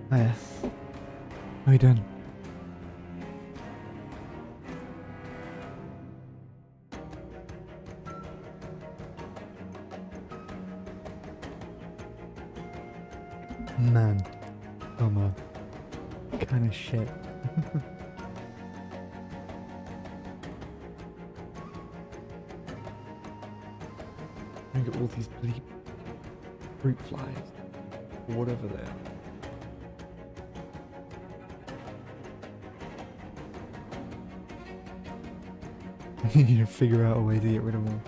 Hiya. How you doing? Man, I'm a kind of shit. I get all these bleep fruit flies, or whatever they are. You need to figure out a way to get rid of them.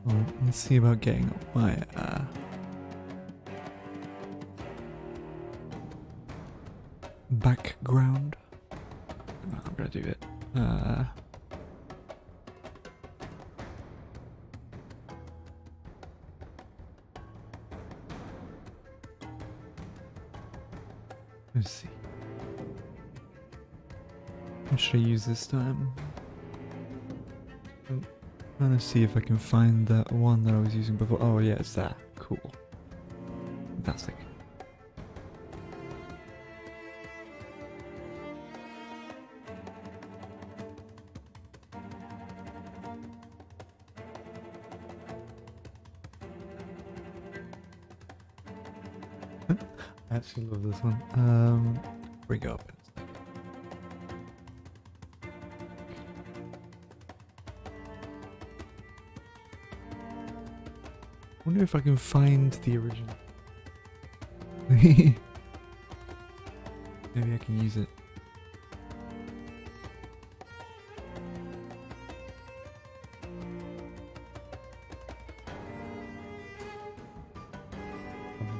Well, let's see about getting my background. No, I'm gonna do it. Let's see. What should I use this time? I'm trying to see if I can find that one that I was using before. Oh yeah, it's that. Cool. Fantastic. I actually love this one. Bring it up in a second. I wonder if I can find the original. Maybe I can use it.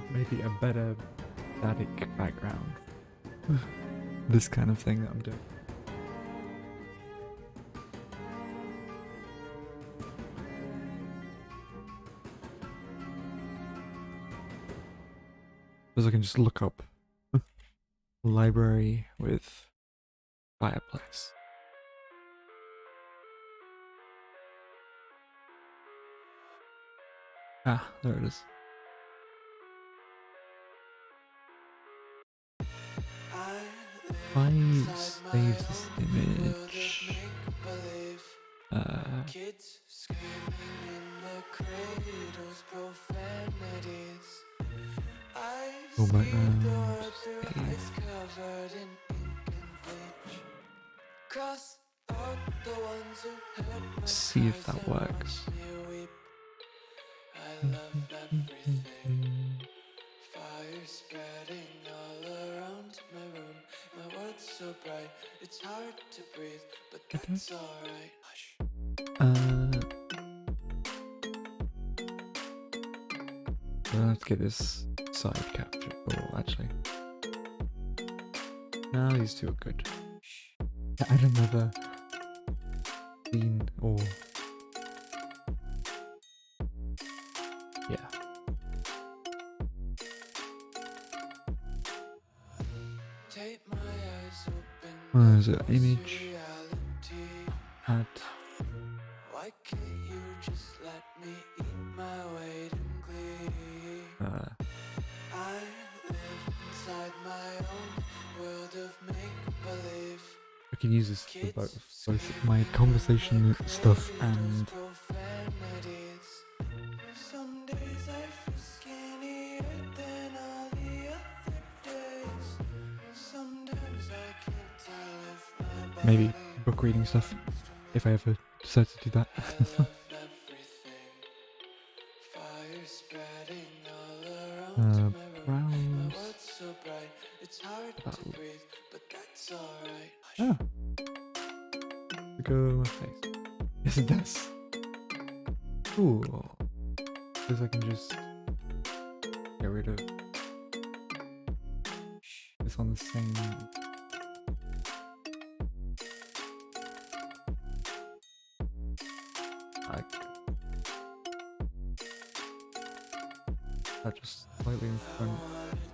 Maybe a better static background. This kind of thing that I'm doing. Because I can just look up library with fireplace. Ah, there it is. If I save this image, kids screaming in the cradles, profanities. go background, Eyes covered in ink and bleach. Cross out the ones who hurt my see if that works. I love everything. Fire spreading all around my room. My world's so bright, it's hard to breathe, but that's alright. Hush. Let's get this side captured. Oh, actually. No, these two are good. Add another scene or... yeah. Take my eyes open. Where is it? Image. Add. Why can't you just let me eat my weight in glee? I live inside my own world of make-believe. I can use this for both my conversation stuff and... Some days I feel skinnier than all the other days. Sometimes I can't tell if my body maybe book reading stuff, if I ever decide to do that. love everything. Fire spreading all around my room. My Browse. world's so bright, it's hard to breathe, but that's alright. Ah. Go my face. Yes, it does. Cool. Because I can just get rid of this on the same. Like slightly in front.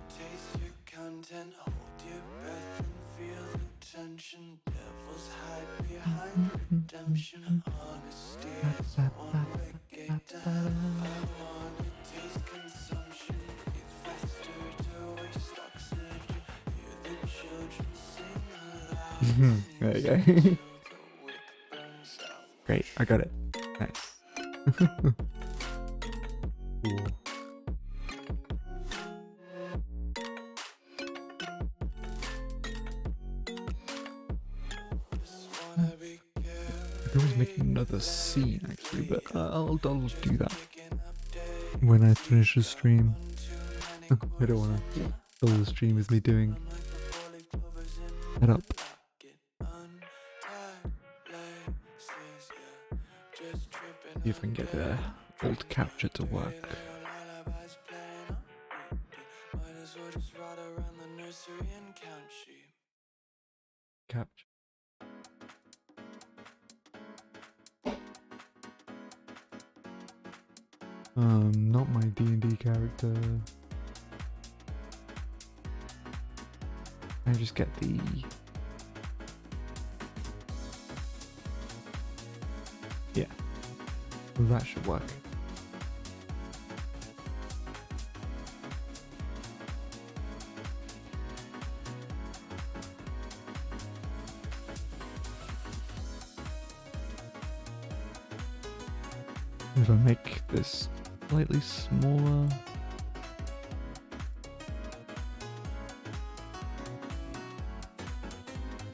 Taste your content, hold your breath and feel the tension. Devils hide behind redemption. Honesty is one way get down. I wanna taste consumption. Breathe faster to waste oxygen. Hear the children sing aloud. There you go. Till the wick burns out. Great, I got it. Nice. Cool. I could always make another scene actually, but I'll do that when I finish the stream. I don't want to fill the stream with me doing setup. See if I can get the alt capture to work. Capture. Not my D&D character. I just get the yeah. Well, that should work. If I make this slightly smaller,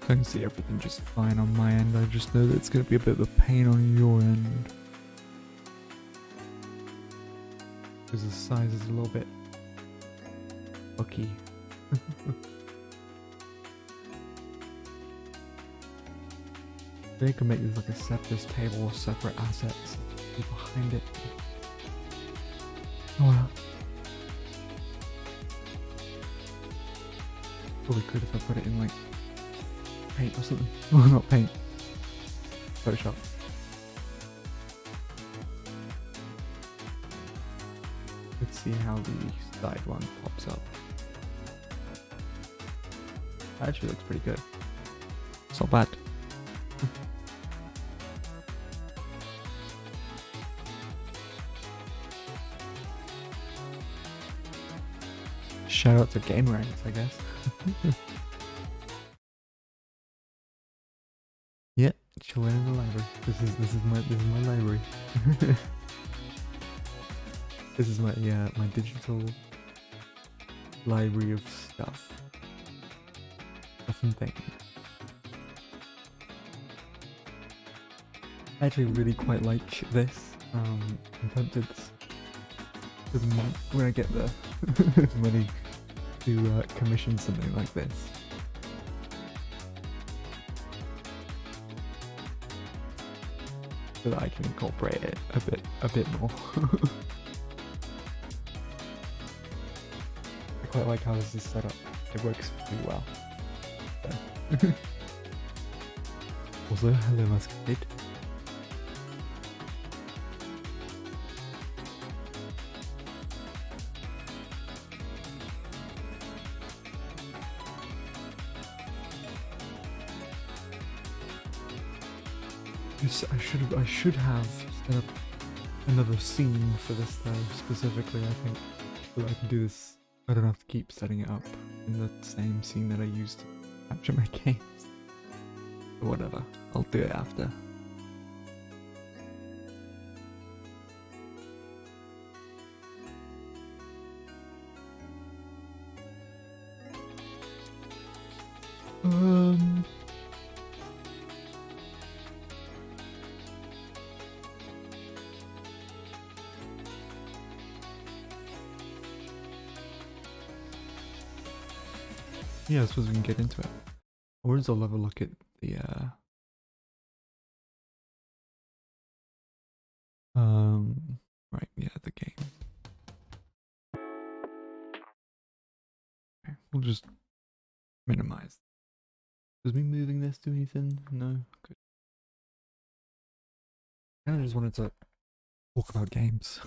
I can see everything just fine on my end. I just know that it's going to be a bit of a pain on your end because the size is a little bit fucky. They can make this like a separate table or separate assets behind it. Oh well. Probably could if I put it in like paint or something. Well, not paint. Photoshop. Let's see how the side one pops up. That actually looks pretty good. It's not bad. Shout out to Game Ranks, I guess. Yeah, chilling in the library. This is my library. This is my my digital library of stuff. Stuff and things. I actually really quite like this. I'm tempted when I get the money to commission something like this. So that I can incorporate it a bit more. I quite like how this is set up. It works pretty well. So. Also, hello Muscade. I should have set up another scene for this though, specifically I think, so that I can do this. I don't have to keep setting it up in the same scene that I used to capture my games. Or whatever, I'll do it after. Yeah, I suppose we can get into it. Or I'll have a look at the right, yeah, the game. Okay, we'll just minimize. Does me moving this do anything? No? Good. I just wanted to talk about games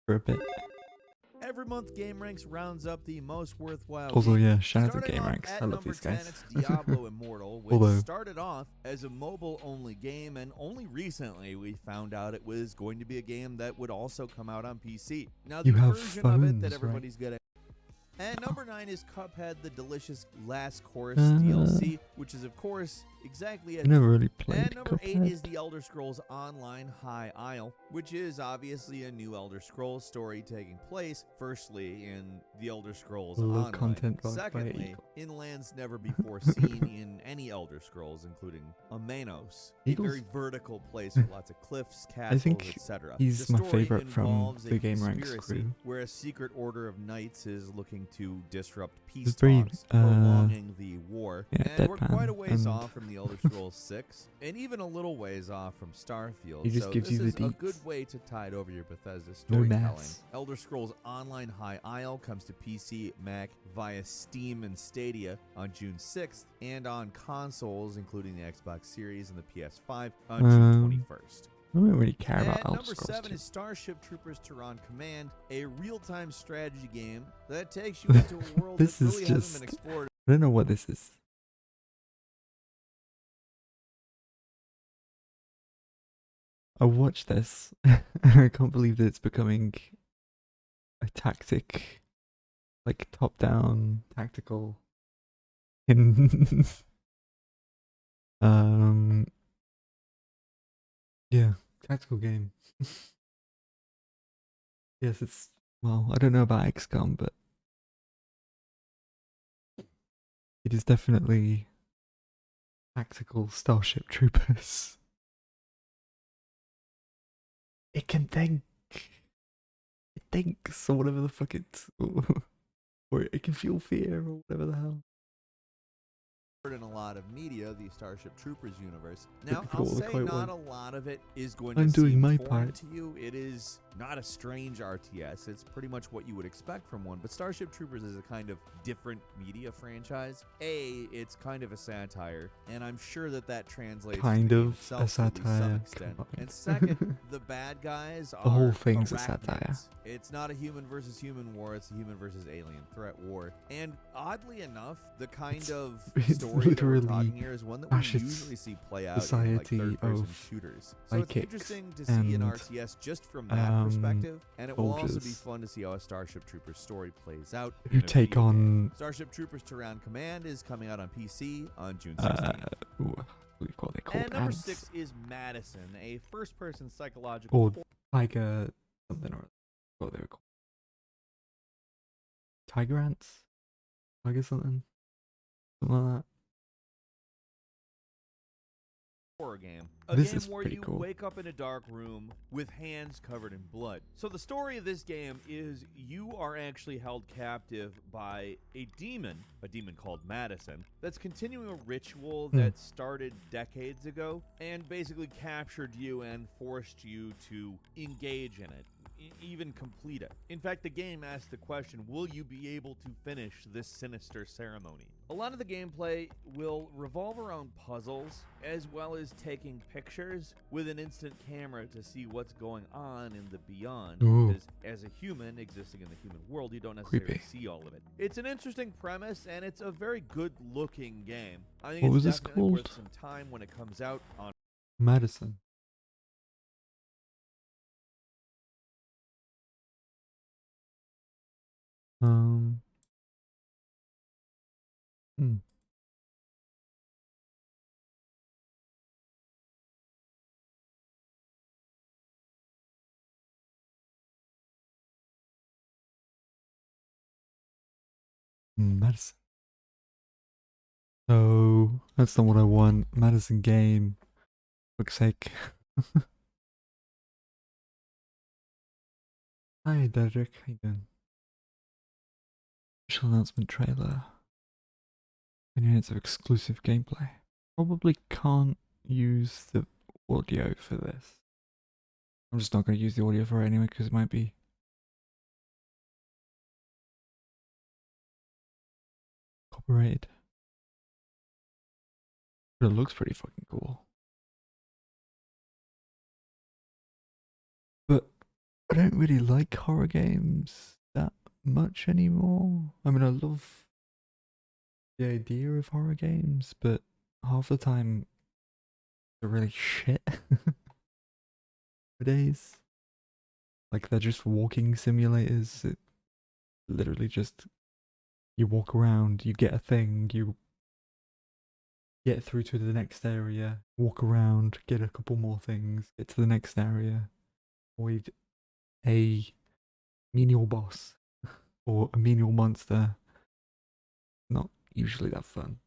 for a bit. every month, GameRanks rounds up the most worthwhile Also, games. yeah, shout out to Starting off GameRanks. at I love number these 10, guys. it's Diablo Immortal, which Although- started off as a mobile-only game, and only recently we found out it was going to be a game that would also come out on PC. Now, the You have version of it that phones, everybody's getting. And number 9 is Cuphead, the delicious Last Course Uh, DLC, which is, of course, exactly I as... never really played And number 8 Cuphead. is the Elder Scrolls Online High Isle, which is obviously a new Elder Scrolls story taking place, firstly, in the Elder Scrolls Love Online. content brought by Secondly, Eagle. in lands never before seen in any Elder Scrolls, including Amenos, Eagles? a very vertical place with lots of cliffs, castles, think etc. he's The my story favorite from involves the a GameRanks conspiracy crew. where a secret order of knights is looking to disrupt peace It's very, talks, prolonging the war. yeah, And we're quite a deadpan, ways and- off from the Elder Scrolls 6, and even a little ways off from Starfield. He just so gives this you the is a deets. good way to tide over your Bethesda No storytelling. maths. Elder Scrolls Online High Isle comes to PC, Mac via Steam and Stadia on June 6th, and on consoles, including the Xbox Series and the PS5, on June 21st. I don't really care about And Elder number Scrolls 7 2. is Starship Troopers Tehran Command, a real-time strategy game that takes you into a world This that is really hasn't just- been explored. I don't know what this is. I watched this. I can't believe that it's becoming a tactic, like top-down tactical. In yeah, tactical game. Yes, it's well. I don't know about XCOM, but it is definitely tactical Starship Troopers. It can think. It thinks, or whatever the fuck it's. Or it can feel fear, or whatever the hell. In a lot of media, the Starship Troopers universe. Now, Difficult I'll with a say quote not one. a lot of it is going I'm to doing seem my foreign part. to you. It is not a strange RTS. It's pretty much what you would expect from one. But Starship Troopers is a kind of different media franchise. It's kind of a satire, and I'm sure that translates Kind to the game of itself a to at least some satire, extent. come on. And second, the bad guys are The whole thing's a satire. arachnids. It's not a human versus human war. It's a human versus alien threat war. And oddly enough, the kind of it's story that we're literally talking here is one that we fascist usually see play out in like society third-person of shooters. So it's psychics interesting to see an and, RTS just from that perspective, and it will also be soldiers. fun to see how a Starship Troopers story plays out. who in a take video game. on Starship Troopers Tehran Command is coming out on PC on June 16th. we've got they called And number ants. 6 is Madison, a first-person psychological Or horror tiger something or what they were called. Tiger ants? Tiger something? Something like that. horror game. A This game is where pretty you cool. wake up in a dark room with hands covered in blood. So the story of this game is you are actually held captive by a demon called Madison, that's continuing a ritual that started decades ago and basically captured you and forced you to engage in it. Even complete it. In fact, the game asks the question, will you be able to finish this sinister ceremony? A lot of the gameplay will revolve around puzzles, as well as taking pictures with an instant camera to see what's going on in the beyond. Ooh. Because as a human existing in the human world, you don't necessarily Creepy. see all of it. It's an interesting premise, and it's a very good-looking game. I think What it's was this definitely called? worth some time when it comes out on Madison. Hmm. Madison. Oh, that's not what I want. Madison game. Fuck's sake. Hi, Dedrick. How you doing? Official announcement trailer. 20 minutes of exclusive gameplay. Probably can't use the audio for this. I'm just not going to use the audio for it anyway because it might be copyrighted. But it looks pretty fucking cool. But I don't really like horror games that much anymore. I mean, I love the idea of horror games, but half the time they're really shit nowadays. Like they're just walking simulators. It literally just you walk around, you get a thing, you get through to the next area, walk around, get a couple more things, get to the next area, avoid a menial boss or a menial monster. Not usually that fun.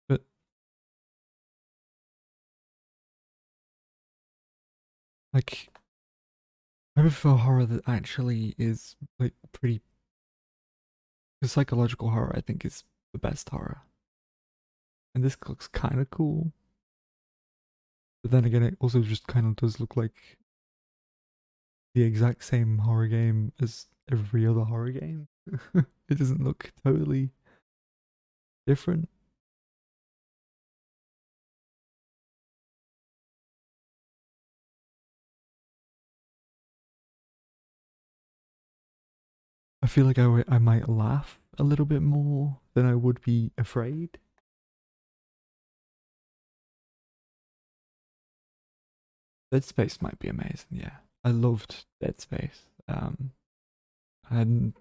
But like I prefer horror that actually is like pretty. Because psychological horror, I think, is the best horror. And this looks kind of cool. But then again, it also just kind of does look like the exact same horror game as every other horror game. It doesn't look totally different. I feel like I might laugh a little bit more than I would be afraid. Dead Space might be amazing, yeah. I loved Dead Space. I hadn't,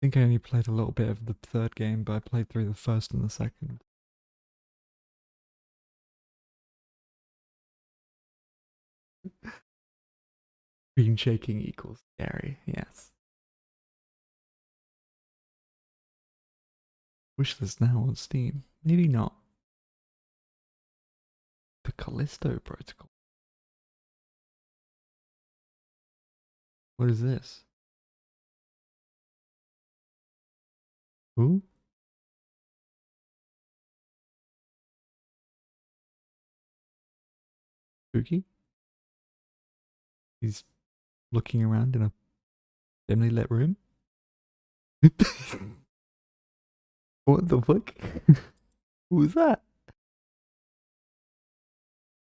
think I only played a little bit of the third game, but I played through the first and the second. Screen shaking equals scary, yes. Wishlist now on Steam. Maybe not. The Callisto Protocol. What is this? Who? Spooky? He's looking around in a dimly lit room. What the fuck? Who was that?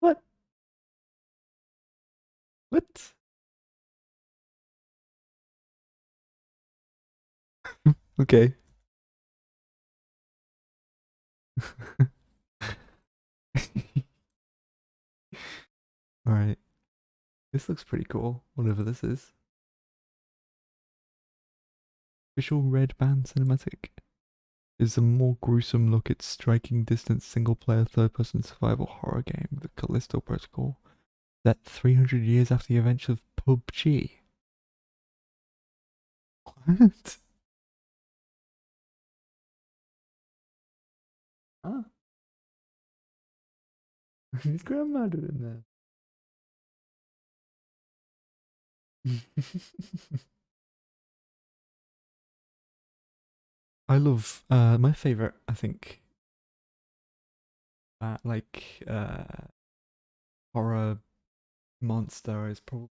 What? What? Okay. Alright. This looks pretty cool, whatever this is. Official Red Band Cinematic is a more gruesome look at striking distance single player third person survival horror game, The Callisto Protocol, set 300 years after the events of PUBG. What? Huh? His grandmother in there. I love my favorite, I think, like horror monster is probably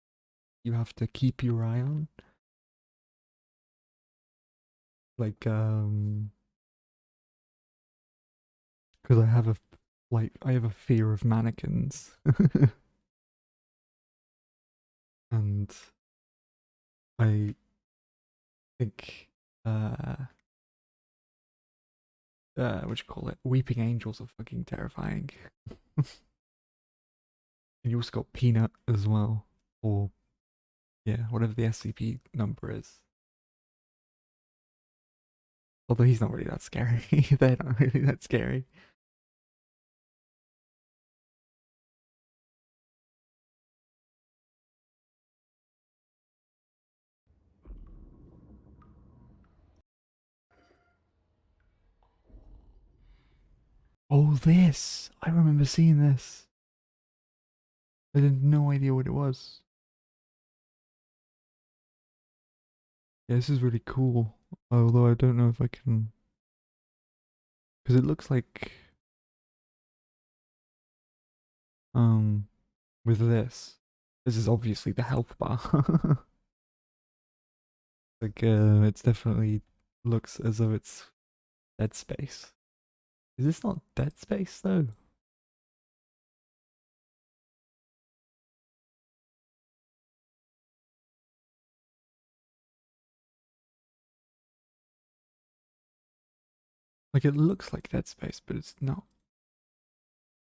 you have to keep your eye on. Like because I have a fear of mannequins. And I think what you call it? Weeping Angels are fucking terrifying. And you also got Peanut as well. Or yeah, whatever the SCP number is. Although he's not really that scary. They're not really that scary. Oh, this! I remember seeing this. I had no idea what it was. Yeah, this is really cool. Although I don't know if I can. Because it looks like. With this. This is obviously the health bar. Like, it's definitely looks as though it's Dead Space. Is this not Dead Space though? Like, it looks like Dead Space, but it's not.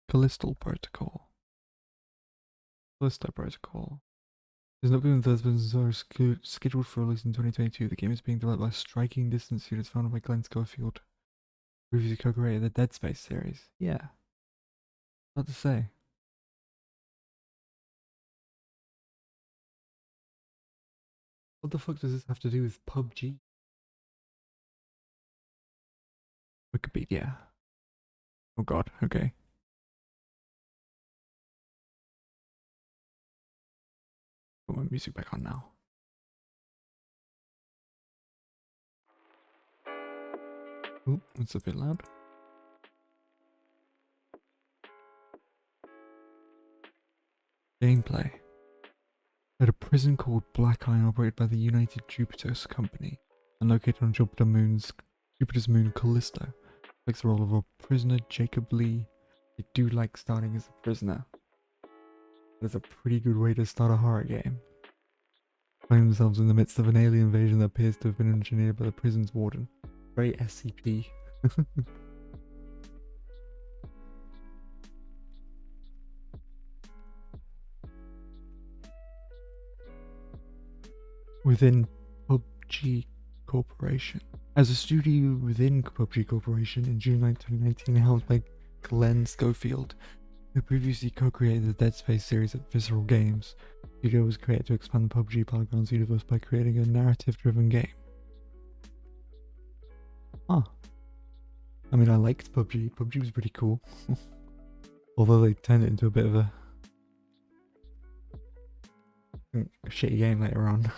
Callisto Protocol. Callisto Protocol. There's not been those are scheduled for release in 2022. The game is being developed by Striking Distance Studios, founded by Glenn Schofield, previously co-created the Dead Space series. Yeah. What to say? What the fuck does this have to do with PUBG? Wikipedia. Oh god, okay. Put my music back on now. Ooh, it's a bit loud. Gameplay. At a prison called Black Iron operated by the United Jupiter's Company and located on Jupiter's moon Callisto. Takes the role of a prisoner, Jacob Lee. They do like starting as a prisoner. That's a pretty good way to start a horror game. Finding themselves in the midst of an alien invasion that appears to have been engineered by the prison's warden. Very SCP. Within PUBG Corporation. As a studio within PUBG Corporation in June 2019, helmed by Glenn Schofield, who previously co-created the Dead Space series at Visceral Games. The studio was created to expand the PUBG Battlegrounds universe by creating a narrative-driven game. Huh. I mean, I liked PUBG. PUBG was pretty cool. Although they turned it into a bit of a shitty game later on.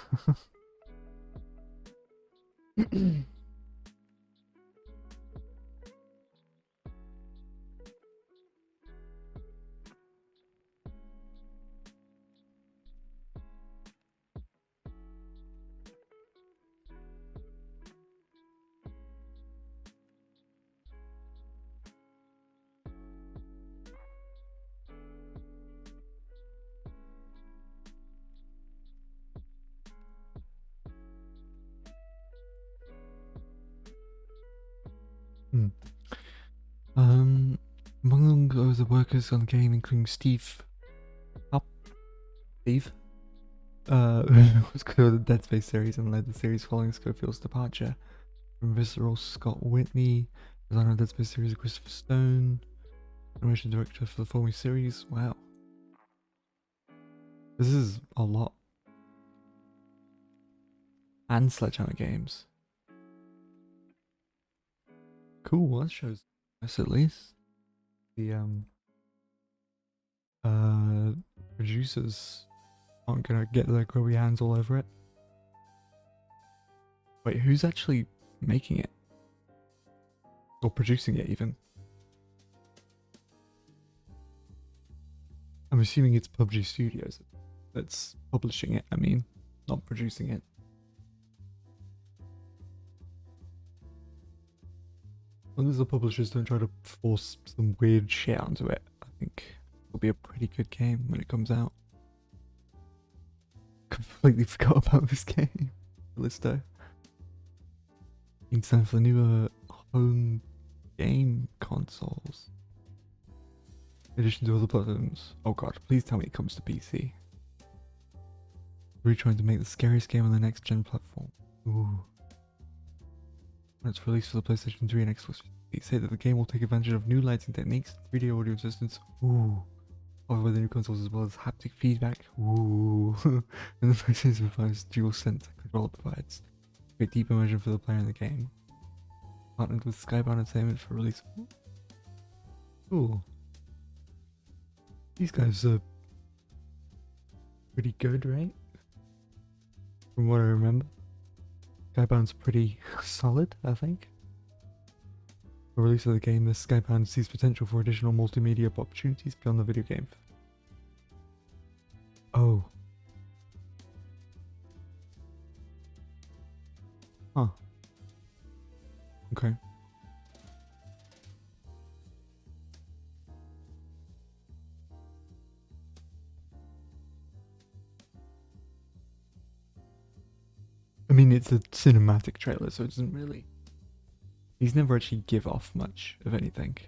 Among the workers on the game, including Steve, who was co-created the Dead Space series and led the series following Schofield's departure. From Visceral, Scott Whitney, designer of the Dead Space series, Christopher Stone, animation director for the following series. Wow, this is a lot. And Sledgehammer Games. Cool, that shows us at least. The producers aren't gonna get their grubby hands all over it. Wait, who's actually making it? Or producing it even? I'm assuming it's PUBG Studios that's publishing it, I mean, not producing it. As long as the publishers don't try to force some weird shit onto it, I think it'll be a pretty good game when it comes out. Completely forgot about this game. Callisto. In time for the newer home game consoles. In addition to other platforms. Oh god, please tell me it comes to PC. We're trying to make the scariest game on the next gen platform. Ooh. When it's released for the PlayStation 3 and Xbox, they say that the game will take advantage of new lighting techniques, 3D audio systems, ooh, offered by the new consoles as well as haptic feedback, ooh, and the PlayStation 5's dual sense control provides. Create deep immersion for the player in the game. Partnered with Skybound Entertainment for release. Ooh. These guys are pretty good, right? From what I remember. Skybound's pretty solid, I think. For release of the game, the Skybound sees potential for additional multimedia opportunities beyond the video game. Oh. Huh. Okay. I mean, it's a cinematic trailer, so it doesn't really These never actually give off much of anything.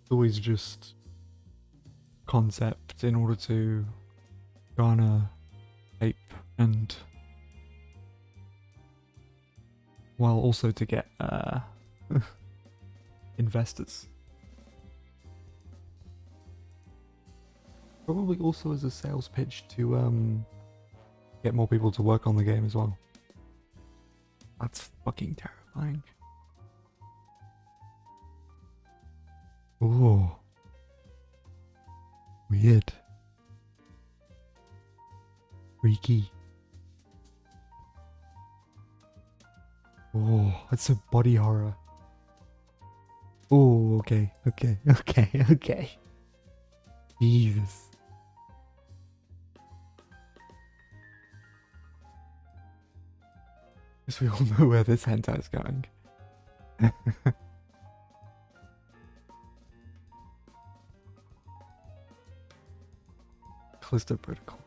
It's always just concept in order to garner hype and while also to get investors. Probably also as a sales pitch to get more people to work on the game as well. That's fucking terrifying. Oh, weird, freaky. Oh, that's a body horror. Oh, okay. Jesus. Guess we all know where this hentai is going. Callisto Protocol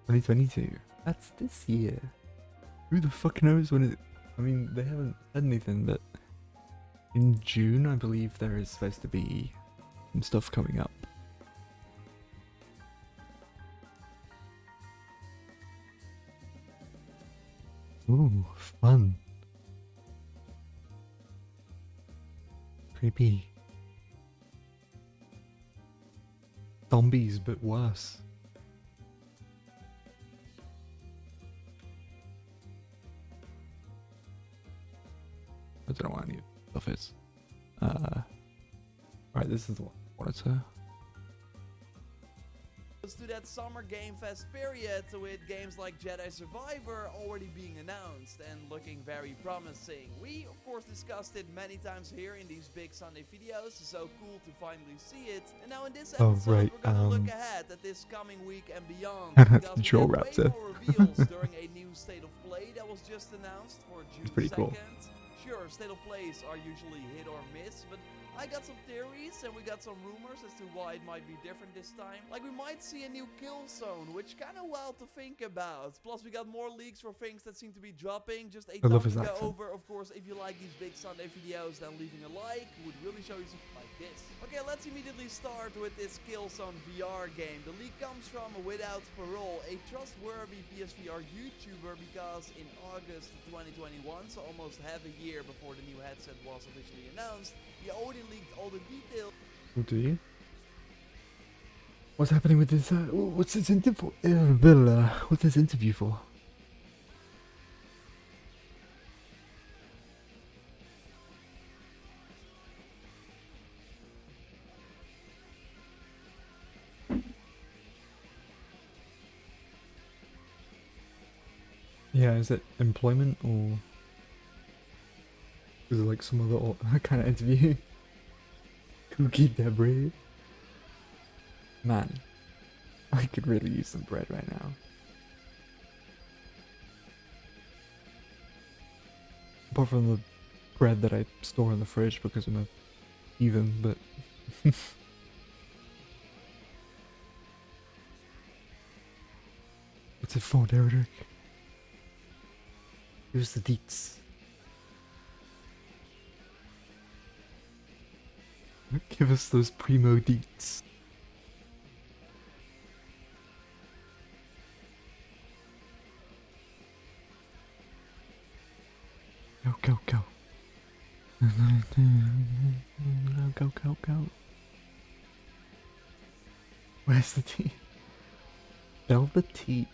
2022. That's this year. Who the fuck knows when it... I mean, they haven't said anything, but in June, I believe there is supposed to be some stuff coming up. Ooh, fun. Creepy. Zombies, but worse. I don't know what any of stuff is. Right, this is the one I wanted to... To that Summer Game Fest period with games like Jedi Survivor already being announced and looking very promising. We of course discussed it many times here in these big Sunday videos, so cool to finally see it. And now in this episode we're gonna look ahead at this coming week and beyond, because we got way more reveals during a new State of Play that was just announced for June 2nd. Cool. Sure, State of Plays are usually hit or miss, but I got some theories and we got some rumors as to why it might be different this time. Like we might see a new kill zone, which kind of wild to think about. Plus we got more leaks for things that seem to be dropping. Just a thumb to go over. Of course, if you like these big Sunday videos, then leaving a like would really show you something like this. Okay, let's immediately start with this kill zone VR game. The leak comes from Without Parole, a trustworthy PSVR YouTuber, because in August 2021, so almost half a year before the new headset was officially announced, he already leaked all the details. Oh, do you? What's happening with this? What's this interview for? What's this interview for? Yeah, is it employment or is it like some other kind of interview? Cookie debris. Man, I could really use some bread right now. Apart from the bread that I store in the fridge because I'm a heathen, but... What's it for, Derek? Give us the deets. Give us those primo deets. Go, go, go. Go, go, go. Where's the tea? Spell the tea.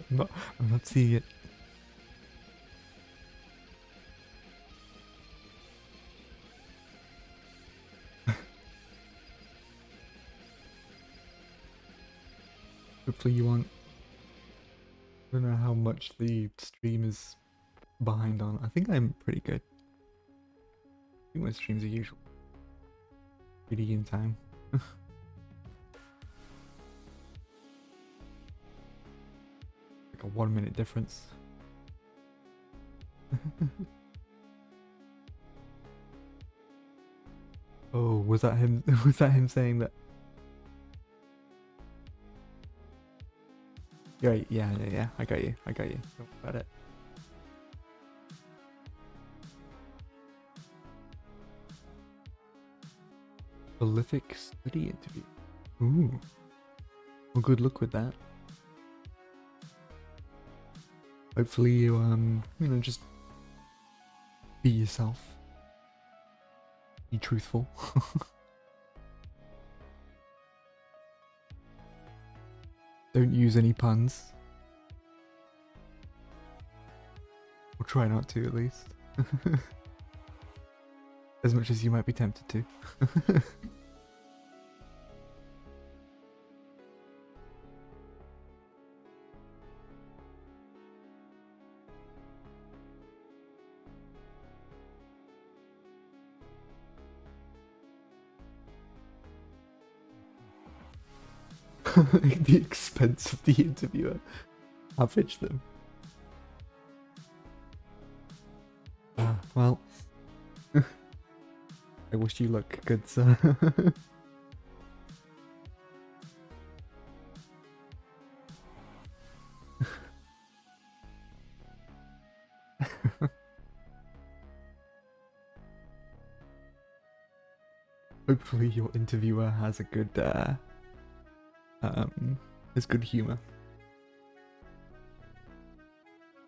I'm not seeing it. Hopefully you won't. I don't know how much the stream is behind on. I think I'm pretty good. I think my streams are usually pretty in time. a 1 minute difference. Oh, was that him? Was that him saying that? Right, yeah. I got you. Don't worry about it. Prolific study interview. Ooh. Well, good luck with that. Hopefully you, just be yourself. Be truthful. Don't use any puns. Or try not to, at least. As much as you might be tempted to. At the expense of the interviewer. I'll pitch them. Well. I wish you luck, good sir. Hopefully your interviewer has a good, has good humor.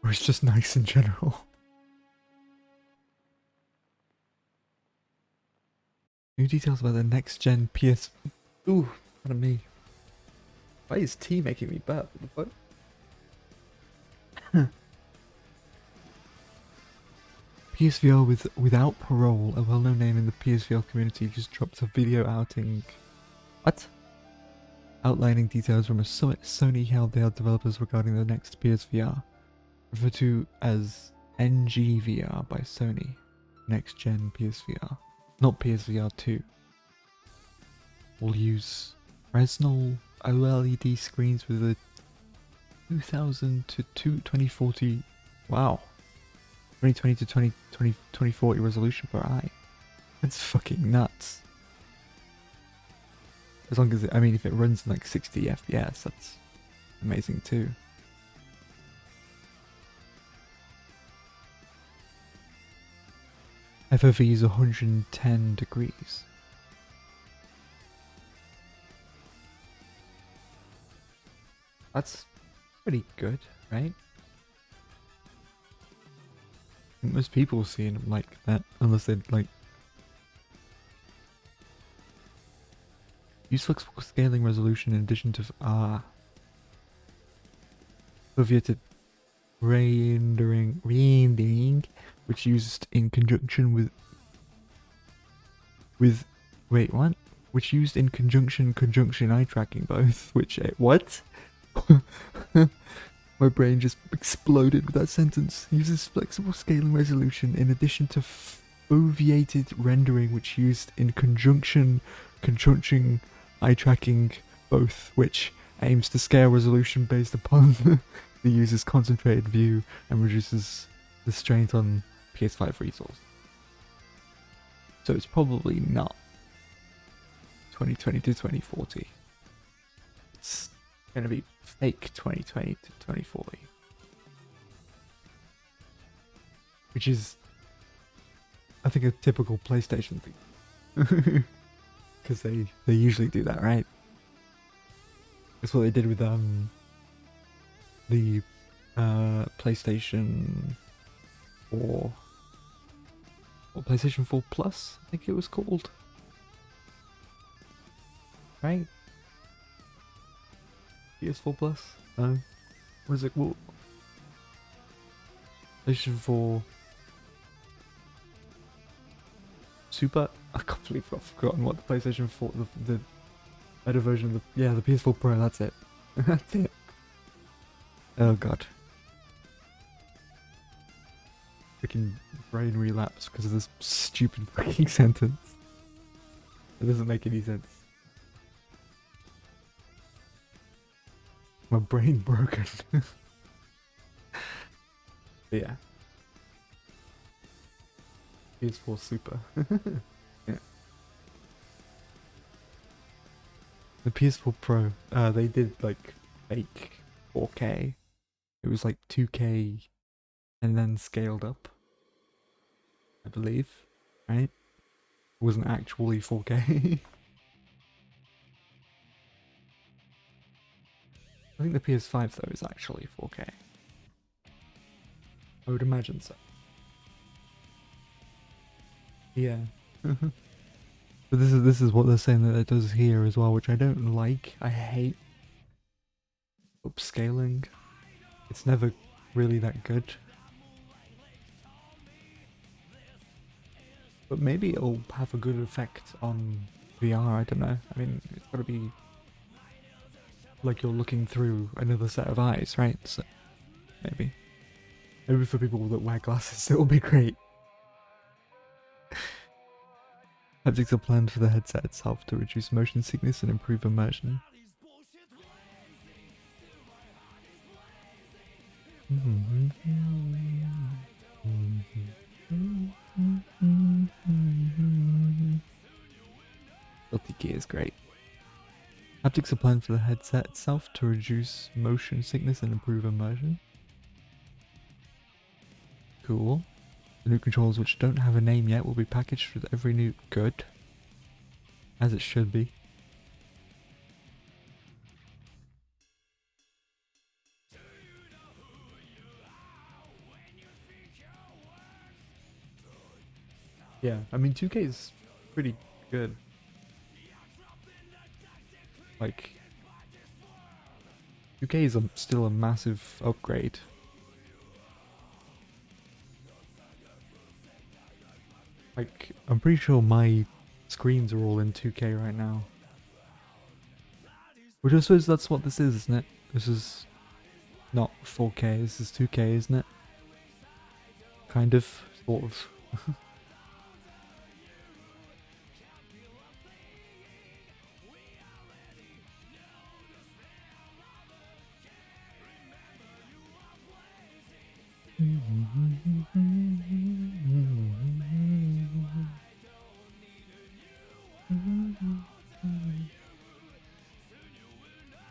Or it's just nice in general. New details about the next gen PS... Ooh, pardon me. Why is tea making me burp? What the fuck? PSVR without parole, a well-known name in the PSVR community, just dropped a video outing... What? Outlining details from a Sony held their developers regarding the next PSVR, referred to as NGVR by Sony, next gen PSVR, not PSVR 2. Will use Fresnel OLED screens with a 2000 to 2040, wow, 2020 to 2040 resolution per eye. That's fucking nuts. As long as it, I mean, if it runs in like 60 FPS, that's amazing too. FOV is 110 degrees. That's pretty good, right? I think most people seeing them like that, unless they're like... Use flexible scaling resolution in addition to foveated rendering, which used in conjunction with wait, what? Which used in conjunction eye tracking both. Which what? My brain just exploded with that sentence. Uses flexible scaling resolution in addition to foveated rendering, which used in conjunction eye tracking both, which aims to scale resolution based upon the user's concentrated view and reduces the strain on PS5 resource. So it's probably not 2020 to 2040. It's gonna be fake 2020 to 2040. Which is, I think, a typical PlayStation thing. Because they usually do that, right? That's what they did with the PlayStation 4 or PlayStation 4 Plus, I think it was called, right? PS4 Plus? No, what is it called? PlayStation 4 Super? I can't believe I've forgotten what the PlayStation 4, the better version of the, yeah, the PS4 Pro, that's it. That's it. Oh god. Freaking brain relapse because of this stupid freaking sentence. It doesn't make any sense. My brain broken. But yeah. PS4 Super. Yeah. The PS4 Pro, they did like fake 4K. It was like 2K and then scaled up, I believe, right? It wasn't actually 4K. I think the PS5 though is actually 4K. I would imagine so. Yeah. But this is what they're saying that it does here as well, which I don't like. I hate upscaling. It's never really that good. But maybe it'll have a good effect on VR, I don't know. I mean, it's gotta be like you're looking through another set of eyes, right? So, maybe. Maybe for people that wear glasses it'll be great. Haptics are planned for the headset itself to reduce motion sickness and improve immersion. LTK is great. Haptics are planned for the headset itself to reduce motion sickness and improve immersion. Cool. The new controllers, which don't have a name yet, will be packaged with every new good. As it should be. Yeah, I mean 2K is pretty good. Like 2K is still a massive upgrade. Like, I'm pretty sure my screens are all in 2K right now. Which I suppose that's what this is, isn't it? This is not 4K, this is 2K, isn't it? Kind of, sort of.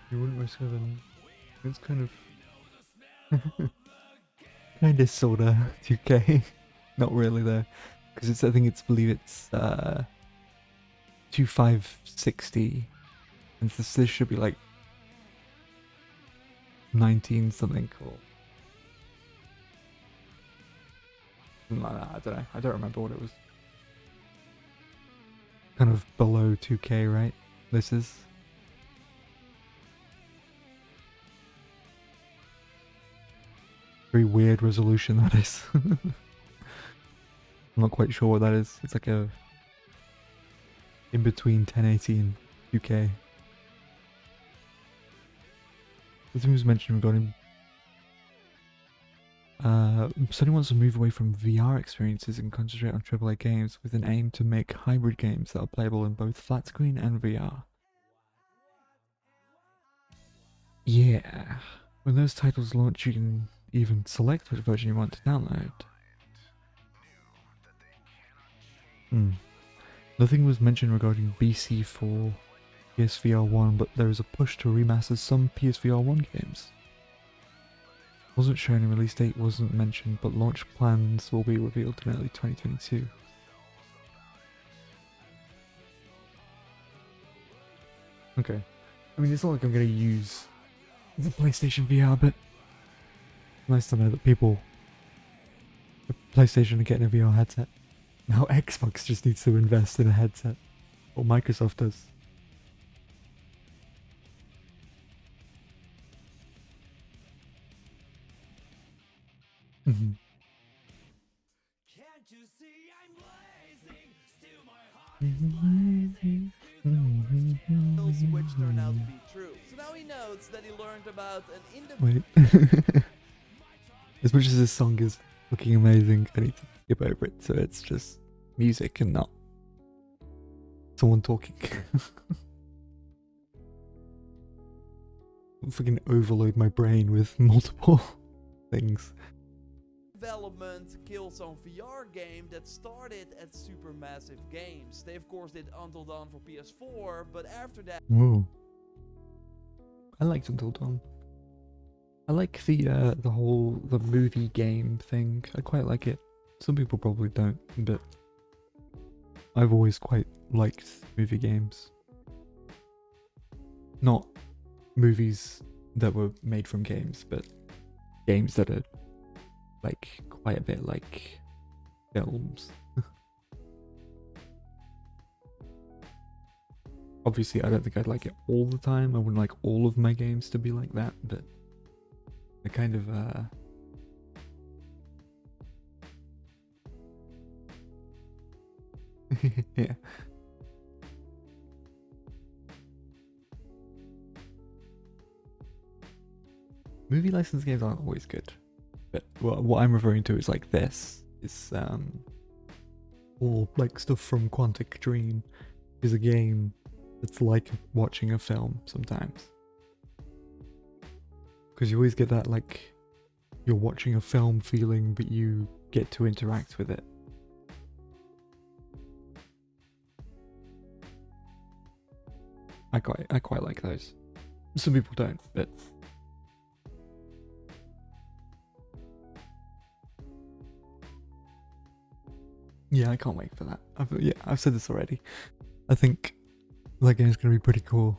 You wouldn't risk having... It's kind of... kind of sorta 2K. Not really though. Because it's, I think it's, believe it's 2560. And this should be like 19 something cool. Something like that, I don't know. I don't remember what it was. Kind of below 2K, right? This is. Very weird resolution that is. I'm not quite sure what that is. It's like a in between 1080 and 2K. Something was mentioned regarding Sony wants to move away from VR experiences and concentrate on AAA games with an aim to make hybrid games that are playable in both flat screen and VR. Yeah. When those titles launch, you can even select which version you want to download. Nothing was mentioned regarding BC for PSVR 1, but there is a push to remaster some PSVR 1 games. Wasn't shown a release date, wasn't mentioned, but launch plans will be revealed in early 2022. Okay. I mean, it's not like I'm going to use the PlayStation VR, but nice to know that people at PlayStation are getting a VR headset. Now Xbox just needs to invest in a headset. Or Microsoft does. Mm-hmm. Can't you see I'm blazing? Still my heart Those which turned out to be true. So now he notes that he learned about an Wait. As much as this song is looking amazing, I need to skip over it so it's just music and not someone talking. I'll fucking overload my brain with multiple things. development Killzone VR game that started at Supermassive Games. They of course did Until Dawn for PS4, but after that... Ooh. I liked Until Dawn. I like the whole movie game thing. I quite like it. Some people probably don't, but I've always quite liked movie games. Not movies that were made from games, but games that are like quite a bit like films. Obviously, I don't think I'd like it all the time. I wouldn't like all of my games to be like that, but the kind of yeah. Movie license games aren't always good, but what I'm referring to is like this is or like stuff from Quantic Dream is a game that's like watching a film sometimes, because you always get that like you're watching a film feeling, but you get to interact with it. I quite like those. Some people don't, but yeah, I can't wait for that. I've said this already. I think that game's gonna be pretty cool.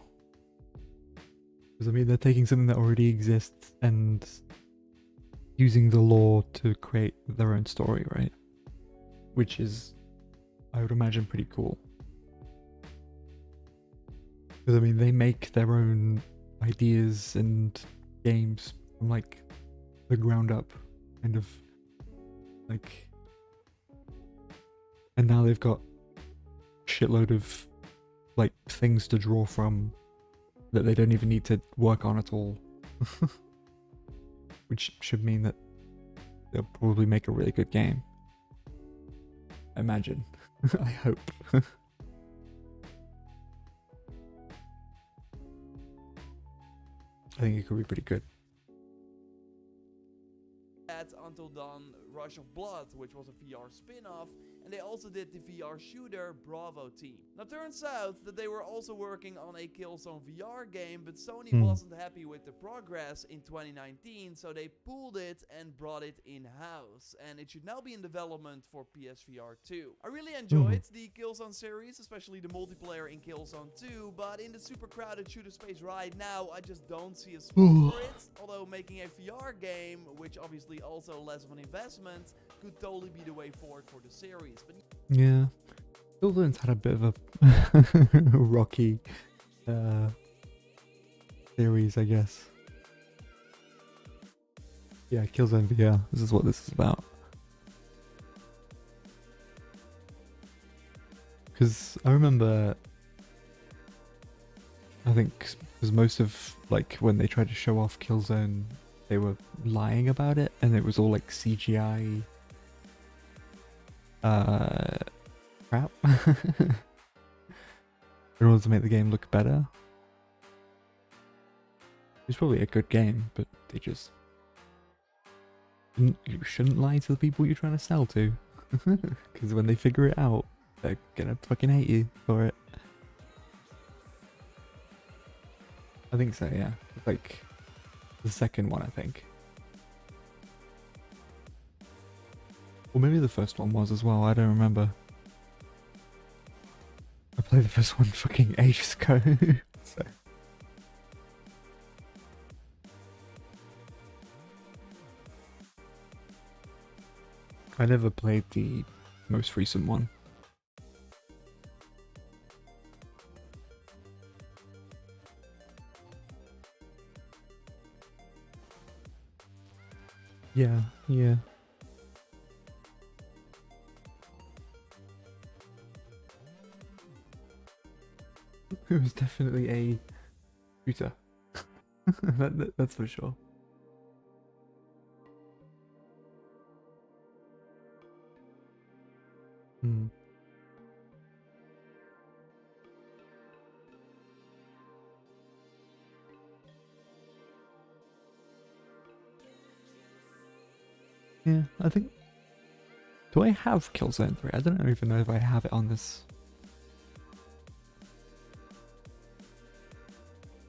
Because I mean, they're taking something that already exists and using the lore to create their own story, right? Which is, I would imagine, pretty cool. Because I mean, they make their own ideas and games from like the ground up, kind of like, and now they've got a shitload of like things to draw from that they don't even need to work on at all. Which should mean that they'll probably make a really good game. I imagine. I hope. I think it could be pretty good. At Until Dawn Rush of Blood, which was a VR spin-off, and they also did the VR shooter Bravo Team. Now turns out that they were also working on a Killzone VR game, but Sony wasn't happy with the progress in 2019, so they pulled it and brought it in-house, and it should now be in development for PSVR 2. I really enjoyed the Killzone series, especially the multiplayer in Killzone 2, but in the super crowded shooter space right now, I just don't see a spot for it, although making a VR game, which obviously also less of an investment, could totally be the way forward for the series. But yeah, Killzone's had a bit of a rocky series, I guess. Yeah, Killzone VR. This is what this is about. Because I remember, I think, because most of like when they tried to show off Killzone, they were lying about it, and it was all like CGI crap in order to make the game look better. It's probably a good game, but they just you shouldn't lie to the people you're trying to sell to, because when they figure it out, they're gonna fucking hate you for it. I think so, yeah. Like the second one, I think. Or maybe the first one was as well, I don't remember. I played the first one fucking ages ago. So. I never played the most recent one. Yeah, yeah. It was definitely a shooter. That's for sure. Hmm. Yeah, I think... Do I have Killzone 3? I don't even know if I have it on this.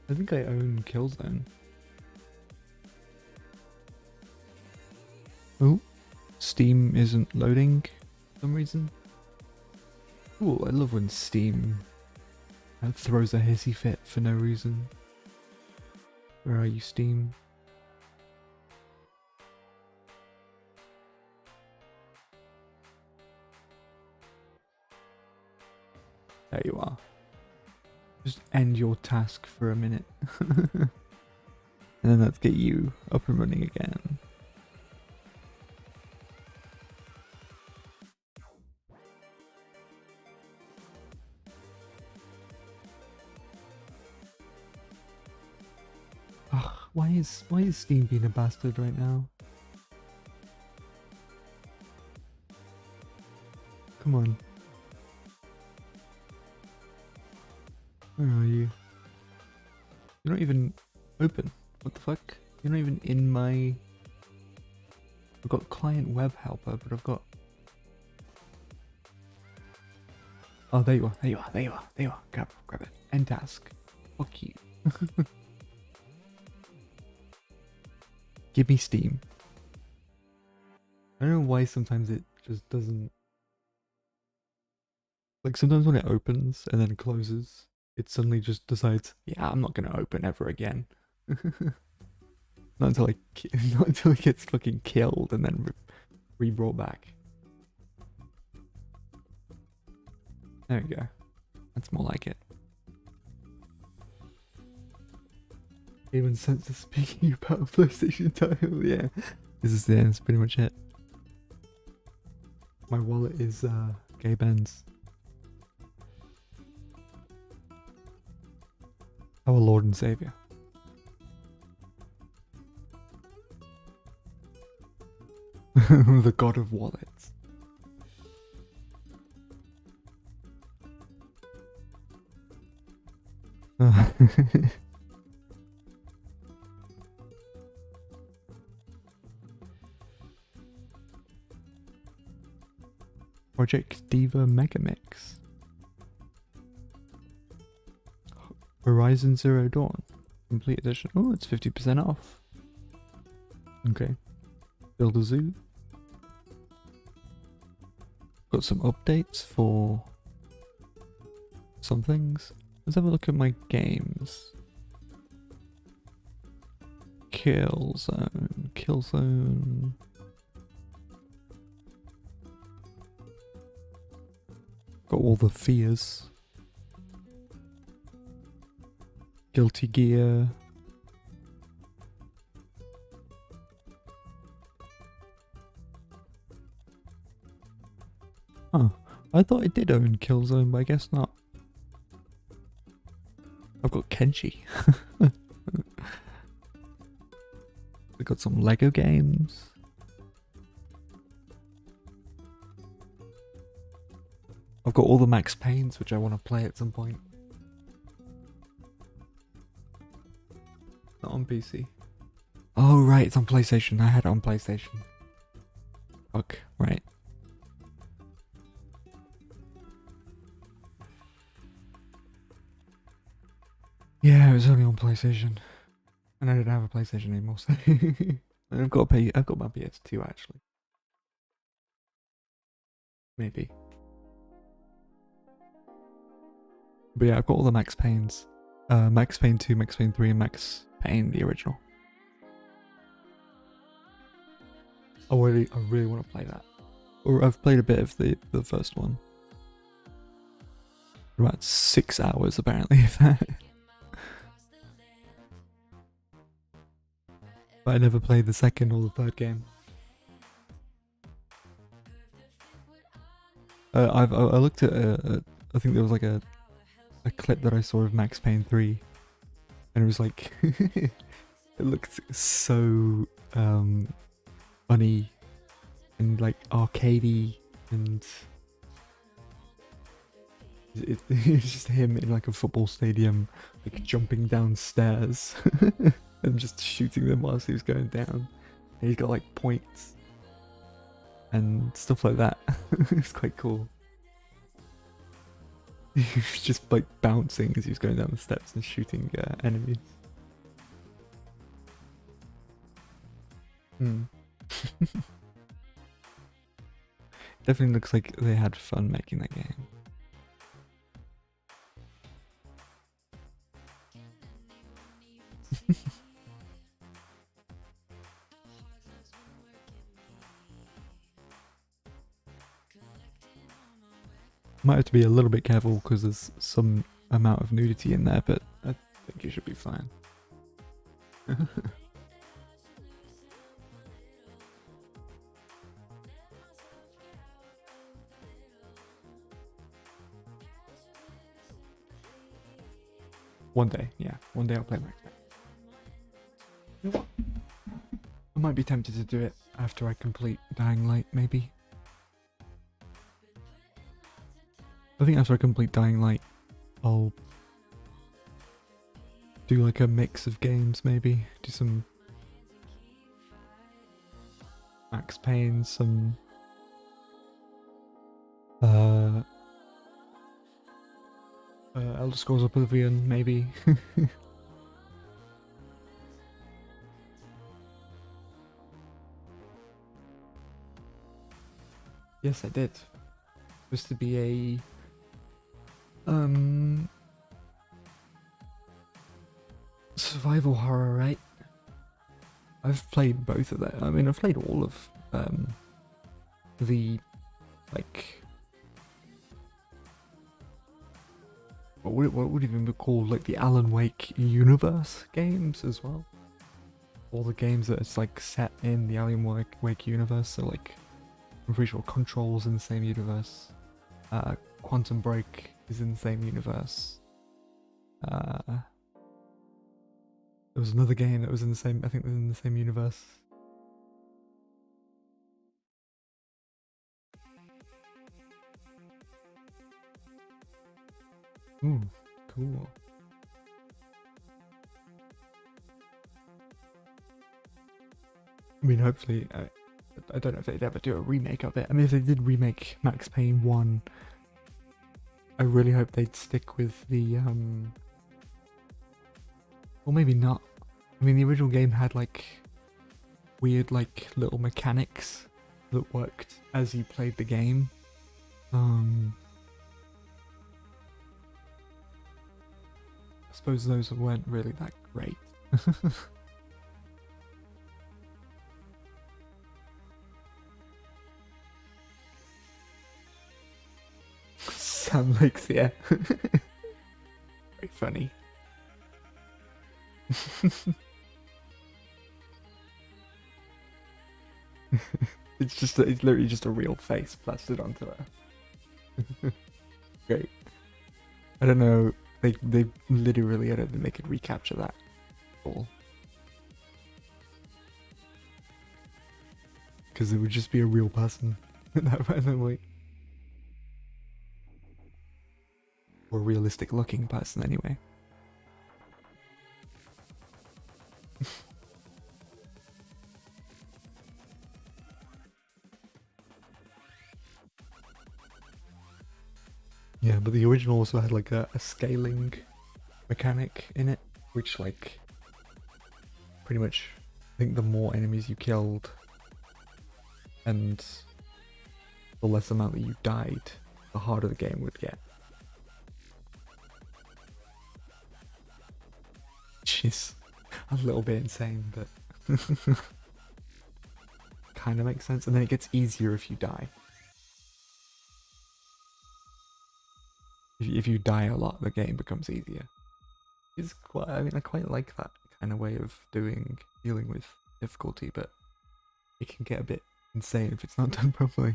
I think I own Killzone. Oh, Steam isn't loading for some reason. Ooh, I love when Steam throws a hissy fit for no reason. Where are you, Steam? There you are. Just end your task for a minute. And then let's get you up and running again. Ugh, why is Steam being a bastard right now? Come on. Where are you? You're not even open. What the fuck? You're not even in my... I've got client web helper, but I've got... Oh, there you are. There you are. There you are. There you are. Grab it. End task. Fuck you. Give me Steam. I don't know why sometimes it just doesn't... Like sometimes when it opens and then closes, it suddenly just decides, yeah, I'm not gonna open ever again. Not until not until it gets fucking killed and then re-brought back. There we go. That's more like it. Even sense of speaking about a PlayStation title, yeah. That's pretty much it. My wallet is Gay Ben's. Our Lord and Savior. The God of Wallets. Project Diva Megamix. Horizon Zero Dawn. Complete edition. Oh, it's 50% off. Okay. Build a zoo. Got some updates for some things. Let's have a look at my games. Killzone. Killzone. Got all the fears. Guilty Gear. Huh. I thought I did own Killzone, but I guess not. I've got Kenshi. I got some Lego games. I've got all the Max Paynes, which I want to play at some point. Not on PC. Oh right, it's on PlayStation. I had it on PlayStation. Fuck, right. Yeah, it was only on PlayStation. And I didn't have a PlayStation anymore, so and I've got my PS2 actually. Maybe. But yeah, I've got all the Max Paynes. Max Payne 2, Max Payne 3, and Max Payne, the original. I really want to play that. Or I've played a bit of the first one. About 6 hours apparently, if that. But I never played the second or the third game. I looked at I think there was like a clip that I saw of Max Payne 3, and it was like it looked so funny and like arcadey, and it's just him in like a football stadium, like jumping down stairs and just shooting them whilst he was going down, and he's got like points. and stuff like that. It's quite cool. He was just like bouncing as he was going down the steps and shooting enemies. Hmm. Definitely looks like they had fun making that game. Might have to be a little bit careful because there's some amount of nudity in there, but I think you should be fine. One day, yeah. One day I'll play Max Payne. You know what? I might be tempted to do it after I complete Dying Light, maybe. I think after I complete Dying Light, I'll do like a mix of games, maybe. Do some Max Payne, some Elder Scrolls Oblivion, maybe. Yes, I did. Supposed to be a survival horror, right? I've played both of them. I mean, I've played all of the like what would even be called, like the Alan Wake universe games as well. All the games that it's like set in the Alan Wake universe. So like, I'm pretty sure Control's in the same universe. Quantum Break is in the same universe. There was another game that was in the same. I think it was in the same universe. Ooh, cool. I mean, hopefully, I don't know if they'd ever do a remake of it. I mean, if they did remake Max Payne 1, I really hope they'd stick with the, well, maybe not. I mean, the original game had, like, weird, like, little mechanics that worked as you played the game. I suppose those weren't really that great. Sam Lakes, yeah. Very funny. It's literally just a real face plastered onto it. Great. I don't know. They literally, I don't think they could recapture that at all. Because it would just be a real person that randomly. Or realistic looking person anyway. Yeah, but the original also had like a scaling mechanic in it, which like pretty much, I think the more enemies you killed and the less amount that you died, the harder the game would get. Which is a little bit insane, but kind of makes sense. And then it gets easier if you die. If you die a lot, the game becomes easier. It's quite, I mean, I quite like that kind of way of dealing with difficulty, but it can get a bit insane if it's not done properly.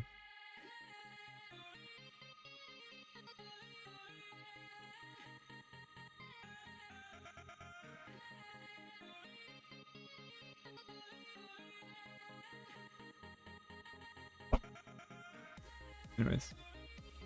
Anyways.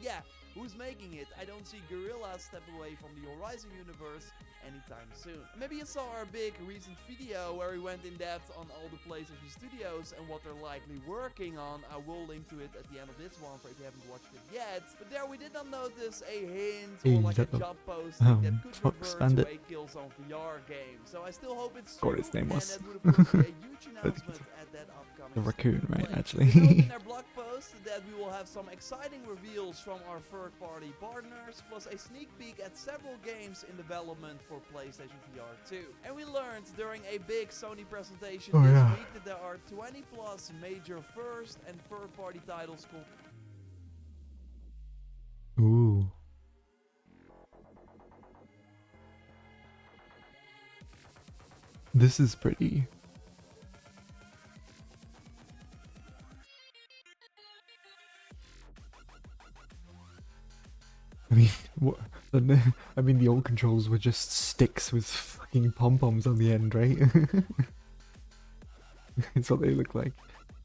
Yeah, who's making it? I don't see Guerrilla step away from the Horizon universe. anytime soon. Maybe you saw our big recent video where we went in depth on all the PlayStation studios and what they're likely working on. I will link to it at the end of this one for if you haven't watched it yet. But there we did not notice a hint or like a job posting that could revert to a Killzone VR game. So I still hope it's true, God, his name was. and that would of course be a huge announcement at that upcoming The raccoon, right? They note Actually. in their blog post that we will have some exciting reveals from our third-party partners, plus a sneak peek at several games in development for PlayStation VR 2. And we learned during a big Sony presentation this week that there are 20 plus major first and third-party titles called. Ooh. This is pretty. I mean, what? I mean, the old controls were just sticks with fucking pom-poms on the end, right? It's what they look like.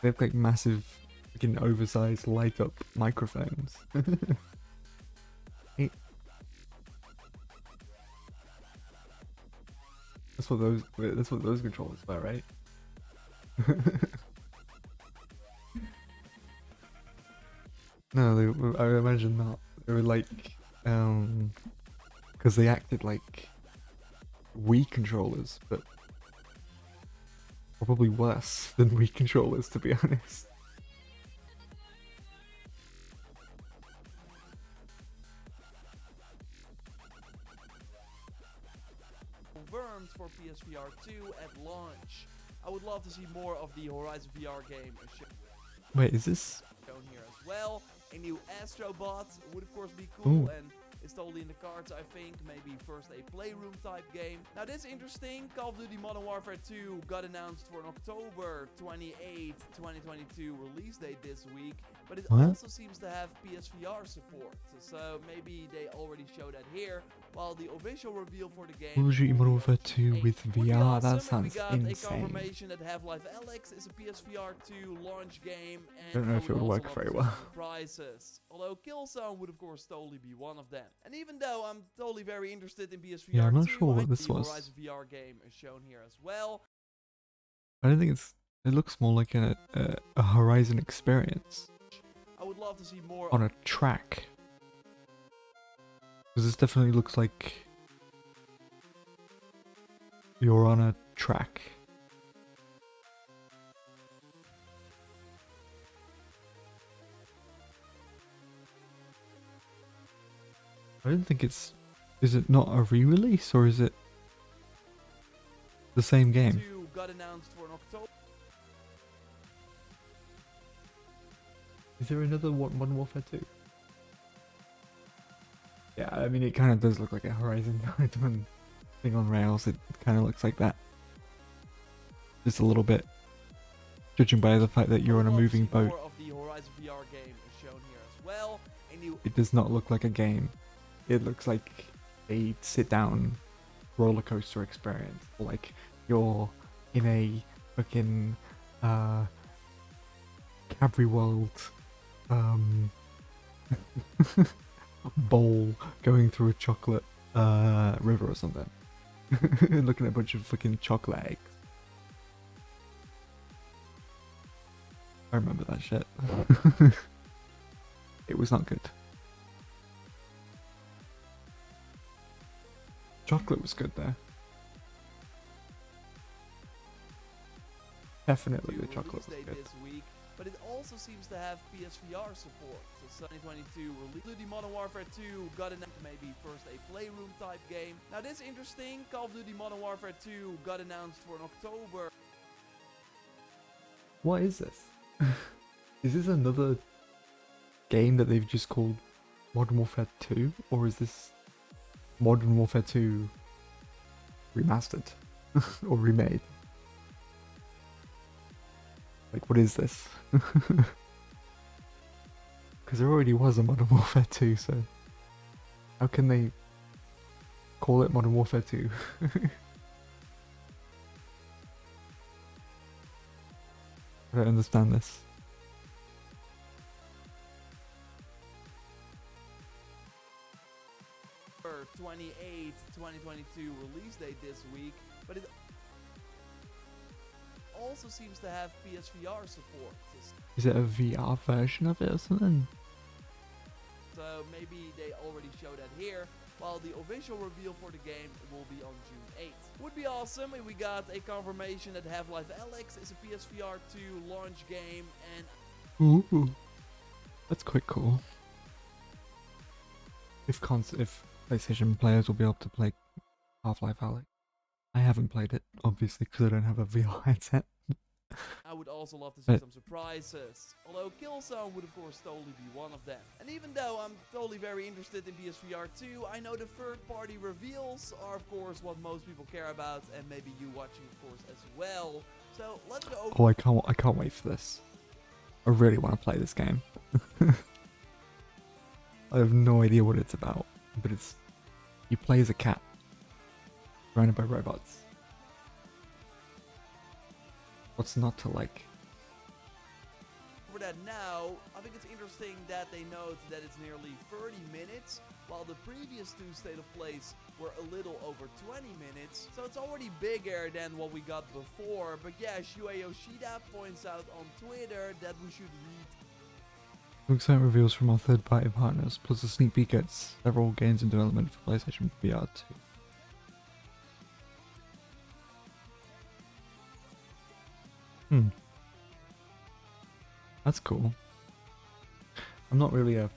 They look like massive, fucking oversized light-up microphones. Hey. That's what those controllers are, right? No, they were, I imagine not. They were like, because they acted like Wii controllers, but probably worse than Wii controllers, to be honest. Confirmed for PSVR 2 at launch. I would love to see more of the Horizon VR game Wait, is this? shown here as well. A new Astrobot would of course be cool. Ooh. And it's totally in the cards, I think. Maybe first a playroom type game. Now this is interesting. Call of Duty Modern Warfare 2 got announced for an October 28, 2022 release date this week. But it also seems to have PSVR support. So maybe they already showed that here. While the official reveal for the game Call of Duty Modern Warfare 2 with would be VR, awesome, that and sounds we got insane. a confirmation that Half-Life Alyx is a PSVR 2 launch game, and Don't know if I it would would work also very love to well. see some surprises. Although Killzone would of course totally be one of them. And even though I'm totally very interested in PSVR Yeah, I'm not 2, sure what I this think the was. Horizon VR game is shown here as well. I don't think it's. It looks more like a Horizon experience I would love to see more on a track. Because this definitely looks like you're on a track. I don't think it's. Is it not a re-release or is it the same game? 2 got announced for an October. Is there another Modern Warfare 2? Yeah, I mean, it kind of does look like a Horizon thing on rails. It kind of looks like that. Just a little bit. Judging by the fact that you're on a moving boat, More of the Horizon VR game is shown here as well. A new it does not look like a game. It looks like a sit-down roller coaster experience. Like you're in a fucking Cadbury World bowl going through a chocolate river or something. Looking at a bunch of fucking chocolate eggs. I remember that shit. It was not good. Chocolate was good there. Definitely the chocolate was release good. date this week, but it also seems to have PSVR support. So 2022 release. Duty Modern Warfare 2 got announced, maybe first a playroom type game. Now this is interesting. Call of Duty Modern Warfare 2 got announced for an October. What is this? Is this another game that they've just called Modern Warfare 2? Or is this Modern Warfare 2 remastered? Or remade? Like, what is this? Because there already was a Modern Warfare 2, so how can they call it Modern Warfare 2? I don't understand this. For 28, 2022 release date this week, but it also seems to have PSVR support. Is it a VR version of it or something? So maybe they already showed that here, while the official reveal for the game will be on June 8th. Would be awesome if we got a confirmation that Half-Life Alyx is a PSVR 2 launch game, and Ooh, that's quite cool. If PlayStation players will be able to play Half-Life Alyx. I haven't played it, obviously, because I don't have a VR headset. I would also love to see some surprises. Although Killzone would of course totally be one of them. And even though I'm totally very interested in PSVR 2, I know the third-party reveals are of course what most people care about, and maybe you watching of course as well. So let's go over. Oh, I can't wait for this. I really want to play this game. I have no idea what it's about, but you play as a cat, surrounded by robots. What's not to like? For that now, I think it's interesting that they note that it's nearly 30 minutes, while the previous two State of Plays were a little over 20 minutes, so it's already bigger than what we got before. But yeah, Shuei Yoshida points out on Twitter that we should read Exciting reveals from our third-party partners, plus a sneak peek at several games in development for PlayStation VR 2. That's cool. I'm not really a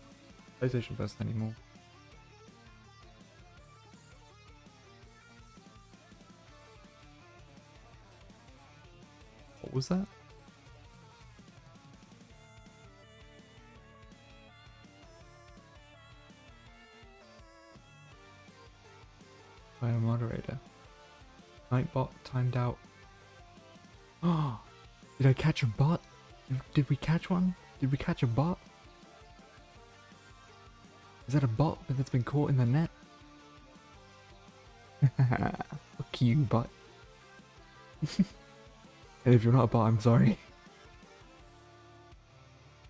PlayStation person anymore. What was that? By a moderator. Nightbot timed out. Oh, did I catch a bot? Did we catch one? Did we catch a bot? Is that a bot that's been caught in the net? Fuck you, bot. And if you're not a bot, I'm sorry.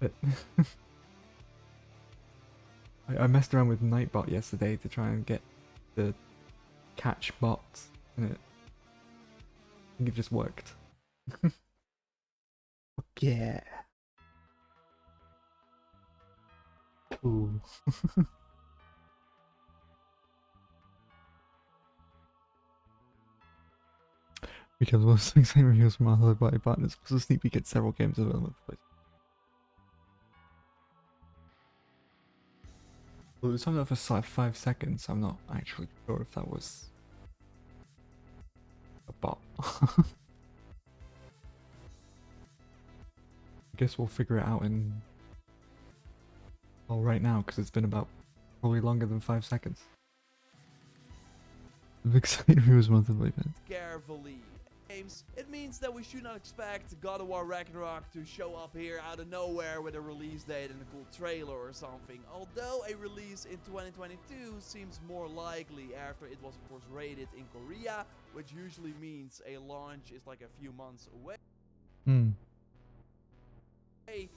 But I messed around with Nightbot yesterday to try and get the catch bots, and I think it just worked. Fuck yeah. Ooh. Because we're seeing same reviews from our third-party partners, plus a sneak peek at several games of development for PlayStation. Well, it was something for 5 seconds. I'm not actually sure if that was a bot. I guess we'll figure it out right now, because it's been about probably longer than 5 seconds. The exciting reviews month of carefully. It means that we should not expect God of War Ragnarok to show up here out of nowhere with a release date and a cool trailer or something, although a release in 2022 seems more likely after it was of course rated in Korea, which usually means a launch is like a few months away.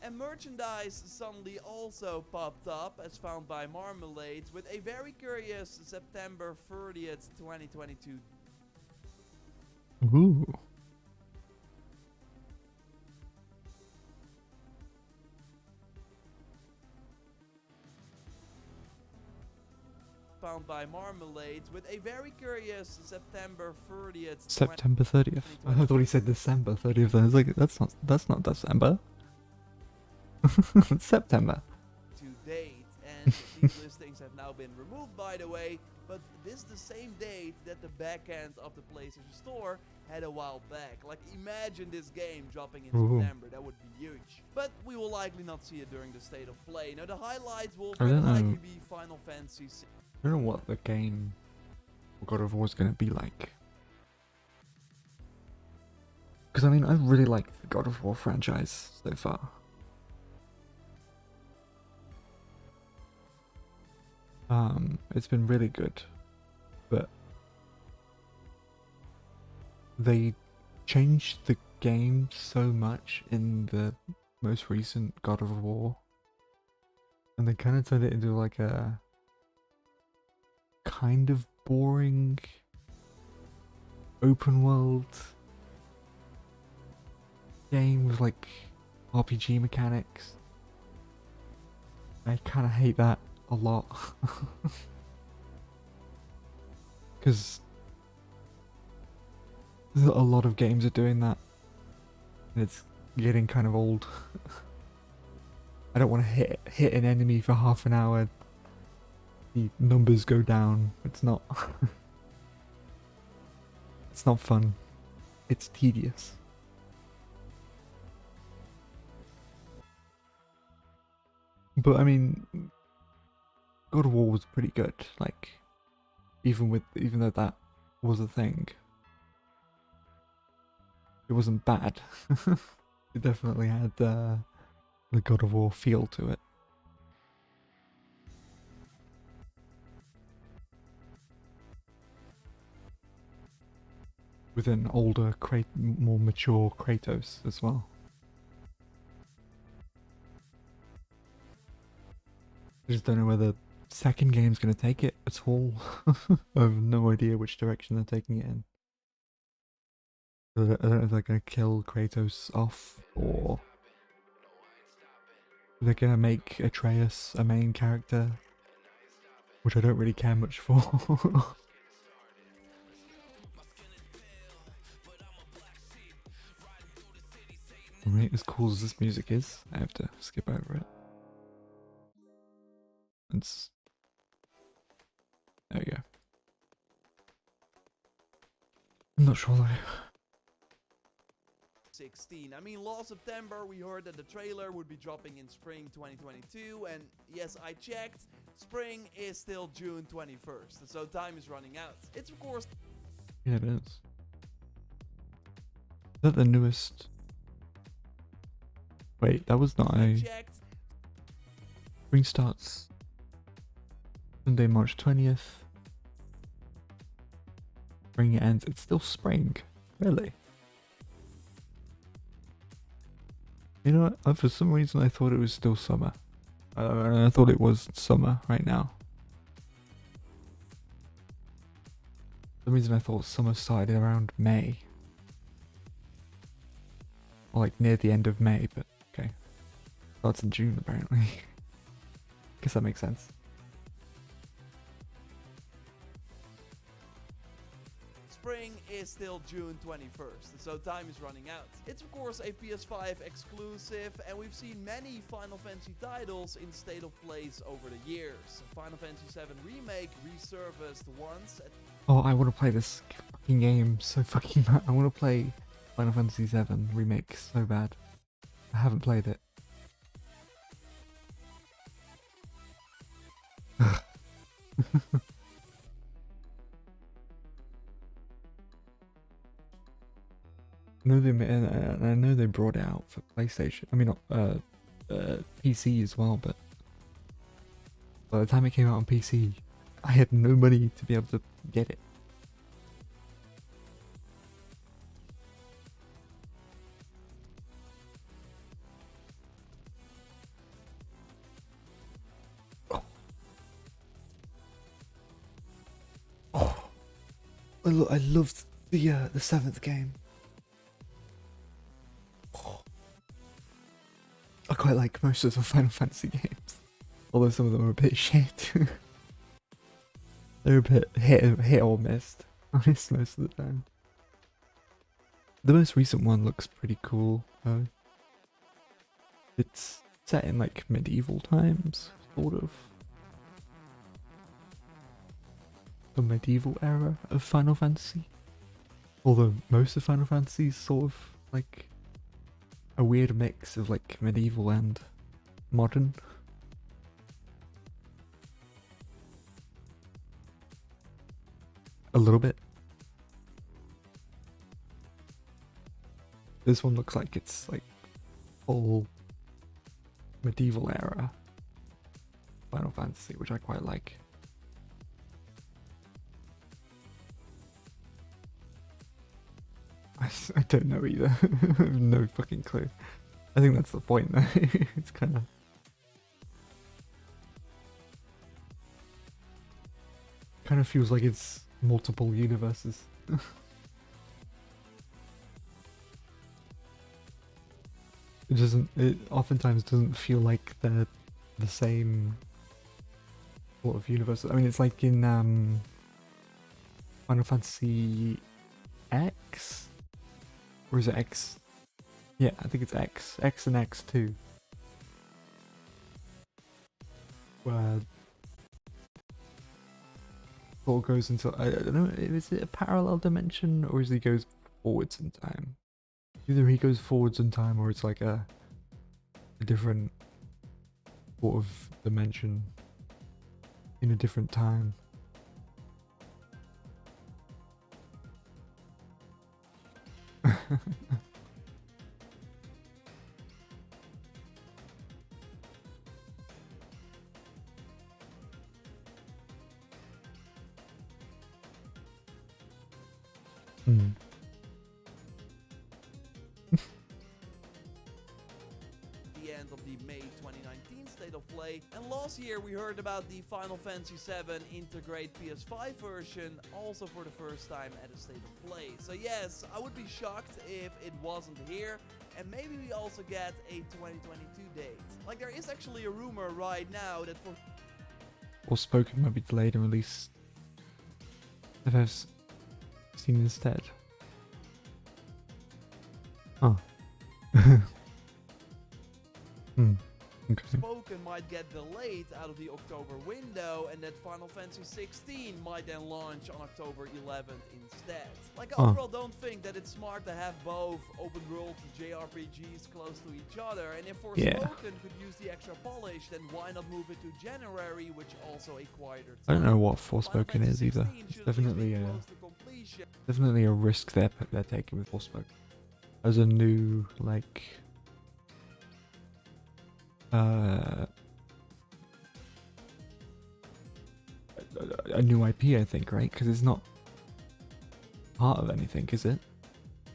And merchandise suddenly also popped up, as found by Marmalade, with a very curious September 30th, 2022 Ooh. found by Marmalade, with a very curious September 30th. September 30th. I thought he said December 30th. I was like, that's not December. It's September. To date, and these listings have now been removed, by the way. But this is the same date that the back end of the PlayStation Store had a while back. Like, imagine this game dropping in September. That would be huge. But we will likely not see it during the State of Play. Now, the highlights will very likely be Final Fantasy VI. I don't know what the game God of War is going to be like. Because, I mean, I really like the God of War franchise so far. It's been really good, but they changed the game so much in the most recent God of War, and they kind of turned it into like a kind of boring open world game with like RPG mechanics. I kind of hate that a lot. Because a lot of games are doing that. And it's getting kind of old. I don't want to hit an enemy for half an hour. The numbers go down. It's not it's not fun. It's tedious. But I mean, God of War was pretty good. Like, even though that was a thing, it wasn't bad. It definitely had the God of War feel to it. With an older, more mature Kratos as well. I just don't know whether second game's gonna take it at all. I have no idea which direction they're taking it in. I don't know if they're gonna kill Kratos off, or they're gonna make Atreus a main character, which I don't really care much for. Alright, as cool as this music is, I have to skip over it. There we go. I'm not sure though. 16. I mean, last September we heard that the trailer would be dropping in spring 2022, and yes, I checked. Spring is still June 21st, so time is running out. It's of course... Yeah, it is. Is that the newest... Wait, that was not a... Spring starts Sunday, March 20th. Spring ends. It's still spring. Really? You know what? For some reason I thought it was still summer. I thought it was summer right now. For some reason I thought summer started around May. Or like near the end of May, but okay. Starts in June apparently. Guess that makes sense. Spring is still June 21st, so time is running out. It's of course a PS5 exclusive, and we've seen many Final Fantasy titles in State of Plays over the years. Final Fantasy VII Remake resurfaced once. Oh, I want to play this fucking game so fucking bad. I want to play Final Fantasy VII Remake so bad. I haven't played it. I know they brought it out for PlayStation. I mean, PC as well. But by the time it came out on PC, I had no money to be able to get it. I loved the seventh game. I quite like most of the Final Fantasy games, although some of them are a bit shit. They're a bit hit or missed. Most of the time. The most recent one looks pretty cool though. It's set in like medieval times, sort of. The medieval era of Final Fantasy. Although most of Final Fantasy is sort of like a weird mix of like medieval and modern. A little bit. This one looks like it's like full medieval era Final Fantasy, which I quite like. I don't know either. I have no fucking clue. I think that's the point though. It's kind of... kind of feels like it's multiple universes. It oftentimes doesn't feel like they're the same sort of universe. I mean, it's like in Final Fantasy X? Or is it X? Yeah, I think it's X. X and X2. Where Paul goes into, I don't know, is it a parallel dimension or is he goes forwards in time? Either he goes forwards in time or it's like a different sort of dimension in a different time. Hmm. The end of the May 2019 State of Play, and last year we heard about the Final Fantasy VII Integrate PS5 version, also for the first time at a State of Play. So yes, I would be shocked if it wasn't here, and maybe we also get a 2022 date. Like, there is actually a rumor right now that for Forspoken might be delayed and released if I've seen instead. Oh. Okay. Forspoken might get delayed out of the October window, and that Final Fantasy 16 might then launch on October 11th instead. Like, I overall don't think that it's smart to have both open world JRPGs close to each other, and if Forspoken could use the extra polish, then why not move it to January, which also a quieter time. I don't know what Forspoken is either. It's definitely a risk they're taking with Forspoken. As a new, like, a new IP, I think, right? Because it's not part of anything, is it?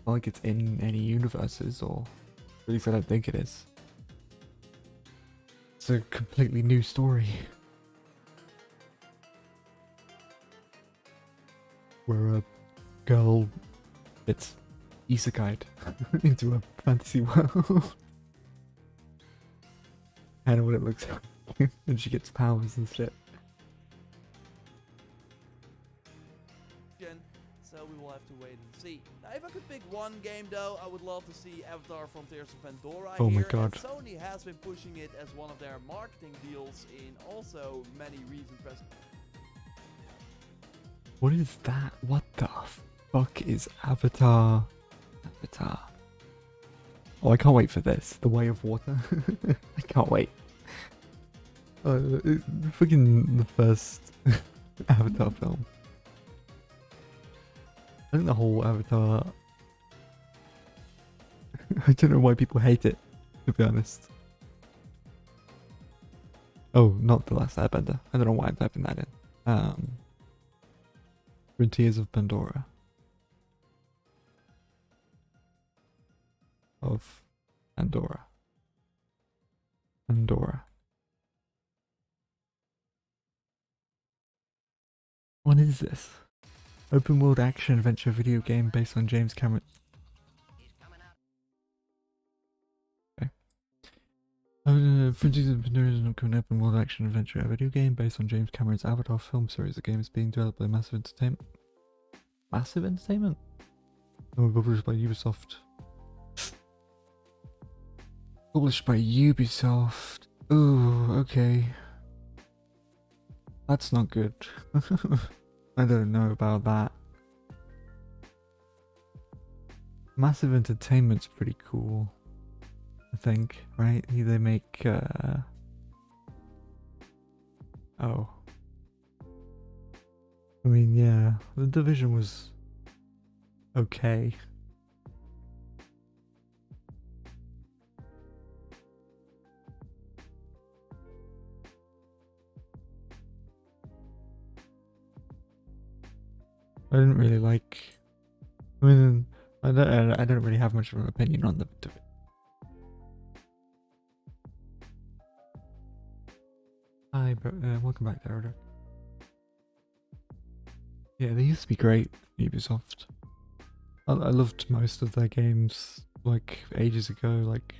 Not like it's in any universes, or at least I don't think it is. It's a completely new story. Where a girl gets isekai'd into a fantasy world. I know what it looks like. And she gets powers and shit. So we will have to wait and see. Now, if I could pick one game though, I would love to see Avatar Frontiers of Pandora Oh here. my god. And Sony has been pushing it as one of their marketing deals in also many recent press. What is that? What the fuck is Avatar? Avatar. Oh, I can't wait for this. The Way of Water. I can't wait. It's freaking the first Avatar film. I think the whole Avatar... I don't know why people hate it, to be honest. Oh, not The Last Airbender. I don't know why I'm typing that in. Frontiers of Pandora. Of Pandora. Pandora. What is this? Open world action adventure video game based on James Cameron. Okay. Frontiers of Pandora is an upcoming open world action adventure video game based on James Cameron's Avatar film series. The game is being developed by Massive Entertainment. Massive Entertainment? Oh, published by Ubisoft. Published by Ubisoft. Ooh, okay. That's not good. I don't know about that. Massive Entertainment's pretty cool, I think, right? They make, oh. I mean, yeah, The Division was okay. I didn't really like. I mean, I don't really have much of an opinion on the. Hi, bro. Welcome back, Derek. Yeah, they used to be great, Ubisoft. I loved most of their games, like, ages ago, like...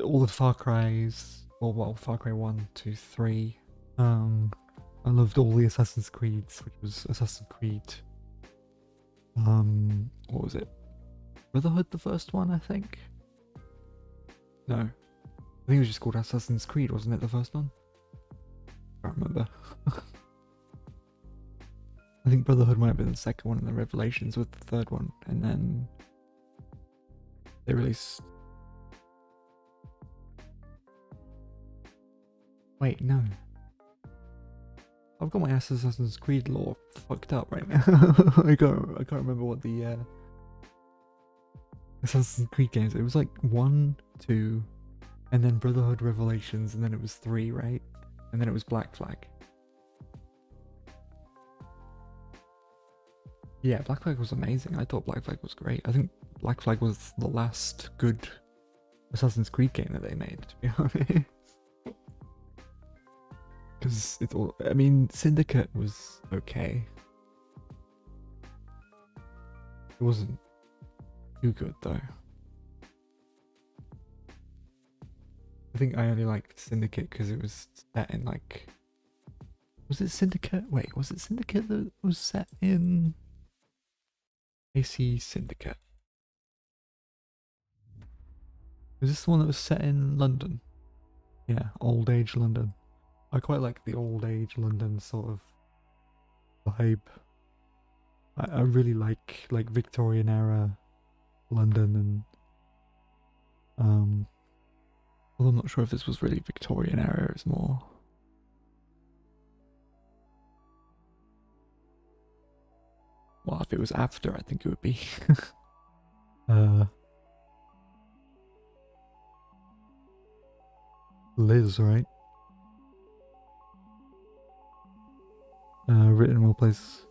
all the Far Cry's, well, Far Cry 1, 2, 3. I loved all the Assassin's Creeds, which was Assassin's Creed... what was it? Brotherhood, the first one, I think? No. I think it was just called Assassin's Creed, wasn't it, the first one? I can't remember. I think Brotherhood might have been the second one, and then Revelations was the third one, and then they released... Wait, no. I've got my Assassin's Creed lore fucked up right now. I can't remember what the Assassin's Creed games. It was like 1, 2, and then Brotherhood, Revelations, and then it was 3, right? And then it was Black Flag. Yeah, Black Flag was amazing. I thought Black Flag was great. I think Black Flag was the last good Assassin's Creed game that they made, to be honest. Because it's all... I mean, Syndicate was okay. It wasn't too good, though. I think I only liked Syndicate because it was set in, like... Was it Syndicate? Wait, was it Syndicate that was set in... AC Syndicate? Was this the one that was set in London? Yeah, old age London. I quite like the old age London sort of vibe. I really like Victorian era London, and well, I'm not sure if this was really Victorian era. It's more... Well, if it was after, I think it would be. Liz, right? Written well place.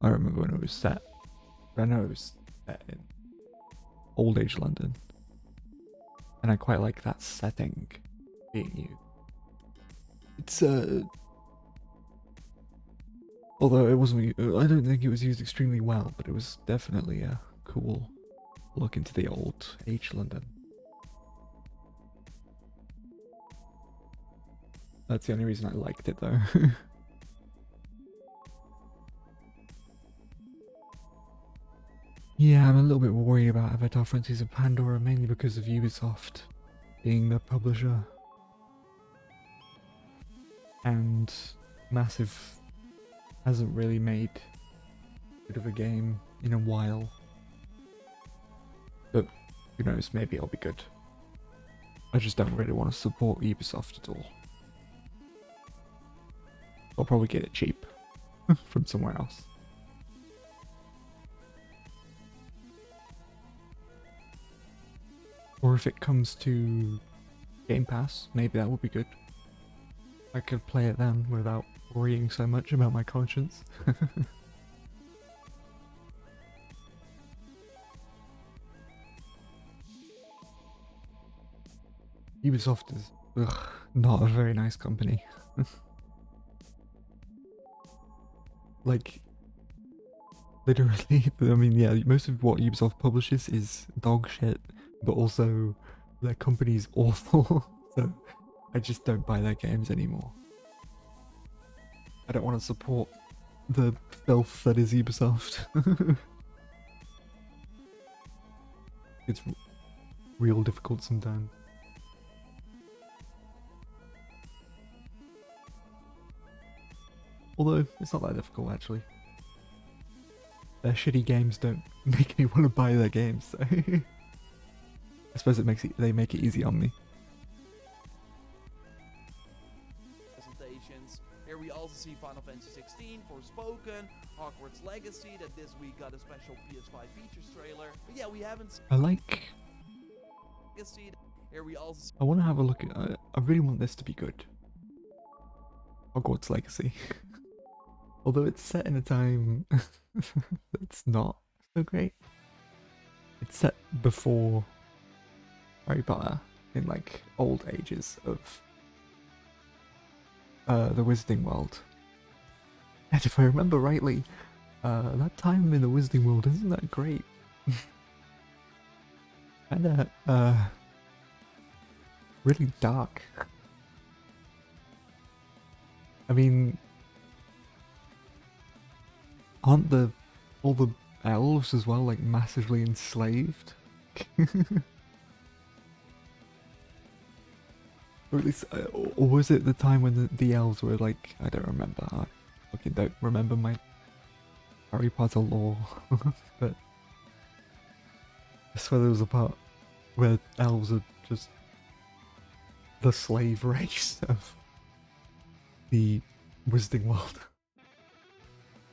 I remember when it was set. I know it was set in old age London, and I quite like that setting being used. It's although it wasn't, I don't think it was used extremely well, but it was definitely a cool look into the old age London. That's the only reason I liked it, though. Yeah, I'm a little bit worried about Avatar Frontiers of Pandora, mainly because of Ubisoft being the publisher. And Massive hasn't really made a bit of a game in a while. But who knows, maybe it'll be good. I just don't really want to support Ubisoft at all. I'll probably get it cheap from somewhere else. Or if it comes to Game Pass, maybe that would be good. I could play it then without worrying so much about my conscience. Ubisoft is not a very nice company. Like, literally, I mean, yeah, most of what Ubisoft publishes is dog shit, but also their company's awful, so I just don't buy their games anymore. I don't want to support the filth that is Ubisoft. It's real difficult sometimes. Although, it's not that difficult, actually. Their shitty games don't make me want to buy their games, so... I suppose they make it easy on me. Presentations. Here we also see Final Fantasy 16 Forspoken, Hogwarts Legacy that this week got a special PS5 features trailer. But yeah, we haven't seen I like... Legacy. Here we also I want to have a look at... I really want this to be good. Hogwarts Legacy. Although it's set in a time that's not so great. It's set before Harry Potter, in like old ages of the Wizarding World. And if I remember rightly, that time in the Wizarding World isn't that great. Kinda, really dark. I mean, aren't all the elves as well, like, massively enslaved? Or at least, or was it the time when the elves were like, I don't remember. I fucking don't remember my Harry Potter lore. But I swear there was a part where elves are just the slave race of the Wizarding World.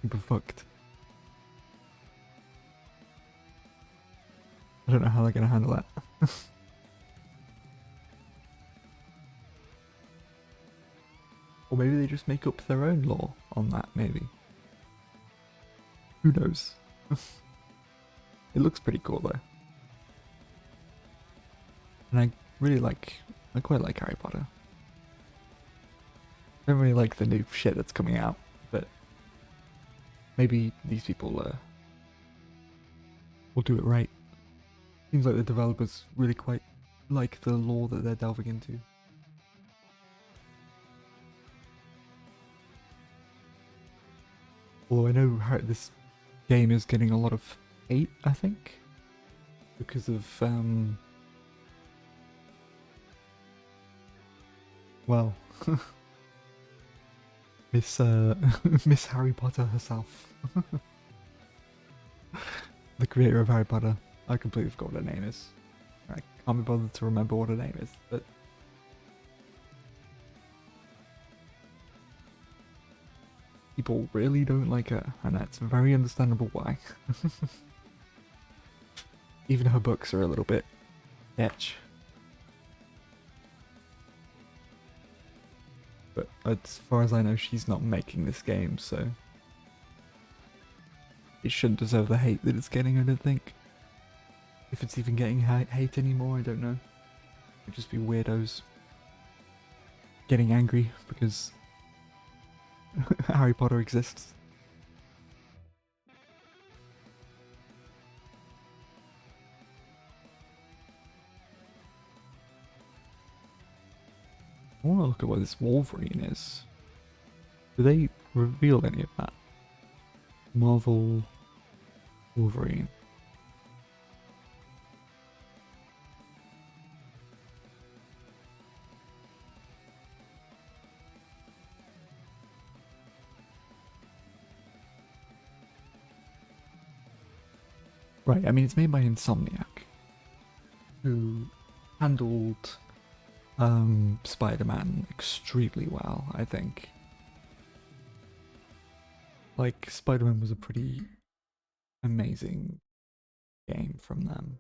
Super fucked. I don't know how they're gonna handle that. Or maybe they just make up their own lore on that, maybe. Who knows? It looks pretty cool though. And I quite like Harry Potter. I don't really like the new shit that's coming out, but maybe these people will do it right. Seems like the developers really quite like the lore that they're delving into. Although I know this game is getting a lot of hate, I think, because of well, Miss Miss Harry Potter herself, the creator of Harry Potter. I completely forgot what her name is. I can't be bothered to remember what her name is, but people really don't like her, and that's very understandable why. Even her books are a little bit etch. But as far as I know, she's not making this game, so it shouldn't deserve the hate that it's getting, I don't think. If it's even getting hate anymore, I don't know. It'd just be weirdos getting angry because Harry Potter exists. I want to look at what this Wolverine is. Do they reveal any of that? Marvel Wolverine. Right, I mean, it's made by Insomniac, who handled Spider-Man extremely well, I think. Like, Spider-Man was a pretty amazing game from them.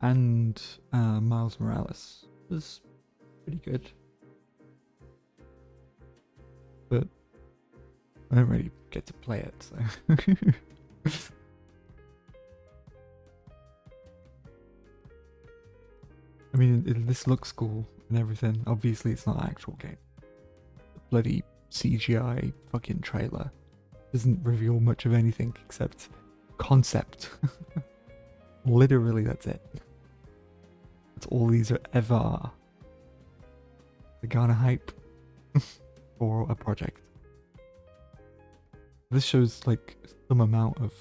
And Miles Morales was pretty good. But I don't really get to play it, so... I mean, this looks cool and everything. Obviously, it's not an actual game. The bloody CGI fucking trailer doesn't reveal much of anything except concept. Literally, that's it. That's all these are ever are. The garner hype for a project. This shows like some amount of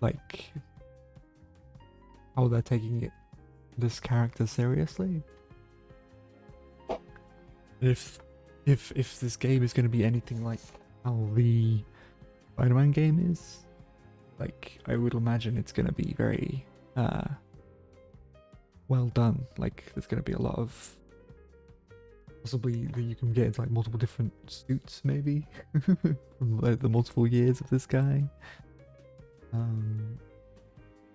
like how they're taking this character seriously. If this game is going to be anything like how the Spider-Man game is, like, I would imagine it's going to be very well done. Like, there's going to be a lot of possibly that you can get into like multiple different suits, maybe from like, the multiple years of this guy.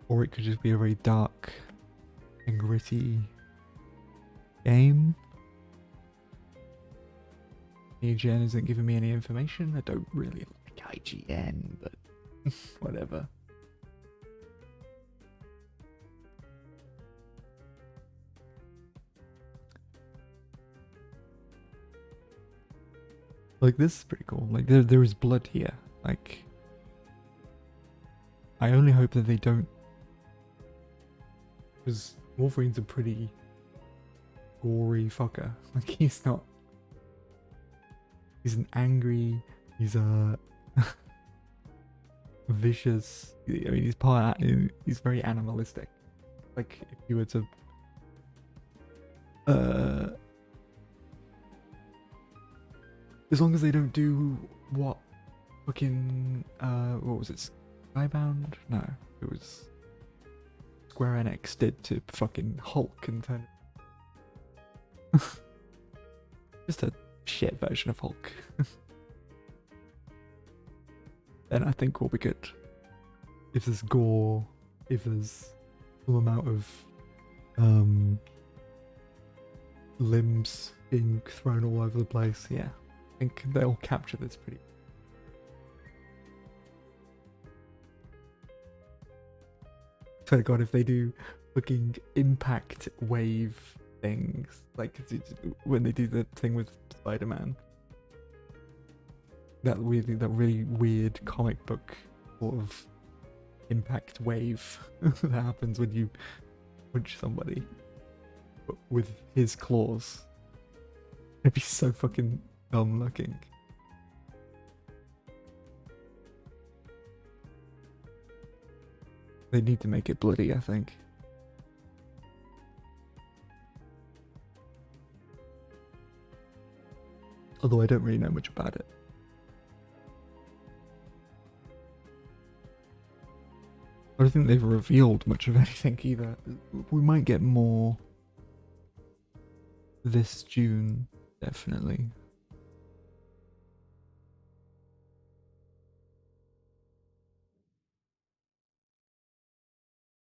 Or it could just be a very dark and gritty game. IGN isn't giving me any information. I don't really like IGN, but whatever. Like, this is pretty cool. Like, there is blood here. Like, I only hope that they don't, because Wolverine's a pretty gory fucker. Like, he's not. He's an angry. He's a vicious. I mean, he's very animalistic. Like, if you were to as long as they don't do what fucking what was it, Skybound? No, it was Square Enix did to fucking Hulk and turn just a shit version of Hulk. Then I think we'll be good. If there's gore, if there's full amount of limbs being thrown all over the place, yeah, I think they'll capture this pretty. Swear to God, if they do fucking impact wave things, like when they do the thing with Spider-Man, that really weird comic book sort of impact wave that happens when you punch somebody with his claws. It'd be so fucking dumb looking. They need to make it bloody, I think. Although I don't really know much about it. I don't think they've revealed much of anything either. We might get more this June, definitely.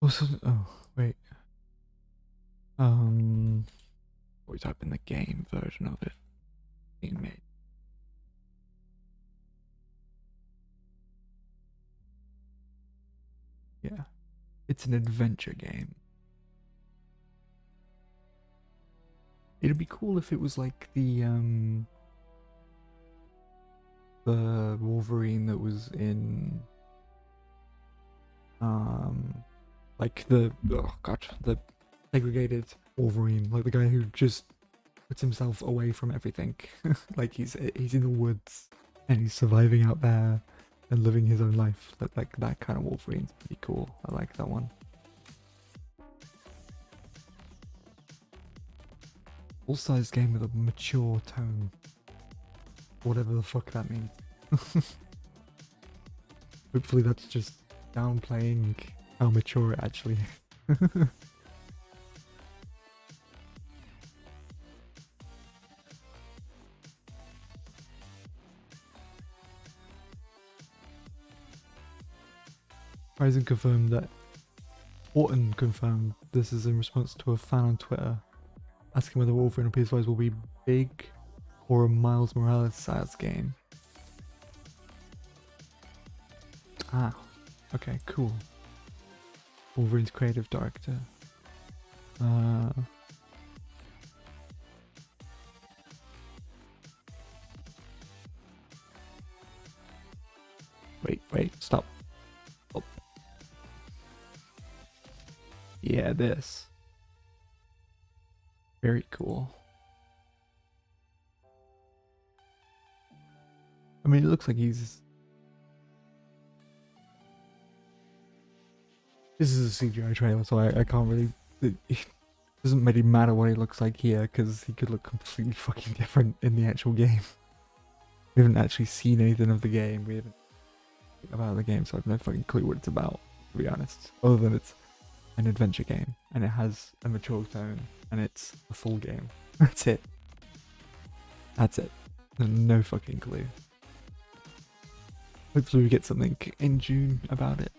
Also, oh wait. We type in the game version of it being made. Yeah, it's an adventure game. It'd be cool if it was like the Wolverine that was in like the the segregated Wolverine, like the guy who just puts himself away from everything. Like he's in the woods and he's surviving out there and living his own life. Like that kind of Wolverine's pretty cool. I like that one. Full-size game with a mature tone. Whatever the fuck that means. Hopefully that's just downplaying how mature it actually is. Ryzen confirmed that Orton confirmed this is in response to a fan on Twitter asking whether Wolverine on PS5 will be big or a Miles Morales size game. Ah, okay, cool. Wolverine's creative director. Wait, stop. Oh. Yeah, this. Very cool. I mean, it looks like he's... This is a CGI trailer, so I can't really... It doesn't really matter what he looks like here, because he could look completely fucking different in the actual game. We haven't actually seen anything of the game. We haven't about the game, so I have no fucking clue what it's about, to be honest. Other than it's an adventure game, and it has a mature tone, and it's a full game. That's it. That's it. No fucking clue. Hopefully we get something in June about it.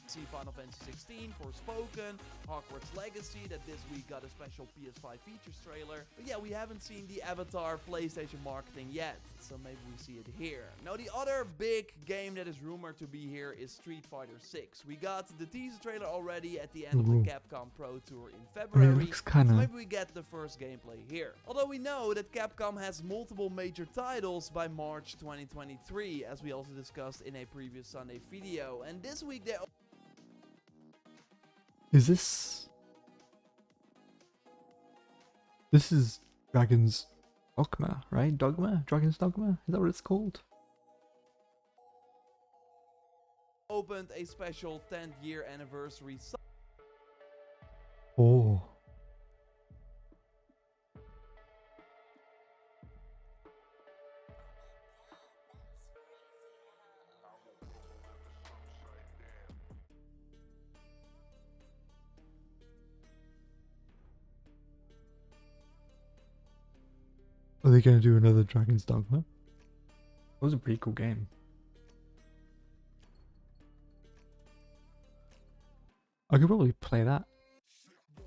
See Final Fantasy 16, Forspoken, Hogwarts Legacy that this week got a special PS5 features trailer. But yeah, we haven't seen the Avatar PlayStation marketing yet, so maybe we see it here. Now the other big game that is rumored to be here is Street Fighter 6. We got the teaser trailer already at the end of the Capcom Pro Tour in February, I mean, it looks kinda... so maybe we get the first gameplay here. Although we know that Capcom has multiple major titles by March 2023, as we also discussed in a previous Sunday video, and this week they... Is this... This is Dragon's Dogma, right? Dogma? Dragon's Dogma? Is that what it's called? Opened a special 10th year anniversary. Oh. Are they gonna do another Dragon's Dogma? That was a pretty cool game. I could probably play that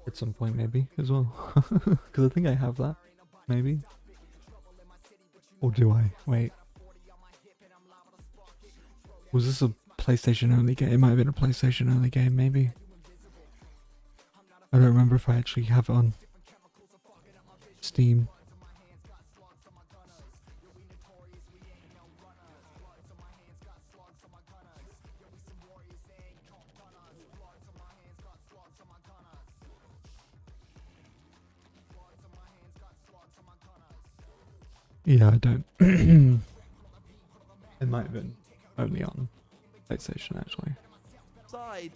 at some point maybe as well. Because I think I have that. Maybe. Or do I? Wait. Was this a PlayStation only game? It might have been a PlayStation only game maybe. I don't remember if I actually have it on Steam. Yeah, I don't. It might have been only on PlayStation actually.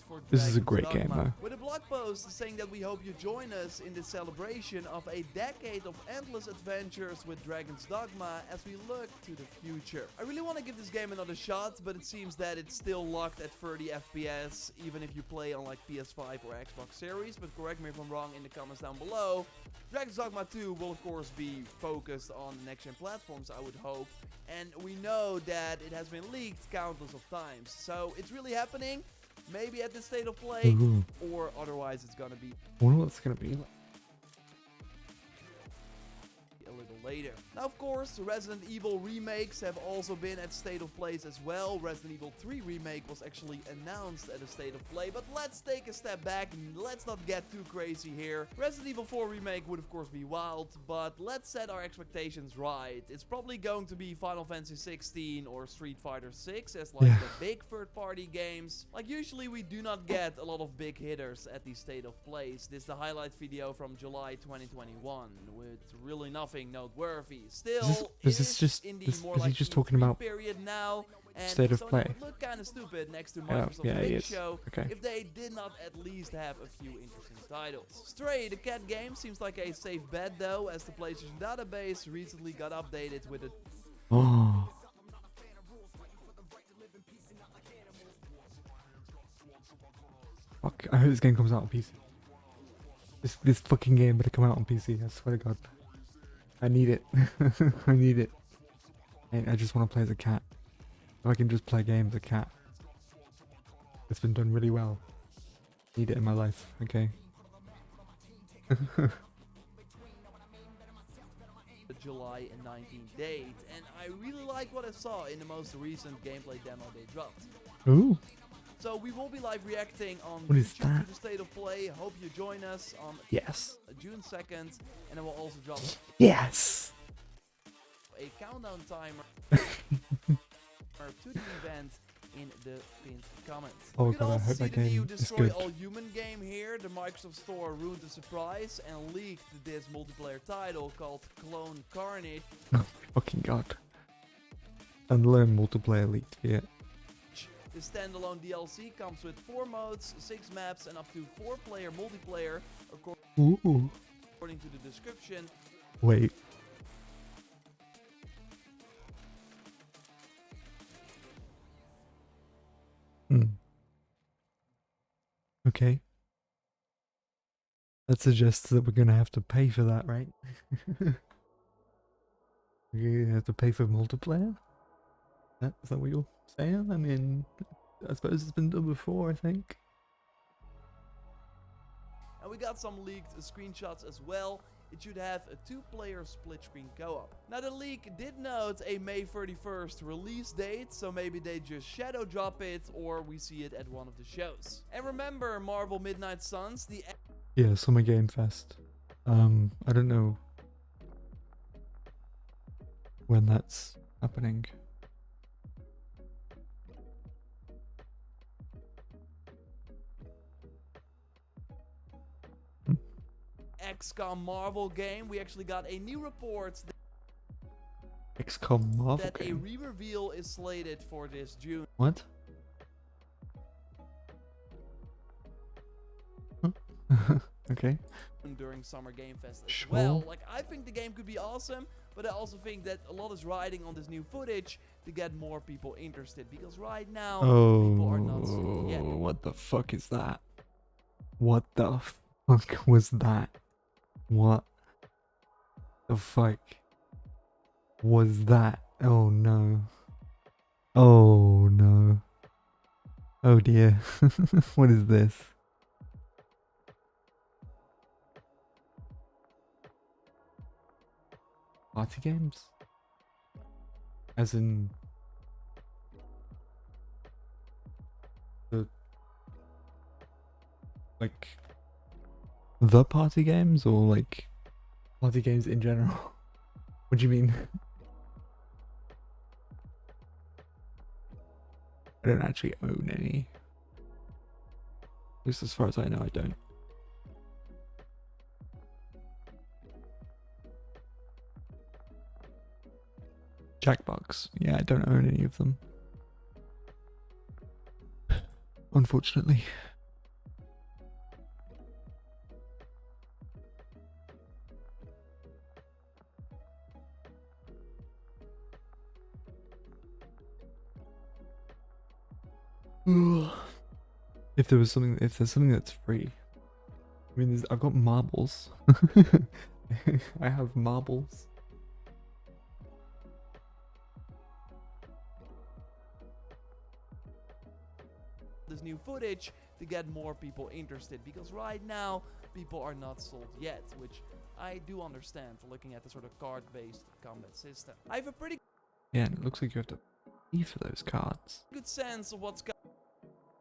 For this is a great Dogma, game though. With a blog post saying that we hope you join us in the celebration of a decade of endless adventures with Dragon's Dogma as we look to the future. I really want to give this game another shot, but it seems that it's still locked at 30 FPS, even if you play on like PS5 or Xbox Series, but correct me if I'm wrong in the comments down below. Dragon's Dogma 2 will of course be focused on next-gen platforms, I would hope, and we know that it has been leaked countless of times, so it's really happening. Maybe at the state of play, or otherwise it's gonna be... I wonder what it's gonna be like. A little later. Now of course, Resident Evil remakes have also been at State of Plays as well. Resident Evil 3 remake was actually announced at a State of Play, but let's take a step back and let's not get too crazy here. Resident Evil 4 remake would of course be wild, but let's set our expectations right. It's probably going to be Final Fantasy 16 or Street Fighter 6 as like the big third-party games. Like usually we do not get a lot of big hitters at the State of Plays. This is the highlight video from July 2021 with really nothing noteworthy. Still, is this just he just talking about period now, and State of so Play? It would look kind of stupid next to Microsoft's big show if they did not at least have a few interesting titles. Stray, the cat game, seems like a safe bet though, as the PlayStation database recently got updated with a... Oh. Fuck, I hope this game comes out on PC. This fucking game better come out on PC, I swear to God. I need it. I need it. I just want to play as a cat. If I can just play games as a cat. It's been done really well. Need it in my life, okay? The July 19th date, and I really like what I saw in the most recent gameplay demo they dropped. Ooh. So we will be live reacting on What is YouTube that? to the State of Play. Hope you join us on June 2nd, and then we'll also drop a countdown timer to the event in the pinned comments. Oh you can God, I also hope see that the new game is Destroy good. All Human game here. The Microsoft Store ruined the surprise and leaked this multiplayer title called Clone Carnage. Oh fucking God. And learn multiplayer leaked here. The standalone DLC comes with 4 modes, 6 maps, and up to 4-player multiplayer, Ooh. according to the description. Wait. Okay. That suggests that we're gonna have to pay for that, right? We're gonna have to pay for multiplayer? Is that what you're saying? I mean, I suppose it's been done before, I think. And we got some leaked screenshots as well. It should have a 2-player split screen co-op. Now the leak did note a May 31st release date, so maybe they just shadow drop it or we see it at one of the shows. And remember Marvel Midnight Suns, the Yeah, Summer Game Fest. I don't know when that's happening. XCOM Marvel game. We actually got a new report XCOM Marvel that a game. re-reveal is slated for this June. What? Okay. During Summer Game Fest as Sure. well. Like, I think the game could be awesome, but I also think that a lot is riding on this new footage to get more people interested, because right now people are not sold yet. Oh, what the fuck is that? What the fuck was that? What the fuck was that? Oh no. Oh no. Oh dear. What is this? Party games? As in the like the party games, or like party games in general? What do you mean? I don't actually own any. At least as far as I know, I don't. Jackbox. Yeah, I don't own any of them. Unfortunately. If there's something that's free. I mean, I've got marbles. I have marbles. This new footage to get more people interested, because right now people are not sold yet, which I do understand looking at the sort of card-based combat system. I have a pretty Yeah, and it looks like you have to pay for those cards. good sense of what's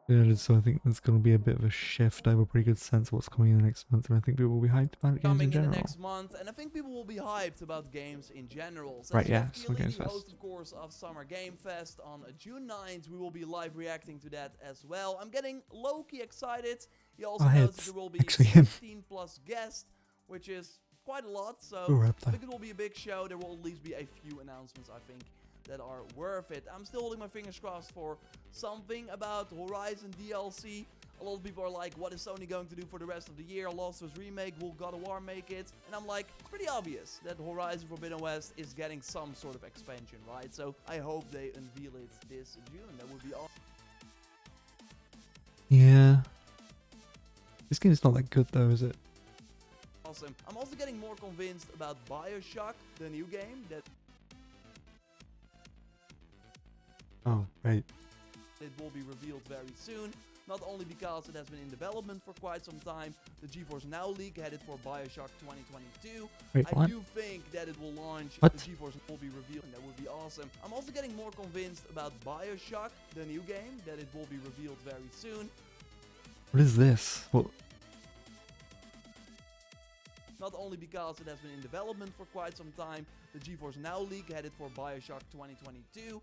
Yeah, so I think there's going to be a bit of a shift. I have a pretty good sense of what's coming in the next month, and I think people will be hyped about games coming in in general. the next month, and I think people will be hyped about games in general. So Right, yeah, Jeff Summer Keighley, Games the Fest. host, of course, of Summer Game Fest on June 9th. We will be live reacting to that as well. I'm getting low-key excited. He also Oh, hey, knows that it's there will be actually him. 15 plus guests, which is quite a lot. So We're up I there. think it will be a big show. There will at least be a few announcements, I think, that are worth it. I'm still holding my fingers crossed for something about Horizon DLC. A lot of people are like, what is Sony going to do for the rest of the year? Lost of Us Remake, will God of War make it? And I'm like, it's pretty obvious that Horizon Forbidden West is getting some sort of expansion, right? So I hope they unveil it this June. That would be awesome. Yeah. This game's not that good though, is it? Awesome. I'm also getting more convinced about BioShock, the new game, that Oh, right. it will be revealed very soon. Not only because it has been in development for quite some time, the GeForce Now leak headed for BioShock 2022. Wait, I what? do think that it will launch, What? the GeForce will be revealed, and that would be awesome. I'm also getting more convinced about BioShock, the new game, that it will be revealed very soon. What is this? What? Not only because it has been in development for quite some time, the GeForce Now leak headed for BioShock 2022.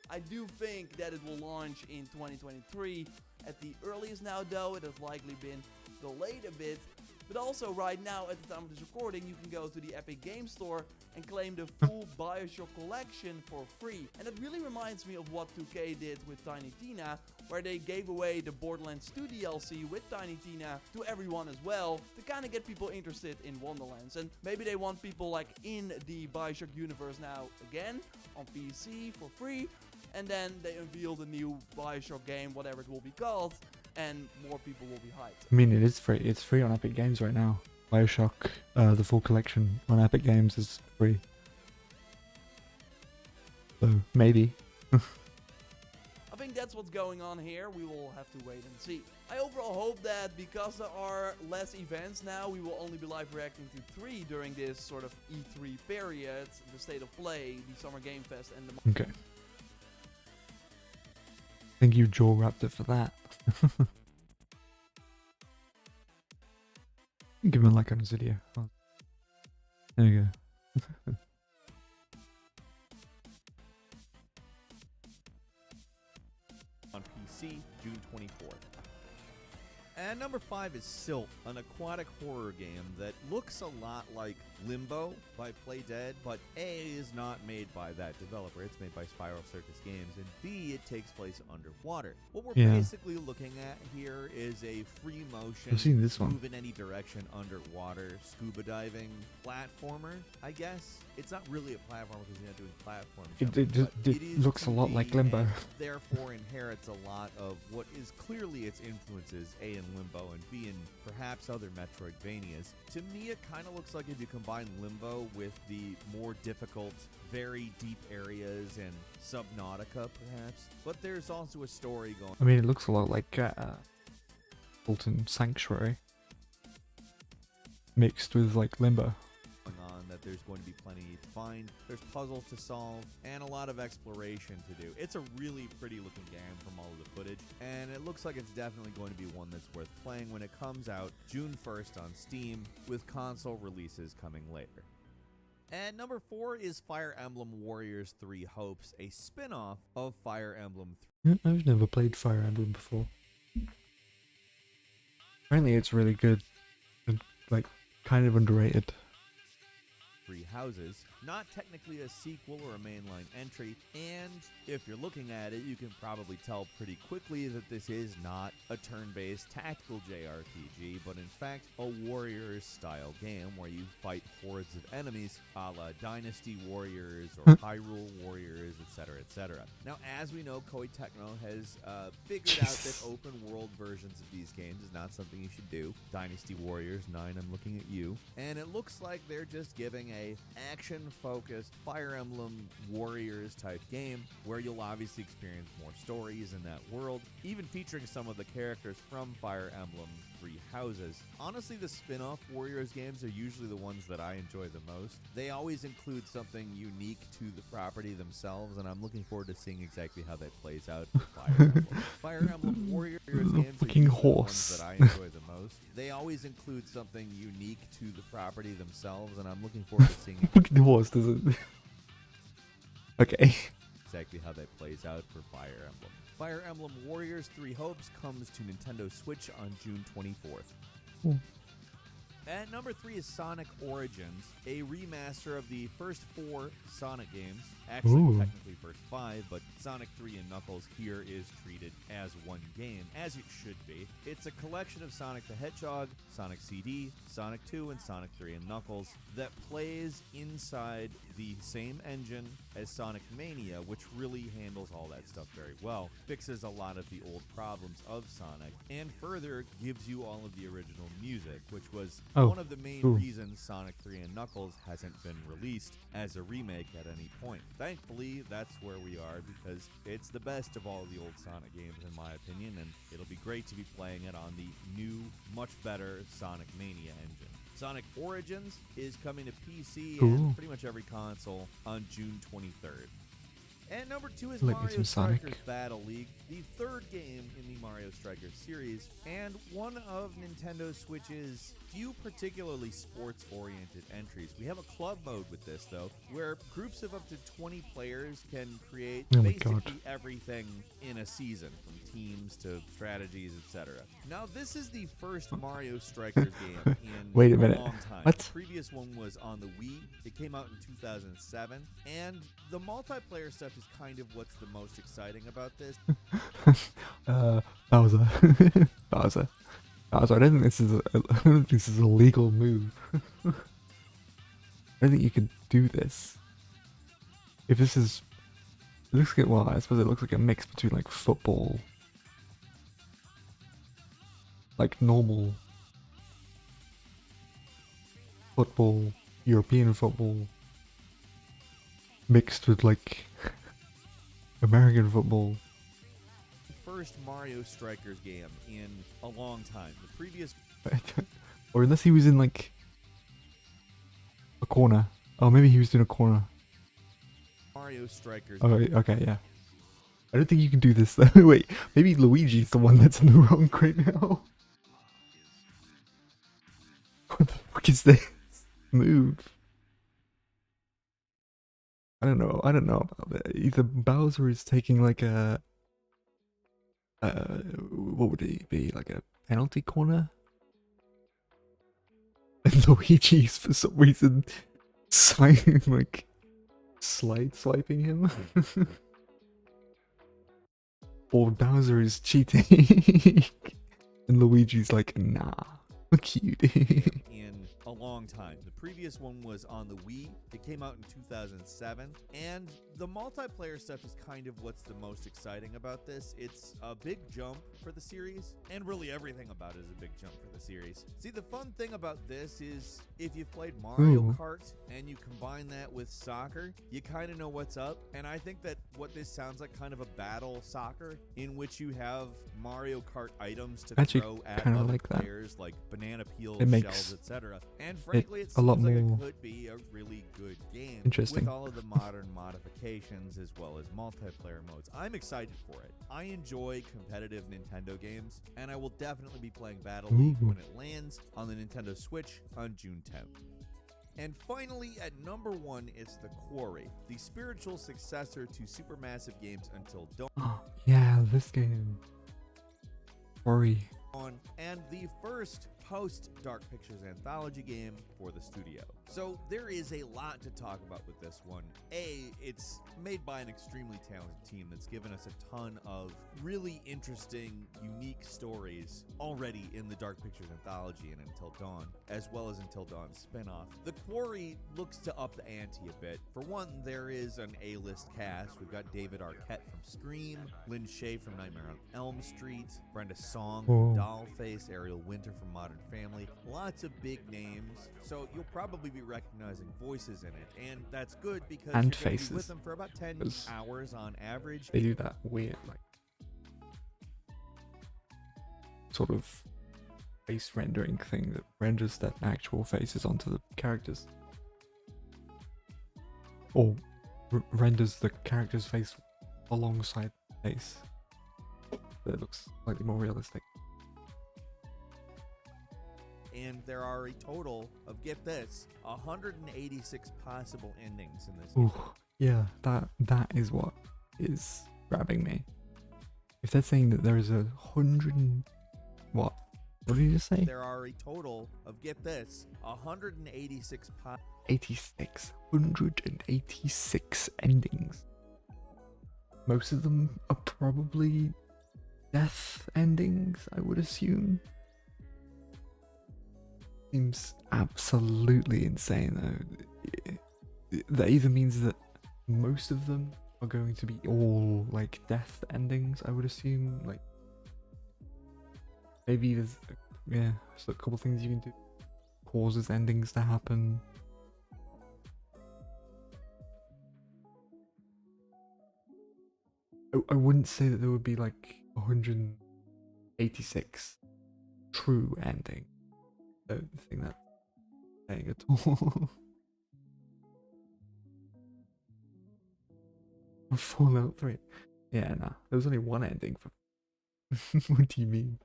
I do think that it will launch in 2023 at the earliest now, though it has likely been delayed a bit. But also right now, at the time of this recording, you can go to the Epic Game Store and claim the full BioShock collection for free. And it really reminds me of what 2K did with Tiny Tina, where they gave away the Borderlands 2 DLC with Tiny Tina to everyone as well, to kind of get people interested in Wonderlands. And maybe they want people like in the BioShock universe now again, on PC for free, and then they unveil the new BioShock game, whatever it will be called, and more people will be hyped. I mean, it is free. It's free on Epic Games right now. BioShock, the full collection on Epic Games is free. So maybe. I think that's what's going on here. We will have to wait and see. I overall hope that because there are less events now, we will only be live reacting to 3 during this sort of E3 period. The State of Play, the Summer Game Fest, and the... Okay. Thank you, Jaw Raptor, for that. Give him a like on his video. Oh. There you go. On PC, June 24th. And number 5 is Silt, an aquatic horror game that looks a lot like Limbo by Playdead, but A, is not made by that developer. It's made by Spiral Circus Games, and B, it takes place underwater. What we're basically looking at here is a free motion, I've seen this one. move in any direction underwater, scuba diving platformer, I guess. It's not really a platformer because you're not doing platform jumping, It looks a lot like 2D Limbo. and therefore inherits a lot of what is clearly its influences, A, in Limbo, and B, in perhaps other Metroidvanias. To me, it kind of looks like if you combine Limbo with the more difficult, very deep areas and Subnautica, perhaps. But there's also a story going. I mean, it looks a lot like Bolton Sanctuary mixed with like Limbo. On that there's going to be plenty to find, there's puzzles to solve, and a lot of exploration to do. It's a really pretty looking game from all of the footage, and it looks like it's definitely going to be one that's worth playing when it comes out June 1st on Steam, with console releases coming later. And number 4 is Fire Emblem Warriors 3 Hopes, a spin-off of Fire Emblem 3. I've never played Fire Emblem before. Apparently it's really good and like kind of underrated. Three Houses, not technically a sequel or a mainline entry, and if you're looking at it, you can probably tell pretty quickly that this is not a turn-based tactical JRPG, but in fact a Warriors-style game where you fight hordes of enemies, a la Dynasty Warriors or Hyrule Warriors, etc., etc. Now, as we know, Koei Tecmo has figured out that open-world versions of these games is not something you should do. Dynasty Warriors 9, I'm looking at you, and it looks like they're just giving a action-focused Fire Emblem Warriors type game where you'll obviously experience more stories in that world, even featuring some of the characters from Fire Emblem Three Houses. Honestly, the spin-off Warriors games are usually the ones that I enjoy the most. They always include something unique to the property themselves, and I'm looking forward to seeing exactly how that plays out for Fire Emblem. Fire Emblem Warriors games are Fucking usually horse. the ones that I enjoy the most. They always include something unique to the property themselves, and I'm looking forward to seeing Fucking horse, does it? Okay. exactly how that plays out for Fire Emblem. Fire Emblem Warriors 3 Hopes comes to Nintendo Switch on June 24th. Cool. And number 3 is Sonic Origins, a remaster of the first 4 Sonic games. Actually, Ooh. technically first 5, but Sonic 3 and Knuckles here is treated as one game, as it should be. It's a collection of Sonic the Hedgehog, Sonic CD, Sonic 2, and Sonic 3 and Knuckles that plays inside the same engine as Sonic Mania, which really handles all that stuff very well, fixes a lot of the old problems of Sonic, and further gives you all of the original music, which was one of the main reasons Sonic 3 and Knuckles hasn't been released as a remake at any point. Thankfully, that's where we are, because it's the best of all the old Sonic games in my opinion, and it'll be great to be playing it on the new, much better Sonic Mania engine. Sonic Origins is coming to PC and pretty much every console on June 23rd. And number 2 is Like me Mario some Sonic. Strikers Battle League, the third game in the Mario Strikers series, and one of Nintendo Switch's few particularly sports-oriented entries. We have a club mode with this, though, where groups of up to 20 players can create basically everything in a season, from teams to strategies, etc. Now, this is the first Mario Strikers game in Wait a minute. long time. What? The previous one was on the Wii. It came out in 2007, and the multiplayer stuff is kind of what's the most exciting about this. Bowser. Bowser. Bowser, I don't think this is a legal move. I don't think you can do this. If this is... It looks like, well, I suppose it looks like a mix between like football, like normal football, European football, mixed with like American football. First Mario Strikers game in a long time. The previous Or unless he was in like a corner. Oh, maybe he was in a corner. Mario Strikers. Oh, okay, yeah. I don't think you can do this though. Wait, maybe Luigi's the one that's in the wrong right now. What the fuck is this? Move. I don't know about that. Either Bowser is taking like a what would it be? Like a penalty corner? And Luigi's for some reason like slide swiping him. Or Bowser is cheating. And Luigi's like, nah, fuck you, dude. in a long time. The previous one was on the Wii. It came out in 2007. And the multiplayer stuff is kind of what's the most exciting about this. It's a big jump for the series, and really everything about it is a big jump for the series. See, the fun thing about this is if you've played Mario Kart and you combine that with soccer, you kind of know what's up. And I think that what this sounds like kind of a battle soccer in which you have Mario Kart items to throw at other like players, like banana peels, it makes shells, etc. And frankly, it a seems lot like more it could be a really good game interesting. with all of the modern modifications as well as multiplayer modes. I'm excited for it. I enjoy competitive Nintendo games, and I will definitely be playing Battle League when it lands on the Nintendo Switch on June 10th. And finally, at number 1, it's The Quarry, the spiritual successor to Supermassive Games Until Dawn. Oh, yeah, this game. Quarry. And the first post-Dark Pictures anthology game for the studio. So there is a lot to talk about with this one. It's made by an extremely talented team that's given us a ton of really interesting, unique stories already in the Dark Pictures anthology and Until Dawn, as well as Until Dawn's spin-off. The Quarry looks to up the ante a bit. For one, there is an A-list cast. We've got David Arquette from Scream, Lynn Shay from Nightmare on Elm Street, Brenda Song from Dollface, Ariel Winter from Modern Family. Lots of big names, so you'll probably be recognizing voices in it, and that's good because and you're faces. Be with them for about 10 hours on average. They do that weird, like, sort of face rendering thing that renders their actual faces onto the characters. Or renders the character's face alongside the face. So it looks slightly more realistic. And there are a total of, get this, 186 possible endings in this Ooh, game. yeah, that is what is grabbing me. If they're saying that there is 100 what? What did you just say? There are a total of, get this, 186 186 endings. Most of them are probably death endings, I would assume. Seems absolutely insane though. That either means that most of them are going to be all like death endings, I would assume. Like maybe there's just a couple things you can do, causes endings to happen. I wouldn't say that there would be like 186 true endings. I don't think that's saying at all. Fallout 3. Yeah, nah. There was only one ending for. What do you mean?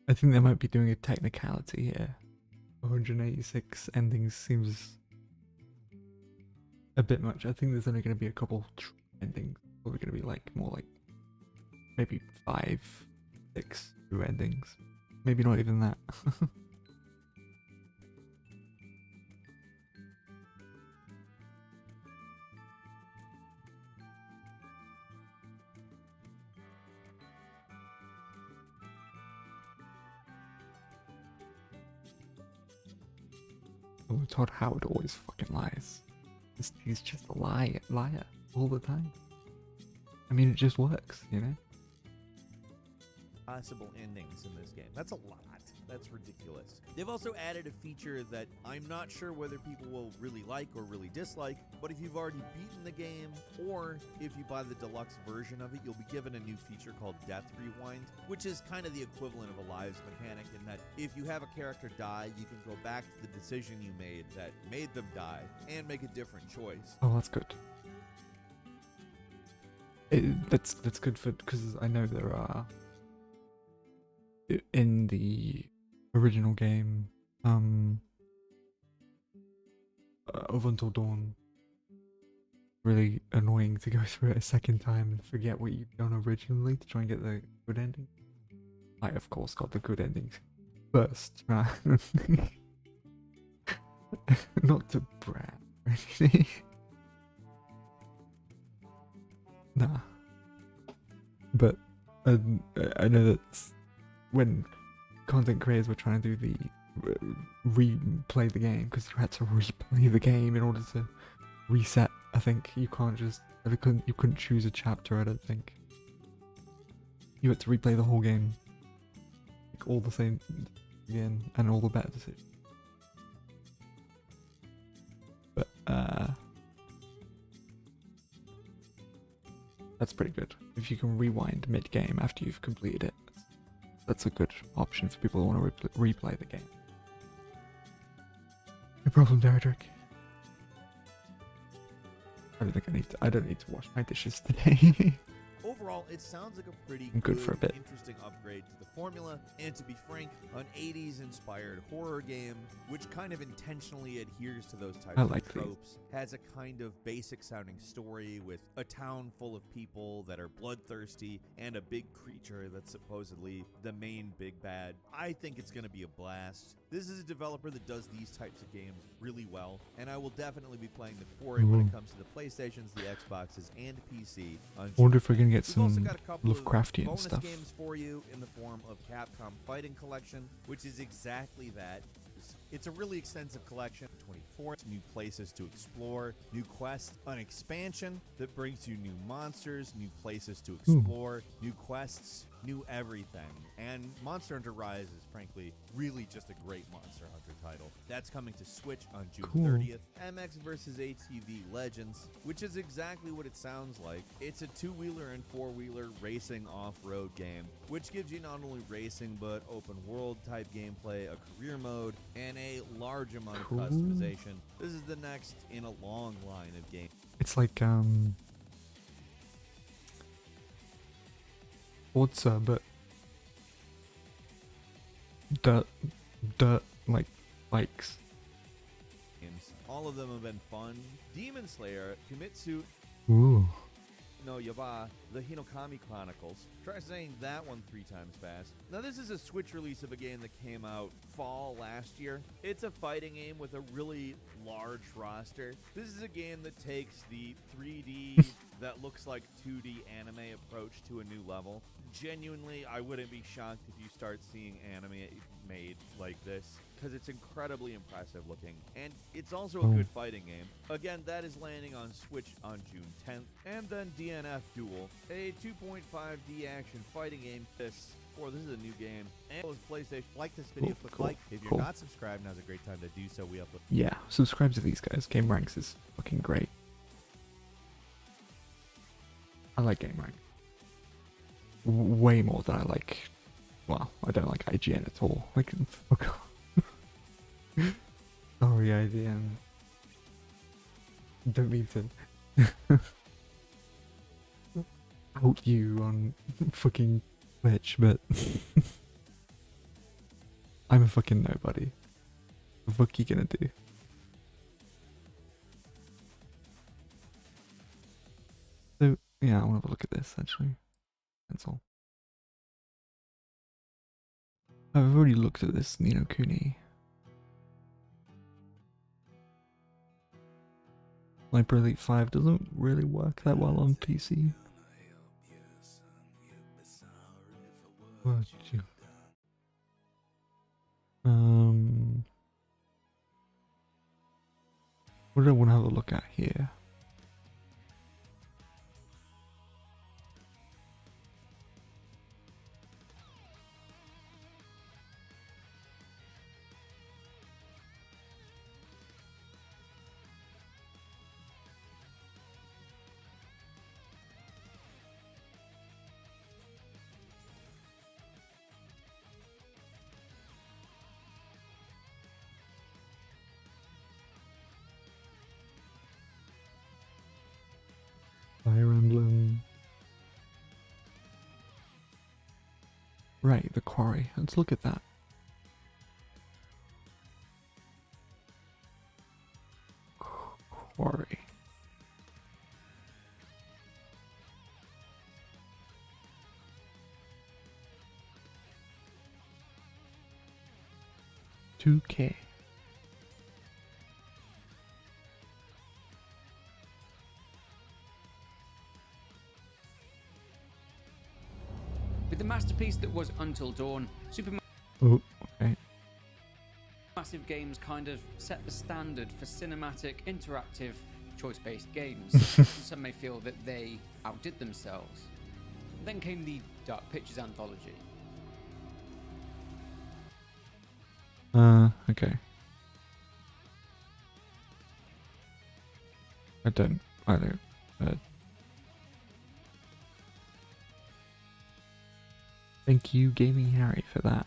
I think they might be doing a technicality here. 186 endings seems a bit much. I think there's only going to be a couple endings. Probably going to be like more like maybe 5, 6 true endings. Maybe not even that. Oh, Todd Howard always fucking lies. He's just a liar all the time. I mean, it just works, you know? possible endings in this game. That's a lot. That's ridiculous. They've also added a feature that I'm not sure whether people will really like or really dislike, but if you've already beaten the game, or if you buy the deluxe version of it, you'll be given a new feature called Death Rewind, which is kind of the equivalent of a lives mechanic in that if you have a character die, you can go back to the decision you made that made them die and make a different choice. Oh, that's good. That's good for, because I know there are in the original game of Until Dawn, really annoying to go through it a second time and forget what you've done originally to try and get the good ending. I of course got the good ending first, right? Not to brag or anything. Nah. But I know that when content creators were trying to do the replay the game, because you had to replay the game in order to reset. I think you can't just you couldn't choose a chapter. I don't think you had to replay the whole game, like all the same again, and all the better decisions. But that's pretty good. If you can rewind mid-game after you've completed it, that's a good option for people who want to replay the game. No problem, Derek. I don't need to wash my dishes today. Overall, it sounds like a pretty good for a bit. Interesting upgrade to the formula, and to be frank, an 80s-inspired horror game, which kind of intentionally adheres to those types of tropes, has a kind of basic-sounding story with a town full of people that are bloodthirsty, and a big creature that's supposedly the main big bad. I think it's going to be a blast. This is a developer that does these types of games really well, and I will definitely be playing the Quarry when it comes to the PlayStations, the Xboxes, and PC. I wonder if we're going to get some Lovecraftian stuff. Bonus games for you in the form of Capcom Fighting Collection, which is exactly that. It's a really extensive collection, 24 new places to explore, new quests, an expansion that brings you new monsters, new places to explore, new quests, new everything. And Monster Hunter Rise is frankly really just a great Monster Hunter title. That's coming to Switch on June 30th. MX vs ATV Legends, which is exactly what it sounds like. It's a two-wheeler and four-wheeler racing off-road game, which gives you not only racing but open world type gameplay, a career mode, and a large amount of customization. This is the next in a long line of games. It's like Forza, but dirt like bikes. All of them have been fun. Demon Slayer, Kimitsu Ooh. no Yaba, the Hinokami Chronicles. Try saying that one 3 times fast. Now this is a Switch release of a game that came out fall last year. It's a fighting game with a really large roster. This is a game that takes the 3D that looks like 2D anime approach to a new level. Genuinely, I wouldn't be shocked if you start seeing anime made like this, because it's incredibly impressive looking, and it's also a good fighting game. Again, that is landing on Switch on June 10th. And then DNF Duel, a 2.5D action fighting game. This is a new game. And PlayStation, like this video, click like. If you're not subscribed, now's a great time to do so. We upload. Yeah, subscribe to these guys. Game Ranks is fucking great. I like Game Rank way more than I like. Well, I don't like IGN at all. Like, fuck off. Sorry, IGN. Don't mean to out you on fucking Twitch, but I'm a fucking nobody. What the fuck you gonna do? So, yeah, I want to have a look at this, actually. That's all. I've already looked at this Ni no Kuni. Sniper Elite 5 doesn't really work that well on PC. What you? What do I want to have a look at here? Right, the quarry. Let's look at that. Quarry. $2K. With the masterpiece that was Until Dawn, Oh, okay. Supermassive Games kind of set the standard for cinematic, interactive, choice-based games. Some may feel that they outdid themselves. Then came the Dark Pictures anthology. Okay. I don't either. Thank you, Gaming Harry, for that.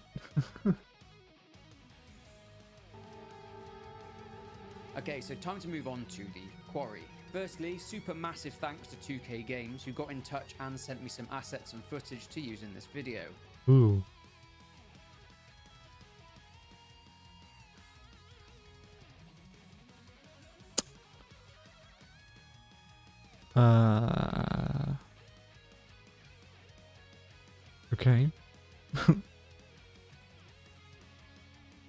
Okay, so time to move on to the Quarry. Firstly, super massive thanks to 2K Games, who got in touch and sent me some assets and footage to use in this video. Ooh. Okay.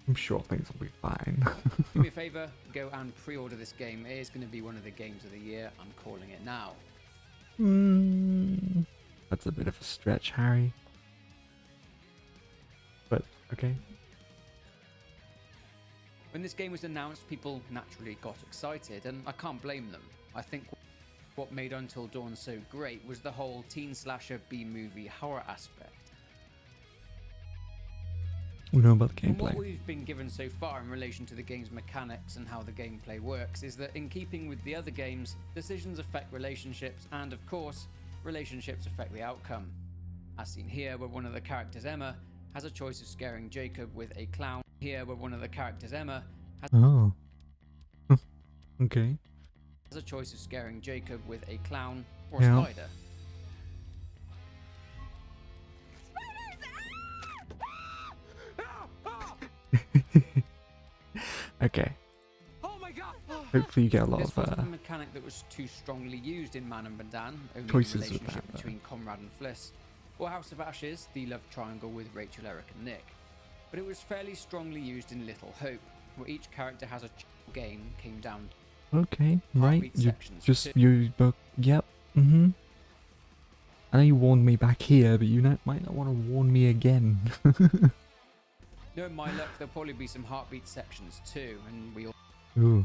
I'm sure things will be fine. Do me a favour, go and pre-order this game. It is going to be one of the games of the year. I'm calling it now. That's a bit of a stretch, Harry. But, okay. When this game was announced, people naturally got excited, and I can't blame them. I think what made Until Dawn so great was the whole teen slasher B-movie horror aspect. We know about the From what gameplay. we've been given so far in relation to the game's mechanics and how the gameplay works is that in keeping with the other games, decisions affect relationships, and of course, relationships affect the outcome. As seen here, where one of the characters, Emma, has a choice of scaring Jacob with a clown. Here, where one of the characters, Emma, Oh. Okay. has a choice of scaring Jacob with a clown or a Yeah. spider. Okay. Oh my god! Hopefully you get a lot This of wasn't a mechanic that was too strongly used in Man and Medan, only Choices the with relationship that, though. between Conrad and Fliss, or House of Ashes, the love triangle with Rachel, Eric and Nick. But it was fairly strongly used in Little Hope, where each character has a game came down. Okay, right. Heartbeat You sections just too. you book. Yep. I know you warned me back here, but you might not want to warn me again. Knowing my luck, there'll probably be some heartbeat sections too, and we all Ooh.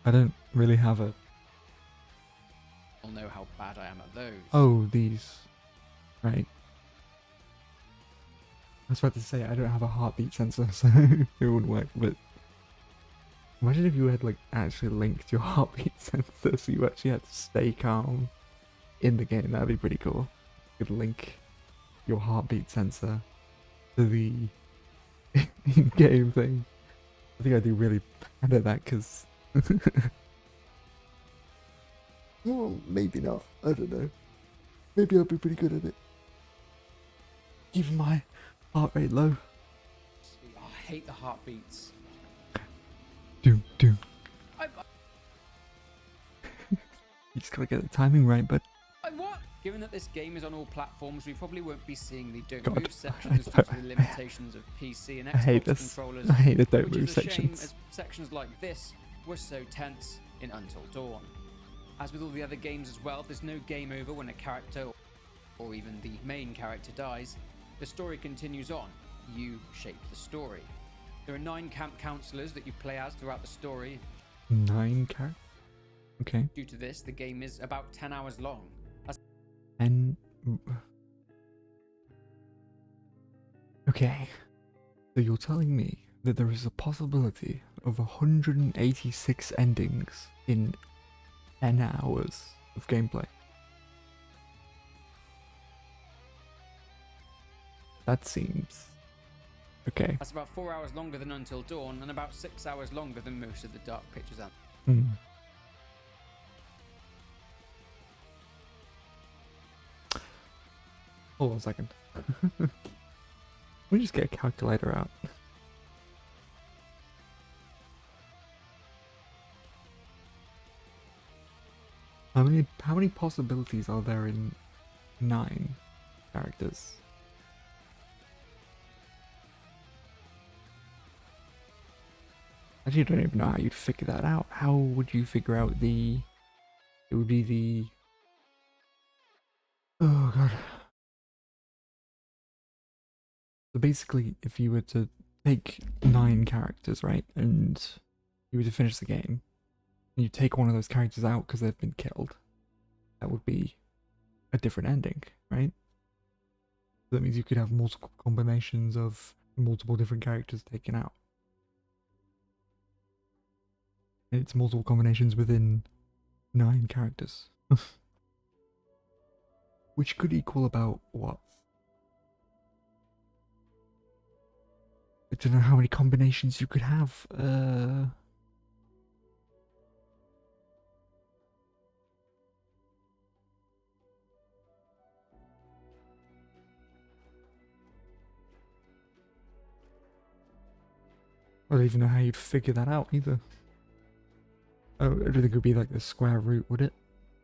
I don't really have a. know how bad I am at those. Oh, these. Right. I was about to say I don't have a heartbeat sensor, so it wouldn't work. But imagine if you had like actually linked your heartbeat sensor, so you actually had to stay calm in the game. That'd be pretty cool. You could link your heartbeat sensor to the in-game thing. I think I do really bad at that because. Well, maybe not. I don't know. Maybe I'll be pretty good at it. Keeping my heart rate low. Oh, I hate the heartbeats. Doom, doom. I You just gotta get the timing right, but what? Given that this game is on all platforms, we probably won't be seeing the don't God, move sections due to the limitations of PC and I hate Xbox this. controllers. I hate the don't which move is a shame, sections. as sections like this were so tense in Until Dawn. As with all the other games as well, there's no game over when a character or even the main character dies. The story continues on. You shape the story. There are 9 camp counselors that you play as throughout the story. 9 characters? Okay. Due to this, the game is about 10 hours long. And... Okay. So you're telling me that there is a possibility of 186 endings in 10 hours of gameplay? That seems... Okay. That's about 4 hours longer than Until Dawn and about 6 hours longer than most of the Dark Pictures out. Hold on a second. We just get a calculator out. How many possibilities are there in 9 characters? Actually, I don't even know how you'd figure that out. How would you figure out the... It would be the... Oh god. So basically, if you were to take 9 characters, right, and you were to finish the game, and you take one of those characters out because they've been killed, that would be a different ending, right? So that means you could have multiple combinations of multiple different characters taken out. And it's multiple combinations within 9 characters. Which could equal about, what? I don't know how many combinations you could have. I don't even know how you'd figure that out either. I don't think it would be like the square root, would it?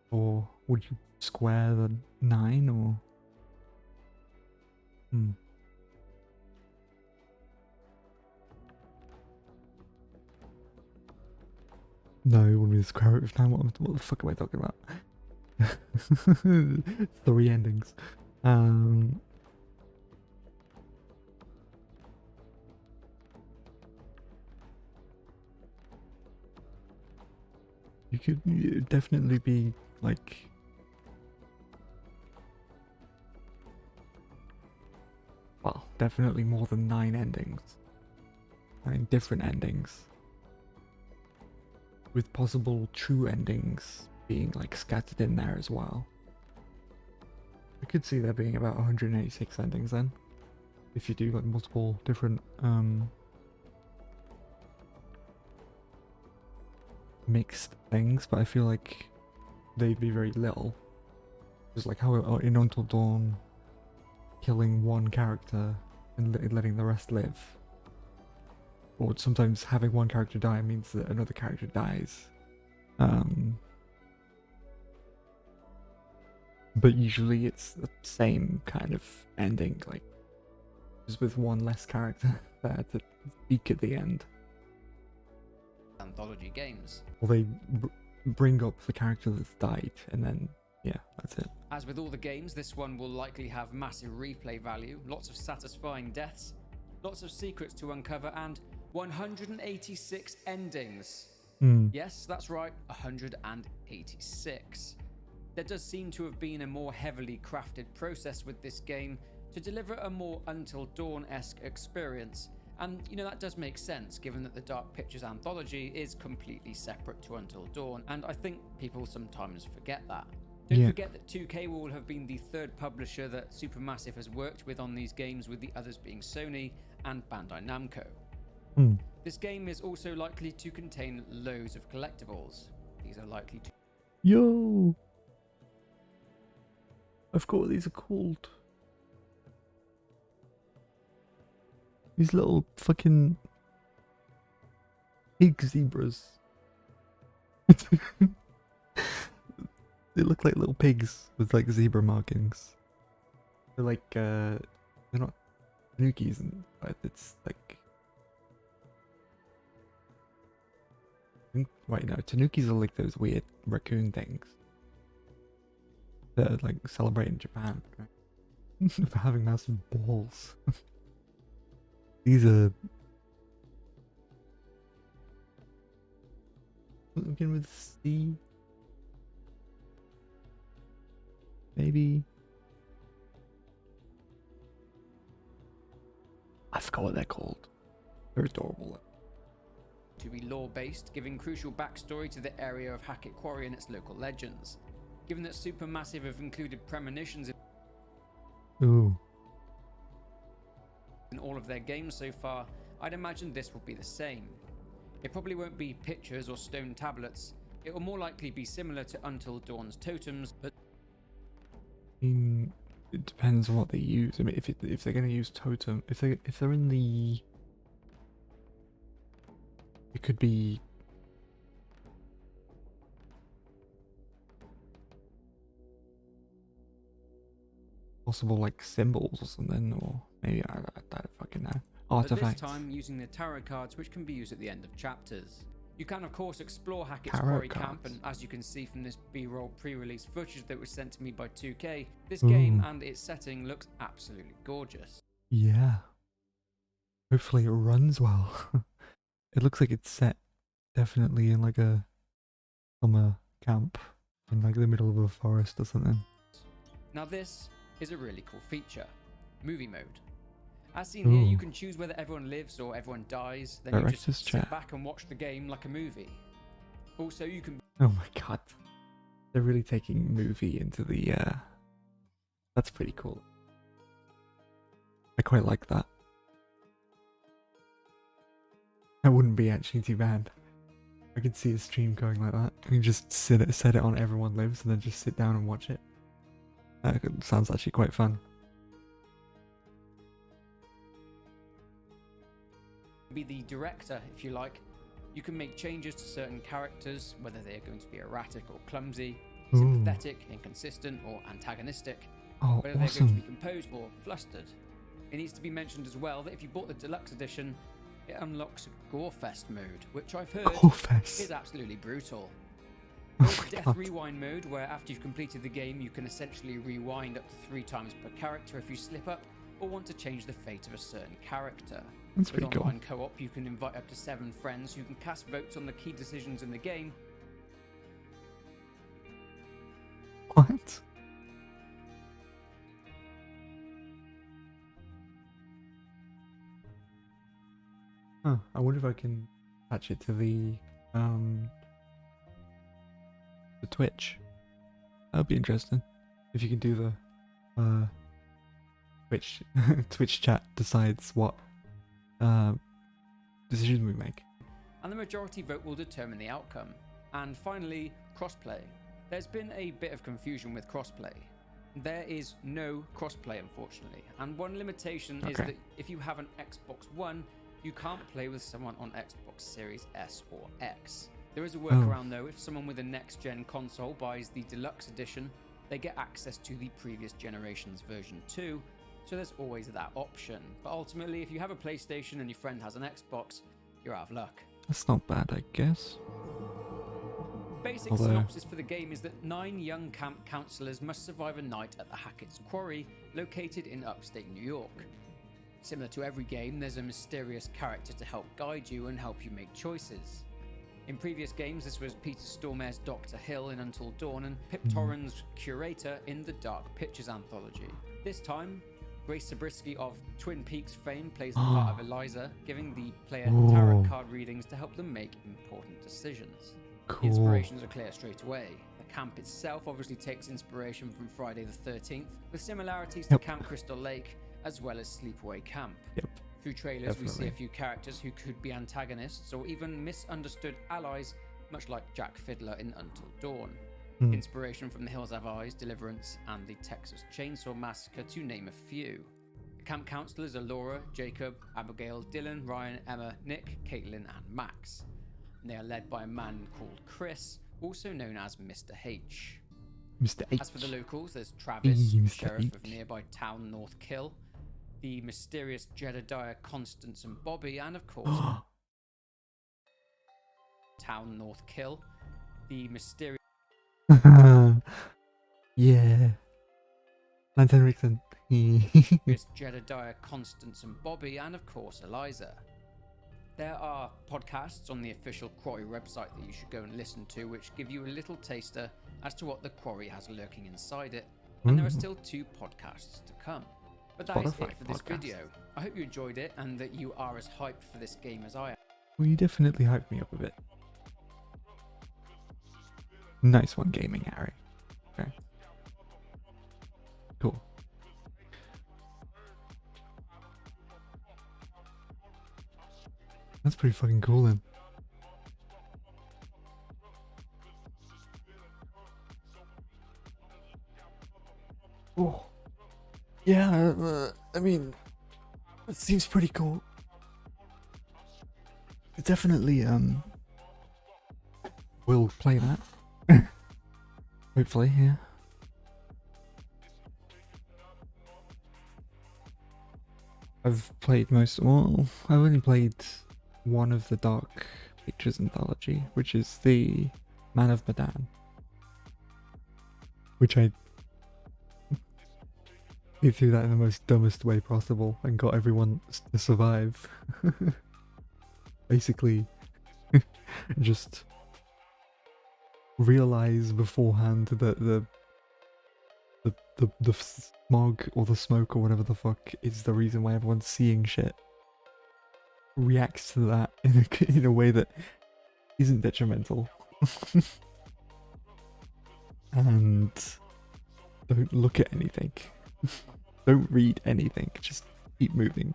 Or would you square the 9 or... No, it wouldn't be the square root of 9. What the fuck am I talking about? 3 endings. You could definitely be like... Well, definitely more than 9 endings. 9 different endings. With possible true endings being like scattered in there as well. I could see there being about 186 endings then. If you do like multiple different mixed things, but I feel like they'd be very little. Just like how in Until Dawn, killing one character and letting the rest live. Or sometimes having one character die means that another character dies. But usually it's the same kind of ending, like just with one less character there to speak at the end. Anthology games. Or they bring up the character that's died, and then, yeah, that's it. As with all the games, this one will likely have massive replay value, lots of satisfying deaths, lots of secrets to uncover, and 186 endings. Yes, that's right, 186. There does seem to have been a more heavily crafted process with this game to deliver a more Until Dawn-esque experience. And, you know, that does make sense, given that the Dark Pictures anthology is completely separate to Until Dawn, and I think people sometimes forget that. Don't forget that 2K will have been the third publisher that Supermassive has worked with on these games, with the others being Sony and Bandai Namco. This game is also likely to contain loads of collectibles. These are likely to... Yo! I forgot what these are called. These little fucking pig zebras. They look like little pigs with like zebra markings. They're like they're not tanukis, but it's like... Wait, no, tanukis are like those weird raccoon things that are like celebrated in Japan, right? For having massive balls. These are... Begin with C? Maybe? I forgot what they're called. They're adorable. To be lore-based, giving crucial backstory to the area of Hackett Quarry and its local legends. Given that Supermassive have included premonitions Ooh. in all of their games so far, I'd imagine this will be the same. It probably won't be pictures or stone tablets. It will more likely be similar to Until Dawn's totems, but it depends on what they use. I mean, if they're gonna use totem, if they're in the, it could be possible like symbols or something, or maybe I don't fucking know. But Artifacts. this time using the tarot cards, which can be used at the end of chapters. You can of course explore Hackett's Tarot Quarry Camp, cards. and as you can see from this B-roll pre-release footage that was sent to me by 2K, this Ooh. game and its setting looks absolutely gorgeous. Yeah. Hopefully it runs well. It looks like it's set definitely in like a summer camp in like the middle of a forest or something. Now this is a really cool feature, movie mode. As seen here, you Ooh. can choose whether everyone lives or everyone dies, then you Director's just chair. sit back and watch the game like a movie. Also, you can Oh my god. They're really taking movie into the that's pretty cool. I quite like that. That wouldn't be actually too bad. I could see a stream going like that. You can just set it on Everyone Lives and then just sit down and watch it. That sounds actually quite fun. be the director, if you like. You can make changes to certain characters, whether they are going to be erratic or clumsy, Ooh. sympathetic, inconsistent, or antagonistic, Oh, whether they're going to be awesome. composed or flustered. It needs to be mentioned as well that if you bought the deluxe edition, it unlocks a Gorefest mode, which I've heard Gorefest. is absolutely brutal. Oh There's my Death god. Rewind mode, where after you've completed the game, you can essentially rewind up to 3 times per character if you slip up or want to change the fate of a certain character. That's With pretty cool. online co-op, you can invite up to 7 friends who can cast votes on the key decisions in the game. What? Huh, I wonder if I can attach it to the Twitch. That would be interesting. If you can do the Twitch Twitch chat decides what decision we make. And the majority vote will determine the outcome. And finally, crossplay. There's been a bit of confusion with crossplay. There is no crossplay, unfortunately, and one limitation is Okay. that if you have an Xbox One, you can't play with someone on Xbox Series S or X. There is a workaround though. If someone with a next-gen console buys the deluxe edition, they get access to the previous generation's version 2, so there's always that option. But ultimately, if you have a PlayStation and your friend has an Xbox, you're out of luck. That's not bad, I guess. Basic Although- synopsis for the game is that 9 young camp counselors must survive a night at the Hackett's Quarry, located in upstate New York. Similar to every game, there's a mysterious character to help guide you and help you make choices. In previous games, this was Peter Stormare's Dr. Hill in Until Dawn and Pip Torren's Curator in the Dark Pictures anthology. This time, Grace Zabriskie of Twin Peaks fame plays the part of Eliza, giving the player tarot Ooh. card readings to help them make important decisions. The Cool. inspirations are clear straight away. The camp itself obviously takes inspiration from Friday the 13th, with similarities to Yep. Camp Crystal Lake, as well as Sleepaway Camp. Yep. Through trailers, we see Definitely. a few characters who could be antagonists or even misunderstood allies, much like Jack Fiddler in Until Dawn. Hmm. Inspiration from The Hills Have Eyes, Deliverance, and the Texas Chainsaw Massacre, to name a few. The camp counselors are Laura, Jacob, Abigail, Dylan, Ryan, Emma, Nick, Caitlin, and Max. And they are led by a man called Chris, also known as Mr. H. Mr. H. As for the locals, there's Travis, Mr. sheriff of H. nearby town North Kill, the mysterious Jedediah, Constance, and Bobby, and of course, town North Kill, the mysterious Yeah. Lance Henriksen. Jedediah, Constance, and Bobby, and of course, Eliza. There are podcasts on the official Quarry website that you should go and listen to, which give you a little taster as to what the Quarry has lurking inside it. And there are still 2 podcasts to come. But that is Spotify it for this podcast. video. I hope you enjoyed it and that you are as hyped for this game as I am. Well, you definitely hyped me up a bit. Nice one, gaming Harry. Okay. Cool. That's pretty fucking cool then. Oh. Yeah, I mean, it seems pretty cool. Definitely, will play that. Hopefully, yeah. I've played well, I've only played one of the Dark Pictures anthology, which is the Man of Medan. Which I threw that in the most dumbest way possible and got everyone to survive. Basically, just realize beforehand that the smog or the smoke or whatever the fuck is the reason why everyone's seeing shit. Reacts to that in a way that isn't detrimental. And don't look at anything. Don't read anything. Just keep moving.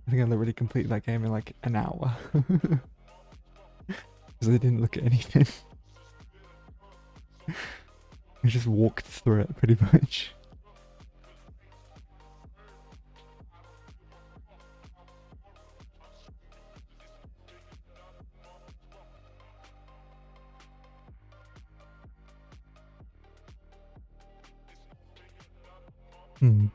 I think I literally completed that game in like an hour. Because I didn't look at anything. I just walked through it pretty much. Hmm.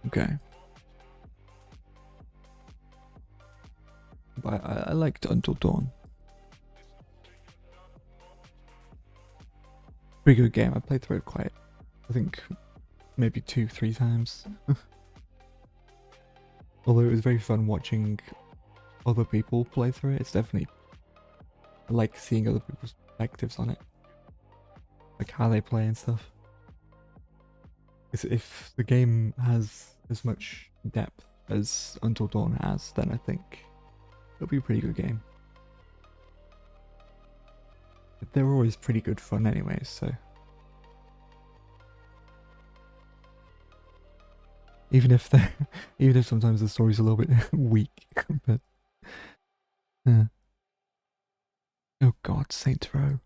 Okay. But I liked Until Dawn. Pretty good game. I played through it quite, I think, maybe 2-3 times. Although it was very fun watching other people play through it. It's definitely, I like seeing other people's perspectives on it. Like how they play and stuff. If the game has as much depth as Until Dawn has, then I think it'll be a pretty good game. But they're always pretty good fun anyways, so. Even if sometimes the story's a little bit weak, but oh god, Saints Row.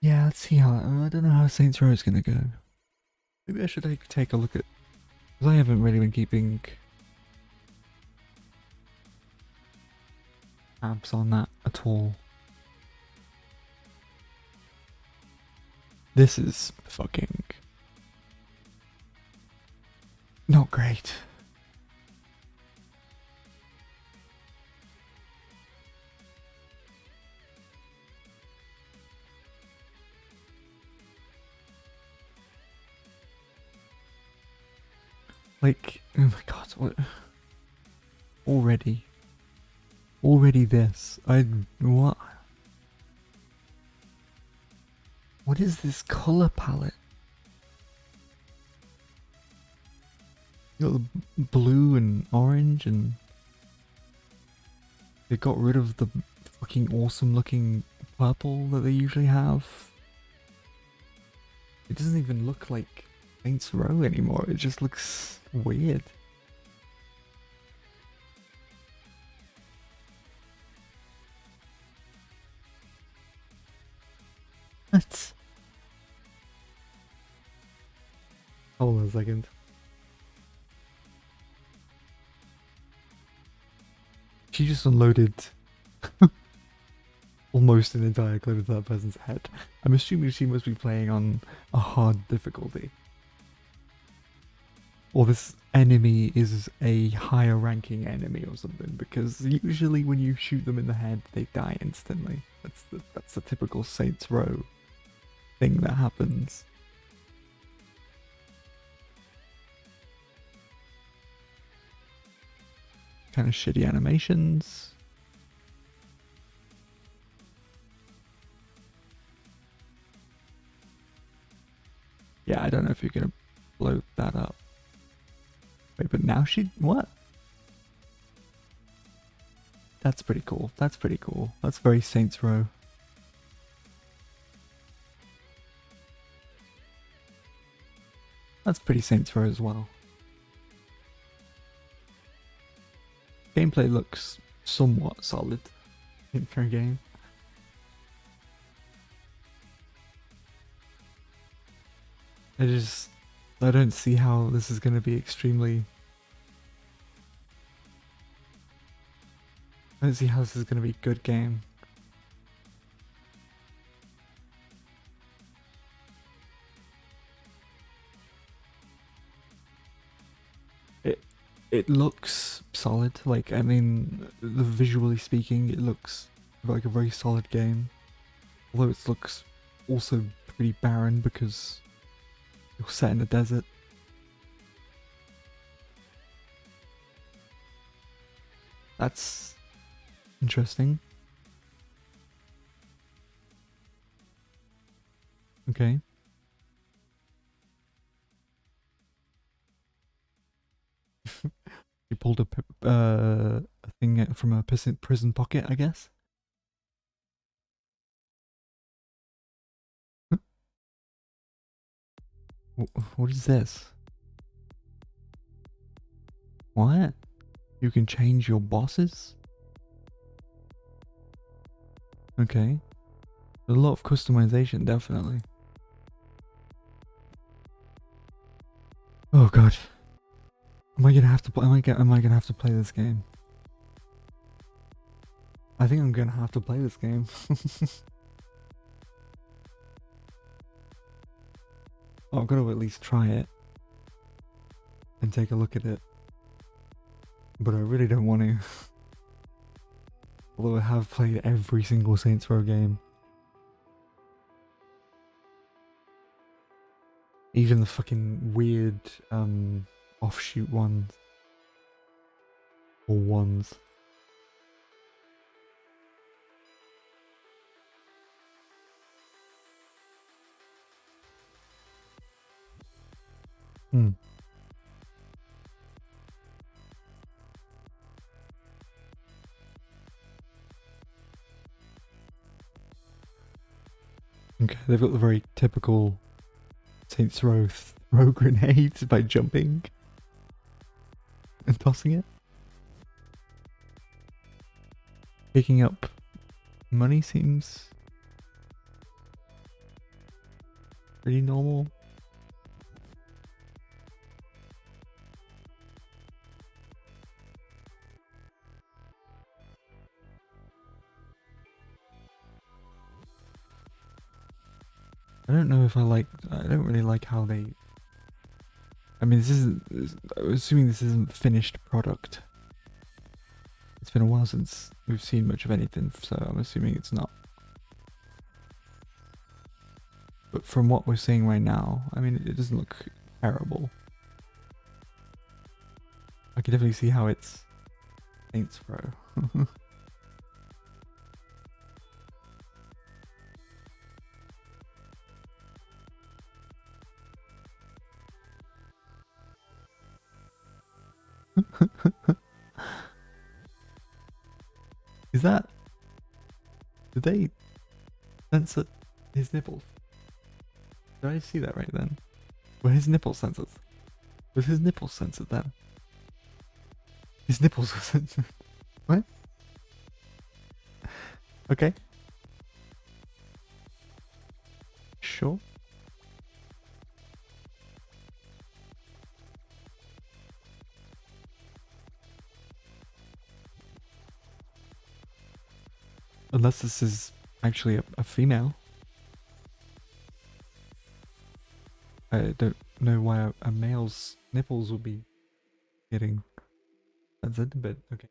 Yeah, let's see how. I don't know how Saints Row is gonna go. Maybe I should take a look at, because I haven't really been keeping tabs on that at all. This is fucking not great. Like, oh my god, what? Already this. What? What is this color palette? You got the blue and orange, and they got rid of the fucking awesome looking purple that they usually have. It doesn't even look like Saints Row anymore. It just looks weird. What? Hold on a second. She just unloaded almost an entire clip of that person's head. I'm assuming she must be playing on a hard difficulty. Or this enemy is a higher ranking enemy or something, because usually when you shoot them in the head, they die instantly. That's the typical Saints Row thing that happens. Kind of shitty animations. Yeah, I don't know if you're gonna blow that up. Wait, but now what? That's pretty cool. That's pretty cool. That's very Saints Row. That's pretty Saints Row as well. gameplay looks somewhat solid for a game. I don't see how this is going to be extremely. I don't see how this is going to be a good game. It looks solid. Like, I mean, visually speaking, it looks like a very solid game. Although it looks also pretty barren because you're set in a desert. That's interesting. Okay. You pulled a thing from a prison pocket, I guess. What is this? What? You can change your bosses? Okay. There's a lot of customization, definitely. Oh god. Am I gonna have to play? Am I gonna have to play this game? I think I'm gonna have to play this game. I've got to at least try it and take a look at it, but I really don't want to. Although I have played every single Saints Row game, even the fucking weird offshoot ones or ones. Okay, they've got the very typical Saints Row throw grenades by jumping and tossing it. Picking up money seems pretty normal. I don't know if I don't really like how they. I mean, I'm assuming this isn't finished product. It's been a while since we've seen much of anything, so I'm assuming it's not. But from what we're seeing right now, I mean, it doesn't look terrible. I can definitely see how it's Saints Row. Is that... Did they censor his nipples? Did I see that right then? Were his nipples censored? Was his nipples censored then? His nipples were censored. What? Okay. Sure. Unless this is actually a female. I don't know why a male's nipples will be getting censored, but okay.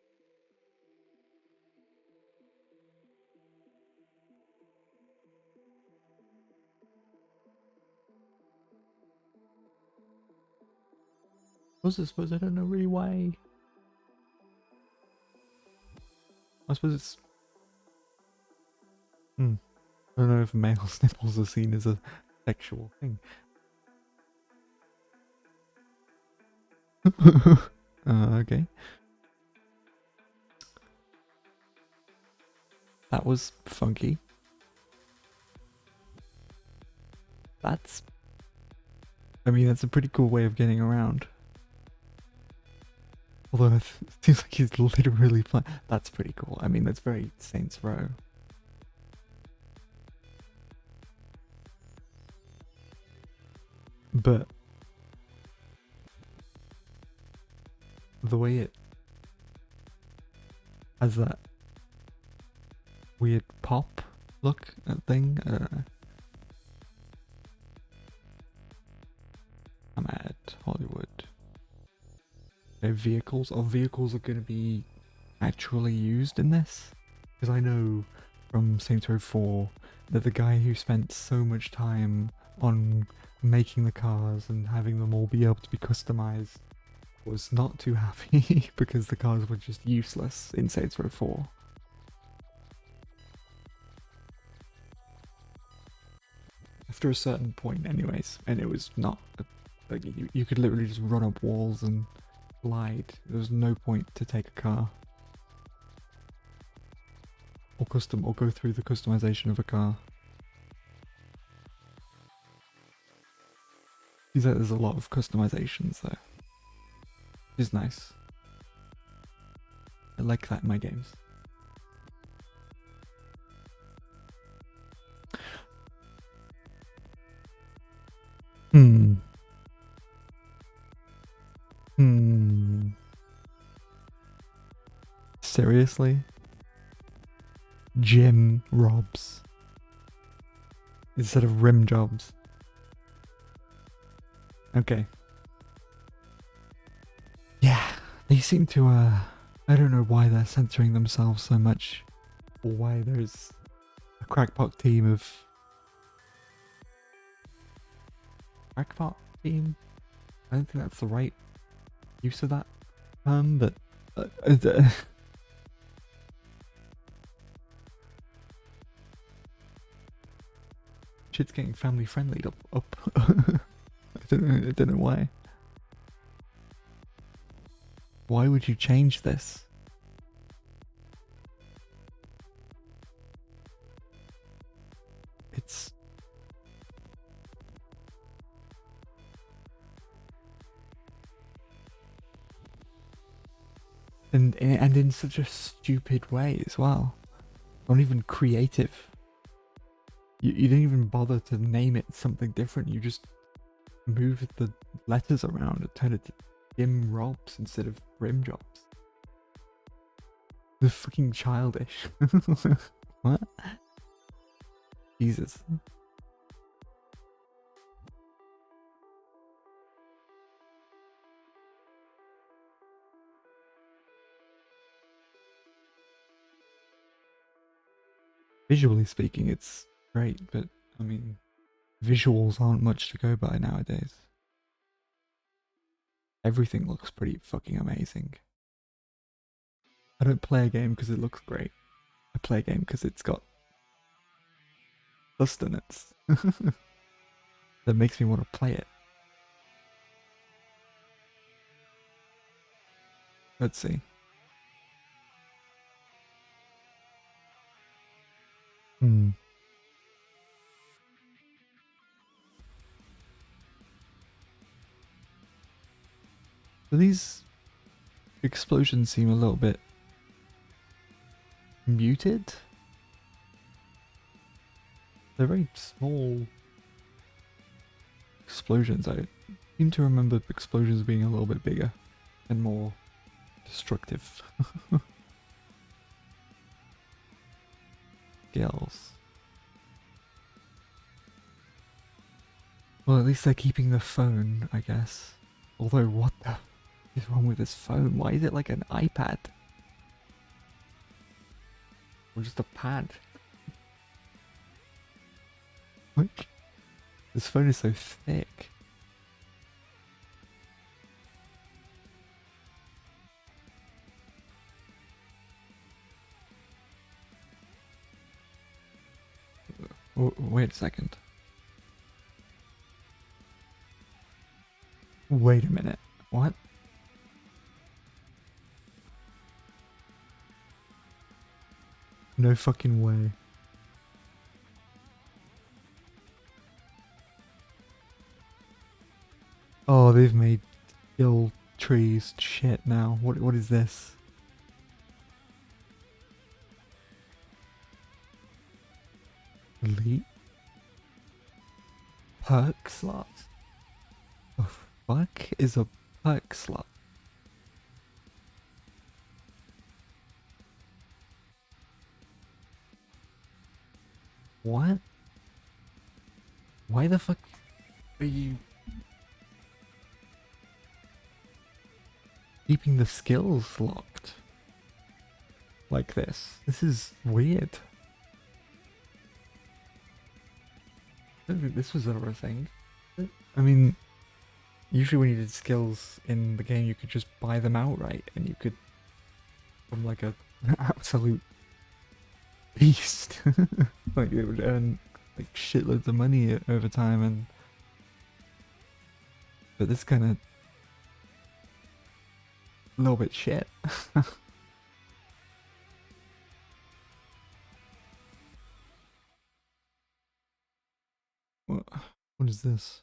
I suppose I don't know really why. I suppose it's... I don't know if male's nipples are seen as a sexual thing. Okay. That was funky. I mean, that's a pretty cool way of getting around. Although it seems like he's literally flying. That's pretty cool. I mean, that's very Saints Row. But the way it has that weird pop look thing, I don't know. I'm at Hollywood. Okay, vehicles. Oh, vehicles are going to be actually used in this? Because I know from Saints Row 4 that the guy who spent so much time on making the cars and having them all be able to be customized was not too happy because the cars were just useless in Saints Row 4. After a certain point anyways, and it was not, like, you could literally just run up walls and glide. There was no point to take a car. Or go through the customization of a car. Seems like there's a lot of customizations though. Which is nice. I like that in my games. Seriously? Gym robs instead of rim jobs. Okay. Yeah, they seem to I don't know why they're censoring themselves so much, or why there's a crackpot team of crackpot team. I don't think that's the right use of that term, but shit's getting family friendly up. I don't know why. Why would you change this? It's and in such a stupid way as well. Not even creative. You didn't even bother to name it something different. You just moved the letters around and turned it to gym robs instead of rim jobs. They're fucking childish. What? Jesus. Visually speaking, it's great, but I mean, visuals aren't much to go by nowadays. Everything looks pretty fucking amazing. I don't play a game because it looks great. I play a game because it's got sustenance that makes me want to play it. Let's see. So these explosions seem a little bit muted. They're very small explosions. I seem to remember explosions being a little bit bigger and more destructive. Scales. Well, at least they're keeping the phone, I guess. Although, what the is wrong with this phone? Why is it like an iPad? Or just a pad? Like, this phone is so thick. Wait a second. Wait a minute. What? No fucking way. Oh, they've made skill trees. Shit now. What is this? Elite perk slot? The fuck is a perk slot? What? Why the fuck are you keeping the skills locked like this? This is weird. I don't think this was ever a thing. I mean, usually when you did skills in the game, you could just buy them outright, and you could become like an absolute beast. Like it would earn like shitloads of money over time, and but this kind of a little bit shit. What is this?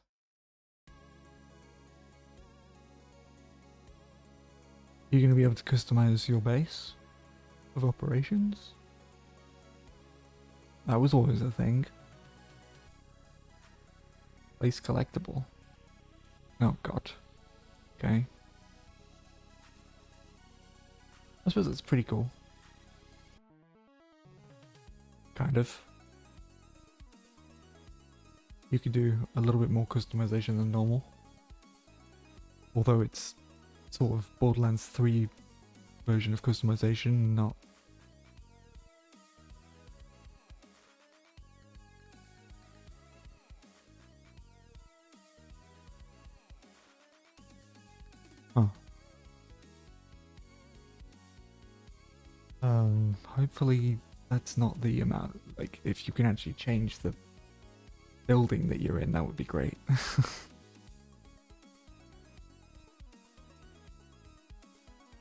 You're going to be able to customize your base of operations? That was always a thing. Base collectible. Oh god. Okay. I suppose it's pretty cool. Kind of. You could do a little bit more customization than normal. Although it's sort of Borderlands 3 version of customization, not... Huh. Hopefully that's not the amount, like, if you can actually change the building that you're in, that would be great.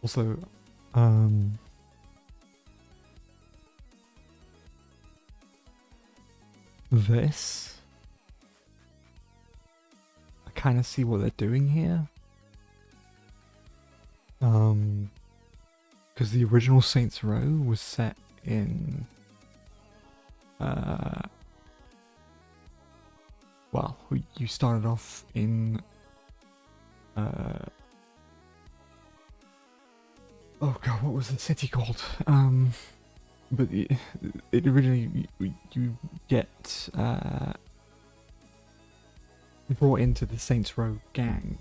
Also, this, I kind of see what they're doing here. Because the original Saints Row was set in, well, you started off in, oh god, what was the city called? But it originally, you get, brought into the Saints Row gang,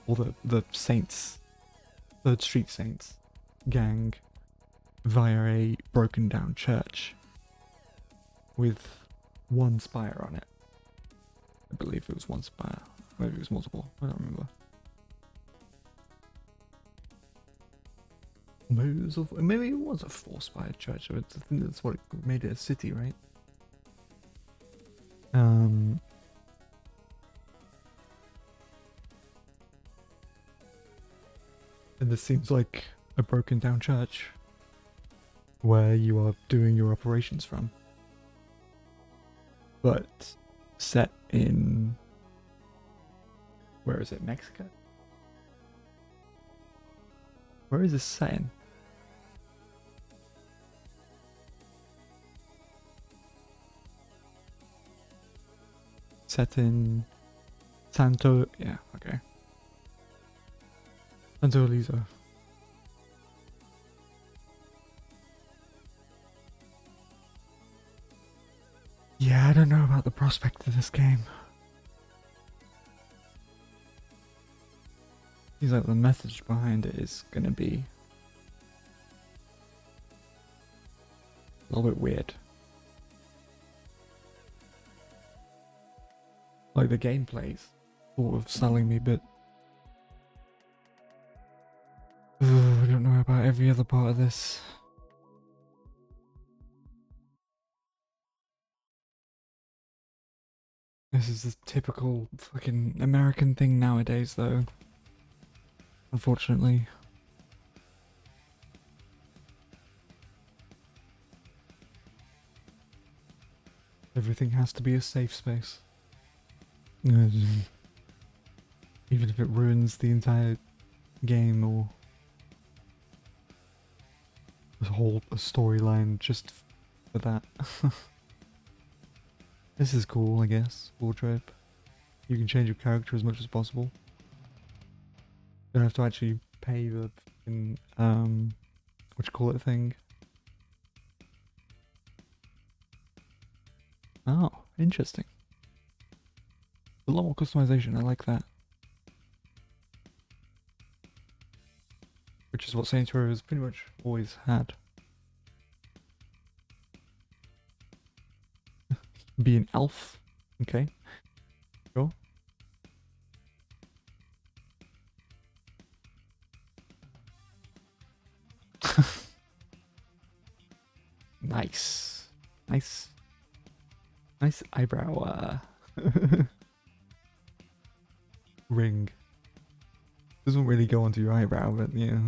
or the Saints, Third Street Saints gang, via a broken down church with one spire on it. I believe it was one spire. Maybe it was multiple. I don't remember. Maybe it was a 4-spire church. I think that's what made it a city, right? And this seems like a broken down church where you are doing your operations from. But set in, where is it, Mexico? Where is this set in? Set in Santo, yeah, okay. Santo Elizo. Yeah, I don't know about the prospect of this game. Seems like the message behind it is gonna be a little bit weird. Like the gameplay's sort of selling me, but I don't know about every other part of this. This is the typical fucking American thing nowadays, though. Unfortunately. Everything has to be a safe space. Even if it ruins the entire game or a whole storyline just for that. This is cool, I guess. Wardrobe. You can change your character as much as possible. You don't have to actually pay the what you call it thing. Oh, interesting. A lot more customization, I like that. Which is what Saints Row has pretty much always had. Be an elf. Okay. Sure. Nice. Nice. Nice eyebrow ring. Doesn't really go onto your eyebrow, but yeah.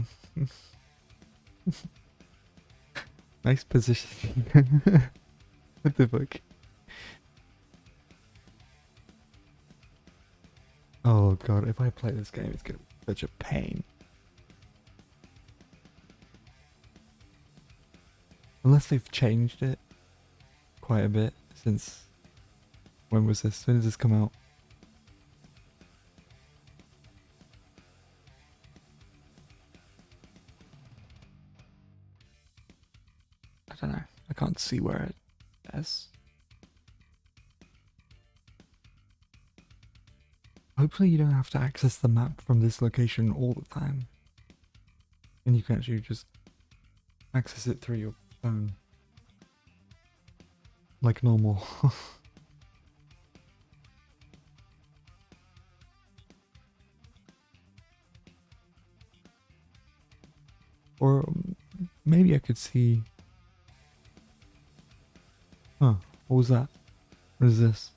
Nice positioning. What the fuck? Oh god, if I play this game, it's gonna be such a pain. Unless they've changed it quite a bit since... When was this? When did this come out? I don't know. I can't see where it is. Hopefully you don't have to access the map from this location all the time. And you can actually just access it through your phone. Like normal. Or maybe I could see... Huh, what was that? What is this?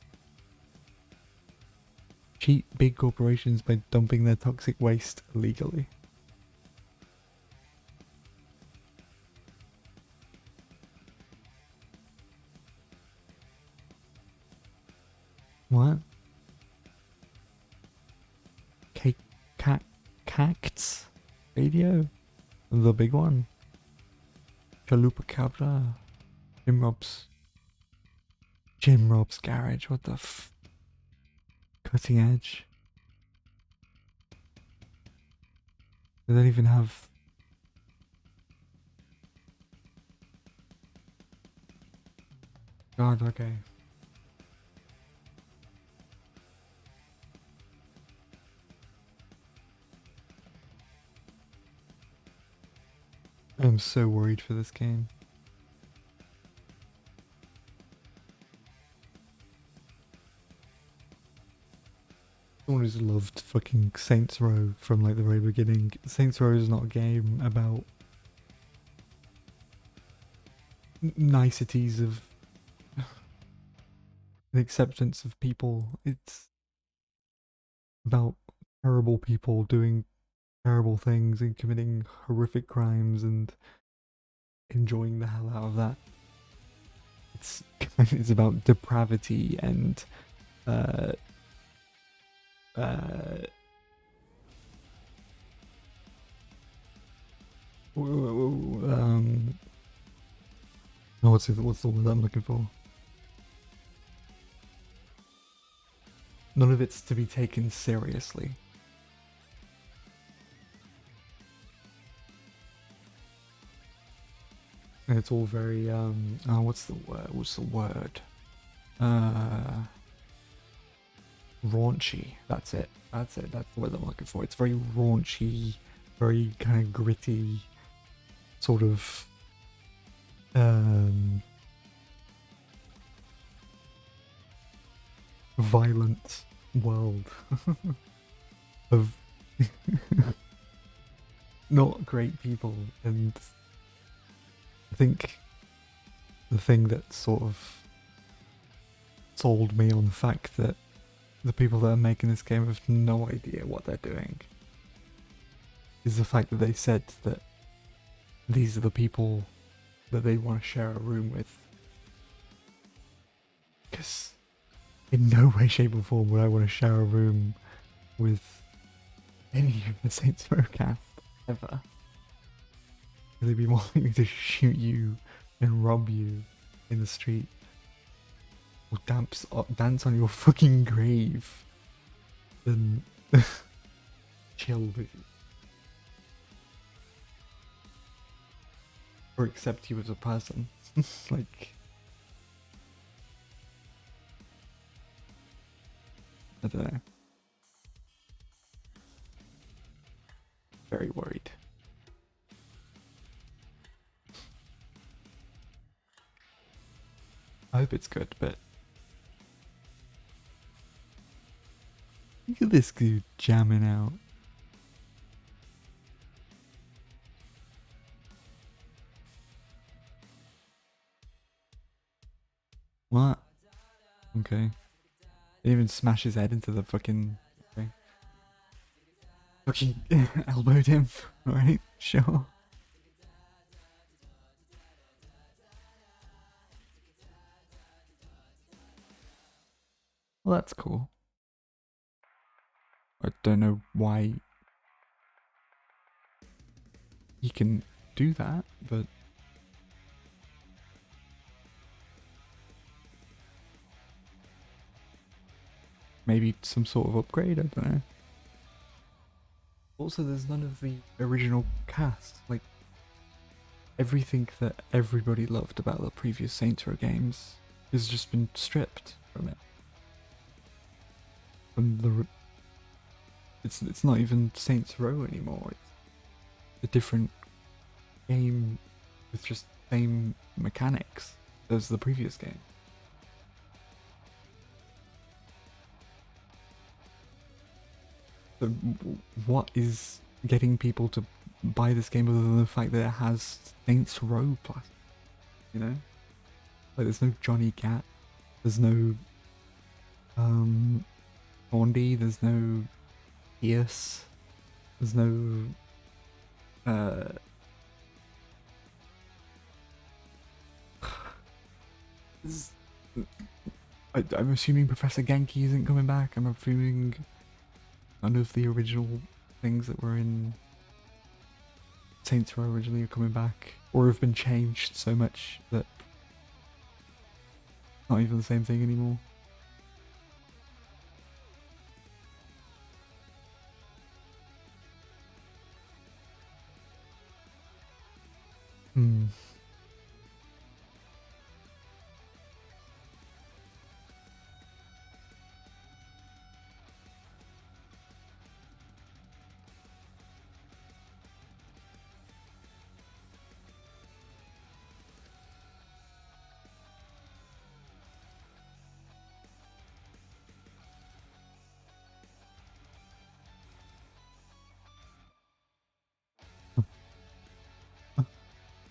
Cheat big corporations by dumping their toxic waste illegally. What? Cacts radio? The big one? Chalupa Cabra? Jim Rob's garage, what the f... Cutting edge. They don't even have... God, okay. I'm so worried for this game. Someone who's loved fucking Saints Row from like the very beginning. Saints Row is not a game about niceties of the acceptance of people. It's about terrible people doing terrible things and committing horrific crimes and enjoying the hell out of that. It's about depravity and no, what's the word I'm looking for? None of it's to be taken seriously. And it's all very oh, what's the word? Raunchy. That's it. That's the word I'm looking for. It's very raunchy, very kind of gritty, sort of violent world of not great people. And I think the thing that sort of sold me on the fact that the people that are making this game have no idea what they're doing is the fact that they said that these are the people that they want to share a room with. Because in no way, shape or form would I want to share a room with any of the Saints Row cast ever. They'd be more likely to shoot you and rob you in the street, or dance on your fucking grave than chill with you. Or accept you as a person. Like, I don't know. Very worried. I hope it's good, but look at this dude jamming out. What? Okay. Didn't even smash his head into the fucking thing. Fucking elbowed him. Alright, sure. Well, that's cool. I don't know why he can do that, but maybe some sort of upgrade, I don't know. Also, there's none of the original cast. Like, everything that everybody loved about the previous Saints Row games has just been stripped from it. From the it's not even Saints Row anymore. It's a different game with just same mechanics as the previous game. So what is getting people to buy this game other than the fact that it has Saints Row plus? You know? Like, there's no Johnny Gat, there's no Thorndy, there's no Pierce, there's no I'm assuming Professor Genki isn't coming back. I'm assuming none of the original things that were in Saints Row originally are coming back, or have been changed so much that not even the same thing anymore.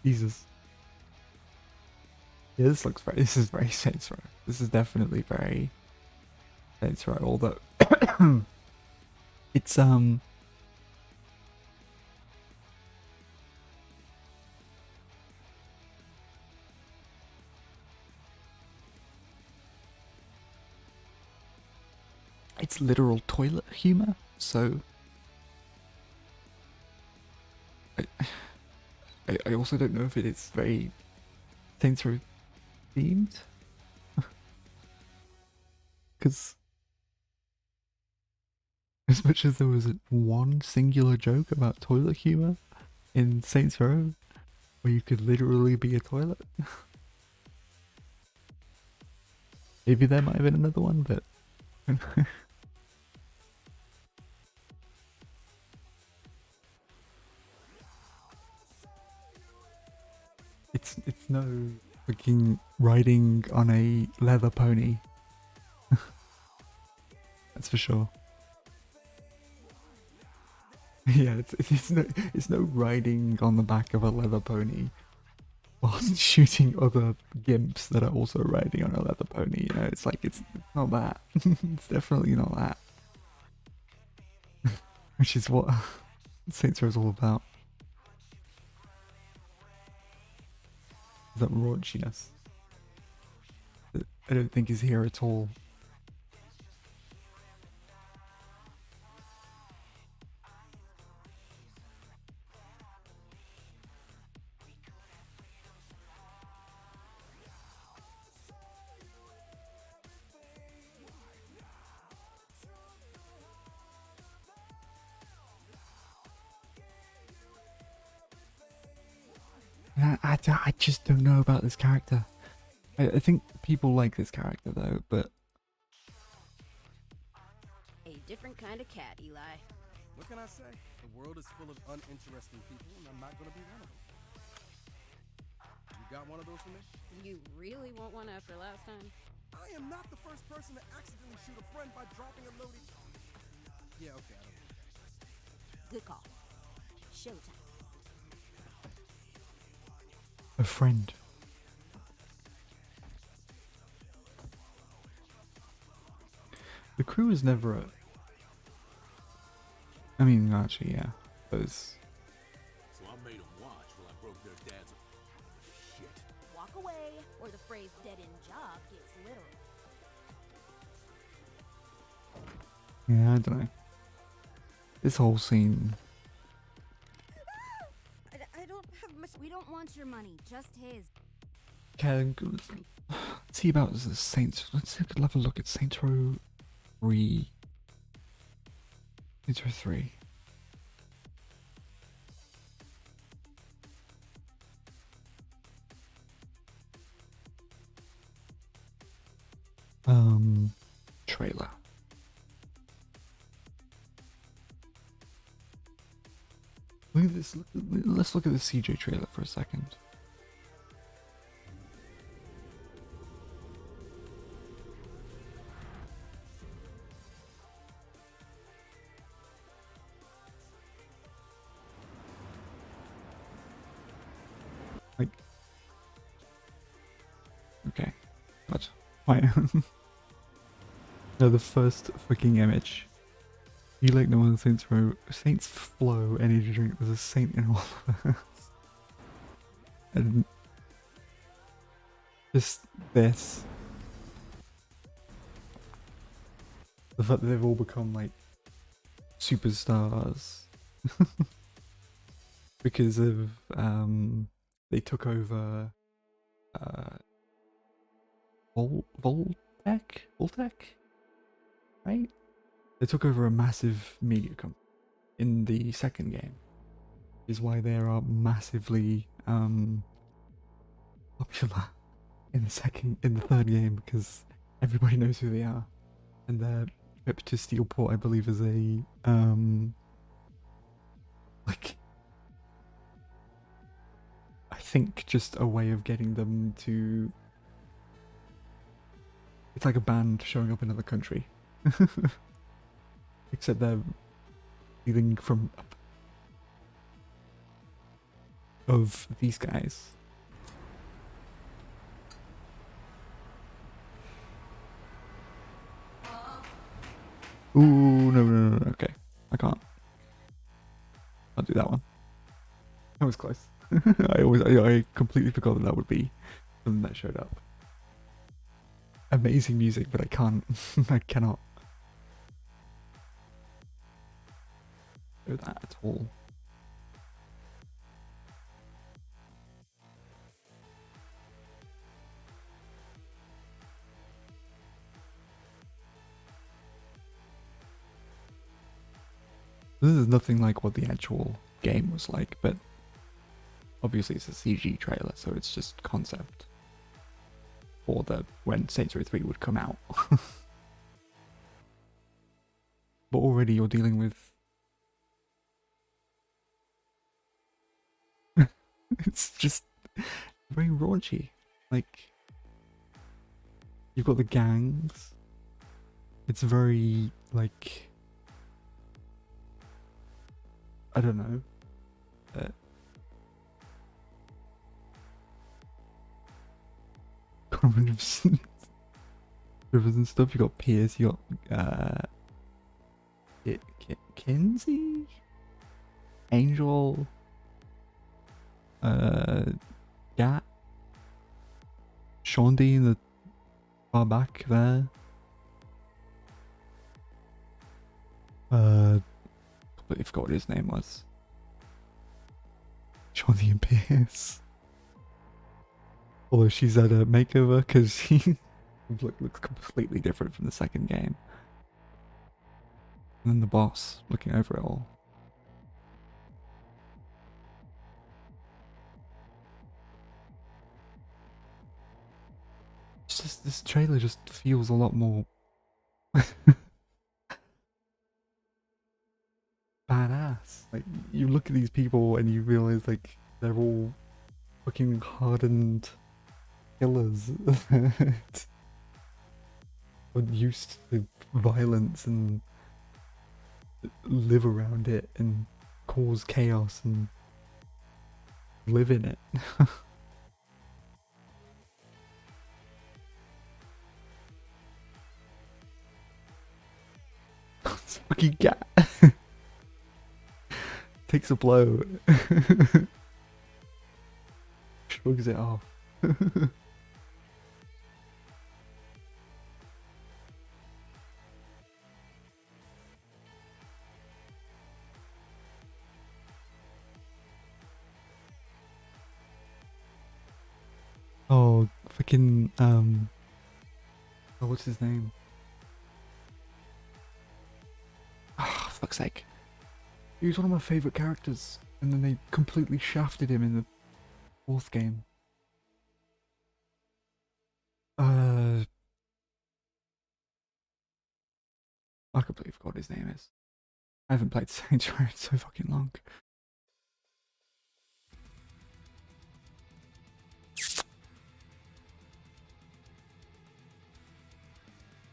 Jesus. Yeah, this is very Saints Row. This is definitely very Saints Row, although it's it's literal toilet humor, so I also don't know if it is very Saints Row themed, because as much as there was one singular joke about toilet humor in Saints Row, where you could literally be a toilet, maybe there might have been another one, but it's no fucking riding on a leather pony. That's for sure. Yeah, it's no riding on the back of a leather pony while shooting other gimps that are also riding on a leather pony. You know, it's like it's not that. It's definitely not that. Which is what Saints Row is all about. That raunchiness that I don't think is here at all. I just don't know about this character. I think people like this character though, but A different kind of cat, Eli. What can I say? The world is full of uninteresting people, and I'm not gonna be one of them. You got one of those for me? You really want one after last time? I am not the first person to accidentally shoot a friend by dropping a loaded... Yeah, okay, I don't know. Good call. Showtime. a friend. The crew is never a... I mean, actually, yeah. Those... So I made them watch while I broke their dad's... Shit. Walk away, or the phrase dead-end job gets literal. Yeah, I don't know. This whole scene... I don't have much. We don't want your money, just his. Okay, let's see about the Saints. Let's have a look at Saints Row 3. Saints Row 3. Trailer. Look at this. Let's look at the CJ trailer for a second. Like, okay, but why? No, the first fucking image. You like no one Saints Row, Saints Flow energy drink. There's a saint in all of this. And just this. The fact that they've all become like superstars because of they took over Voltec, right? They took over a massive media company in the second game, is why they are massively popular in the third game, because everybody knows who they are, and their trip to Steelport, I believe, is a like, I think just a way of getting them to. It's like a band showing up in another country. Except they're stealing from of these guys. Ooh, no, okay. I can't. I'll do that one. That was close. I completely forgot that would be something that showed up. Amazing music, but I can't. I cannot do that at all. This is nothing like what the actual game was like, but obviously it's a CG trailer, so it's just concept for the when Saints Row 3 would come out. But already you're dealing with it's just very raunchy. Like, you've got the gangs. It's very, like, I don't know. Rivers and stuff. You got Pierce. You got Kinsey, Angel. Gat, Shondi in the far back there. Completely forgot what his name was. Shondi and Pierce. Although she's had a makeover because she looks completely different from the second game. And then the boss looking over it all. it's just this trailer just feels a lot more badass. Like you look at these people and you realize like they're all fucking hardened killers. Are used to violence and live around it and cause chaos and live in it. This fucking cat takes a blow, shrugs it off. Oh, fucking oh, what's his name? Oh, fuck's sake. He was one of my favourite characters, and then they completely shafted him in the 4th game. I completely forgot what his name is. I haven't played Saints Row in so fucking long.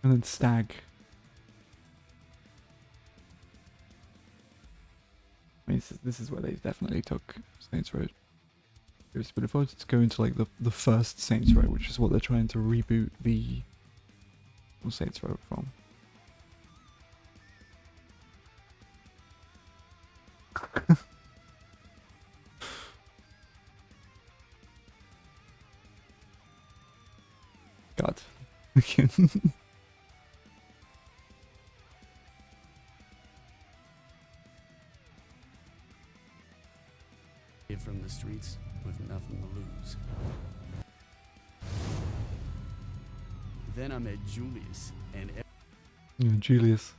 And then Stag. I mean, this is where they definitely took Saints Row. But if I was to go into like the first Saints Row, which is what they're trying to reboot the Saints Row from. God. From the streets with nothing to lose. Then I met Julius and Yeah, Julius.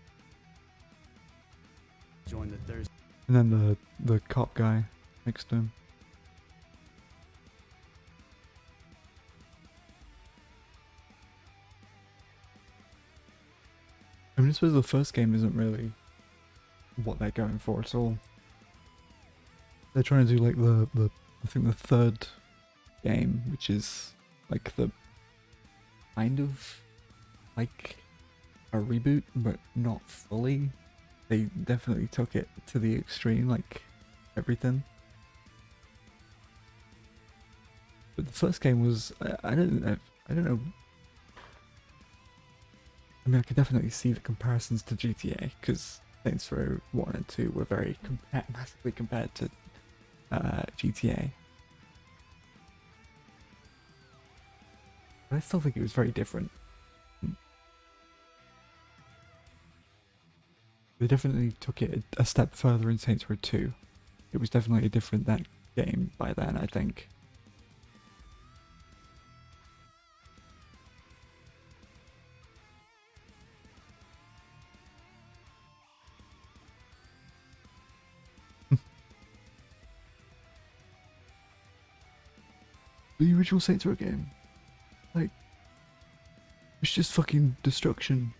joined the Thursday. And then the cop guy next to him. I mean, I suppose the first game isn't really what they're going for at all. They're trying to do like the I think the 3rd game, which is like the kind of like a reboot, but not fully. They definitely took it to the extreme, like everything. But the first game was I don't know. I mean, I could definitely see the comparisons to GTA because Saints Row 1 and 2 were very massively compared to GTA. But I still think it was very different. They definitely took it a step further in Saints Row 2. It was definitely a different that game by then, I think. The original Saints Row game, like, it's just fucking destruction.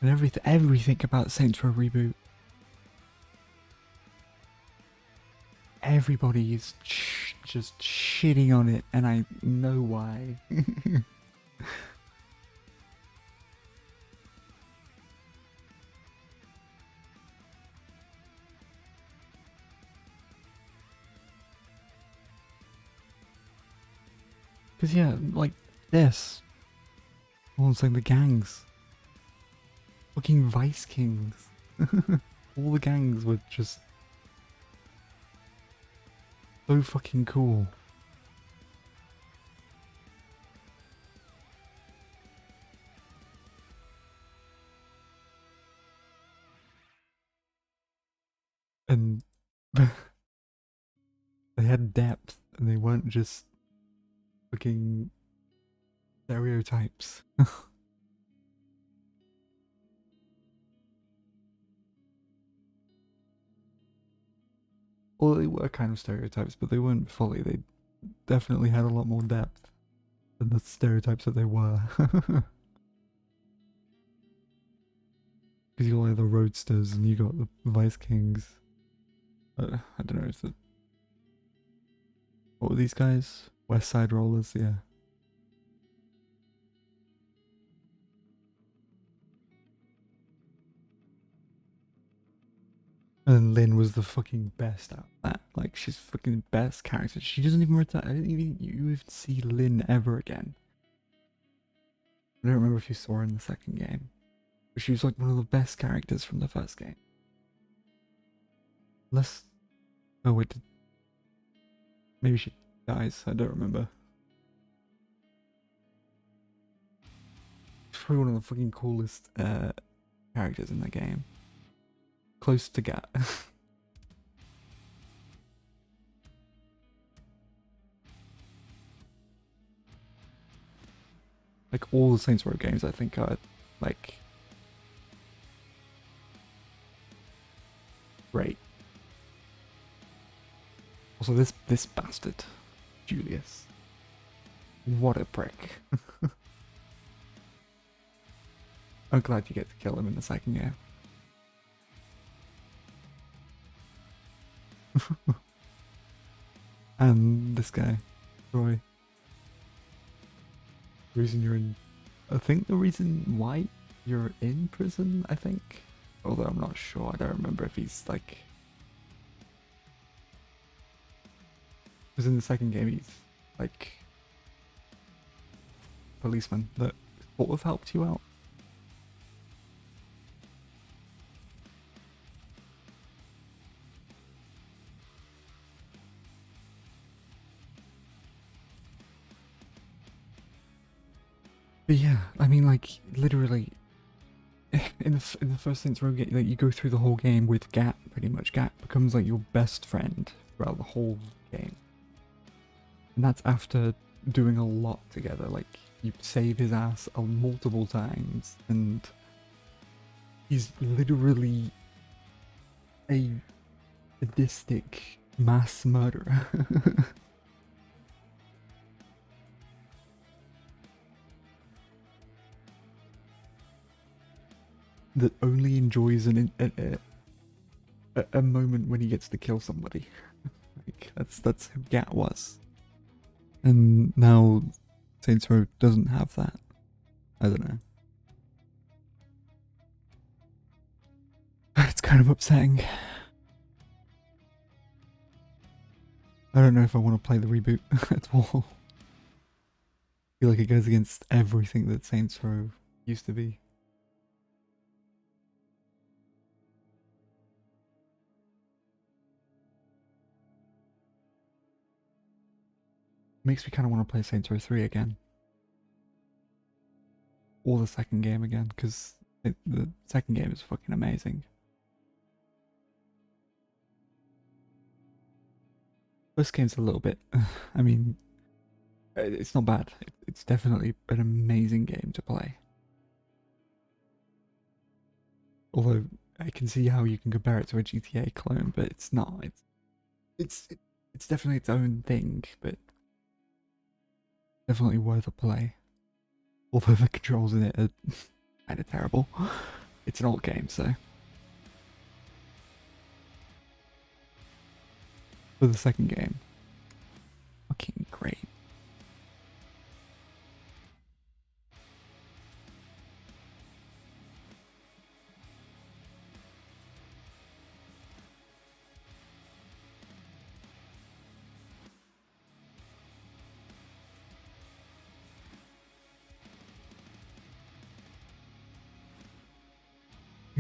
And everything about Saints Row reboot. Everybody is just shitting on it, and I know why. Because yeah, like this. All it's like the gangs. Fucking Vice Kings. All the gangs were just so fucking cool. And they had depth, and they weren't just fucking stereotypes. Well, they were kind of stereotypes, but they weren't fully. They definitely had a lot more depth than the stereotypes that they were. Because you got like the Roadsters and you got the Vice Kings. I don't know, is it... What were these guys? West Side Rollers, yeah. And Lynn was the fucking best at that. Like, she's fucking best character. She doesn't even return. I didn't even you even see Lynn ever again. I don't remember if you saw her in the second game, but she was like one of the best characters from the first game. Unless, oh wait, maybe she dies. I don't remember. She's probably one of the fucking coolest characters in the game. Close to Gat. Like all the Saints Row games, I think are like great. Also, this bastard, Julius. What a prick. I'm glad you get to kill him in the second game. And this guy, Roy. The reason you're in... I think the reason why you're in prison, I think. Although I'm not sure, I don't remember if he's like... Because in the second game he's like... policeman that sort of helped you out. But yeah, I mean, like, literally, in the first Saints Row game, like, you go through the whole game with Gat, pretty much. Gat becomes, like, your best friend throughout the whole game. And that's after doing a lot together. Like, you save his ass multiple times, and he's literally a sadistic mass murderer. That only enjoys a moment when he gets to kill somebody. Like, that's who Gat was. And now Saints Row doesn't have that. I don't know. It's kind of upsetting. I don't know if I want to play the reboot at all. I feel like it goes against everything that Saints Row used to be. Makes me kind of want to play Saints Row 3 again. Or the second game again, because the second game is fucking amazing. First game's a little bit... I mean, it's not bad. It's definitely an amazing game to play. Although, I can see how you can compare it to a GTA clone, but it's not. It's definitely its own thing, but definitely worth a play. Although the controls in it are kind of terrible. It's an old game, so. For the second game, fucking great.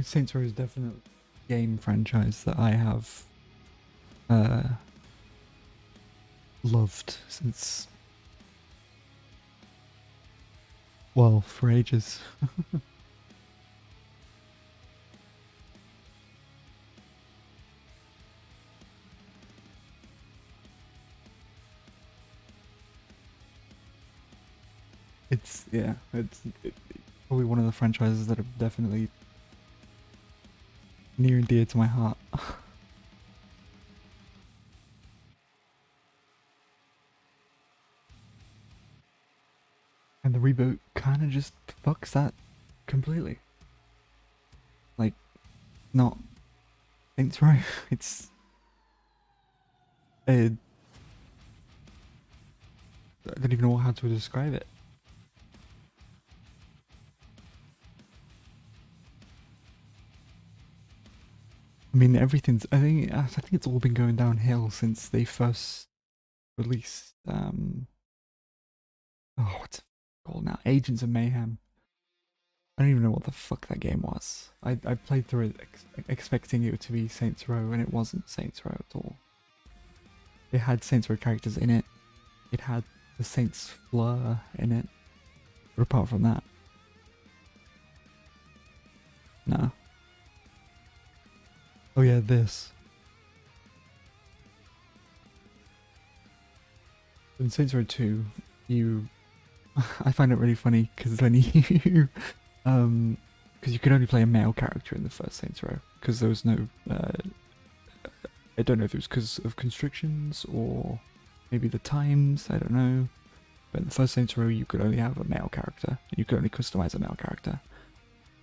Saints Row is definitely a game franchise that I have loved since, well, for ages. It's probably one of the franchises that are definitely near and dear to my heart. And the reboot kind of just fucks that completely. Like, not Saints Row. It's I don't even know how to describe it. I mean, everything's. I think it's all been going downhill since they first released. Oh, what's it called now? Agents of Mayhem. I don't even know what the fuck that game was. I played through it expecting it to be Saints Row, and it wasn't Saints Row at all. It had Saints Row characters in it. It had the Saints Fleur in it. But apart from that, no. Oh yeah, this. In Saints Row 2, I find it really funny because then because you could only play a male character in the first Saints Row because there was no, I don't know if it was because of constrictions or maybe the times, I don't know. But in the first Saints Row, you could only have a male character. You could only customize a male character.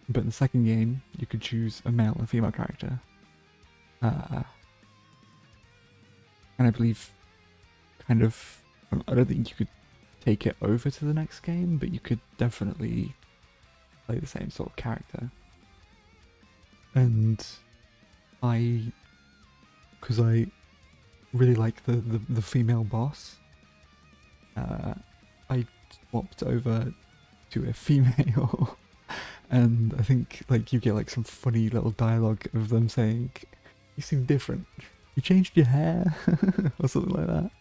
But in the second game, you could choose a male and female character. And I believe, kind of, I don't think you could take it over to the next game, but you could definitely play the same sort of character. And because I really like the female boss, I swapped over to a female. And I think like you get like some funny little dialogue of them saying, "You seem different. You changed your hair," or something like that.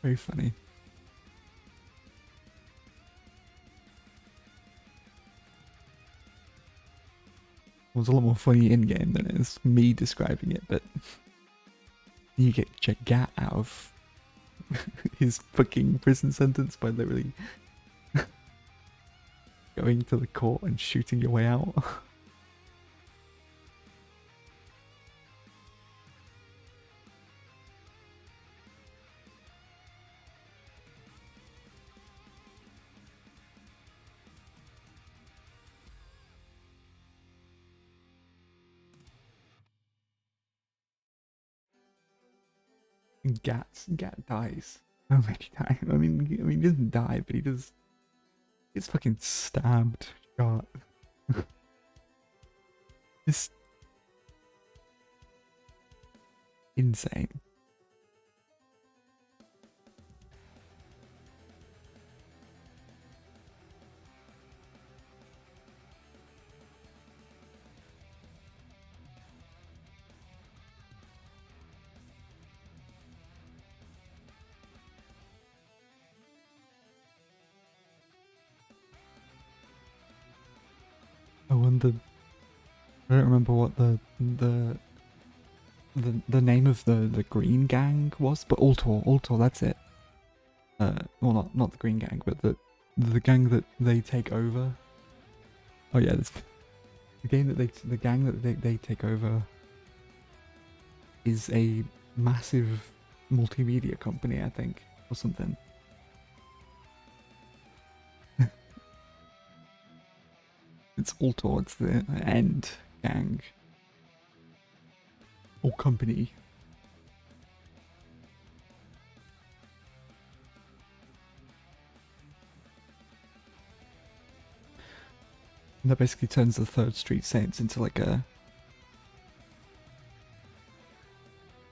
Very funny. It was a lot more funny in game than it is me describing it, but you get Gat out of his fucking prison sentence by literally going to the court and shooting your way out. And Gat dies so many times. I mean, he doesn't die, but he does. He's fucking stabbed, shot. It's insane. Oh, and I don't remember what the name of the Green Gang was, but Ultor, that's it. Well, not the Green Gang, but the gang that they take over. Oh yeah, the gang that they take over is a massive multimedia company, I think, or something. It's Ultor, it's the End Gang. Or company. And that basically turns the Third Street Saints into like a...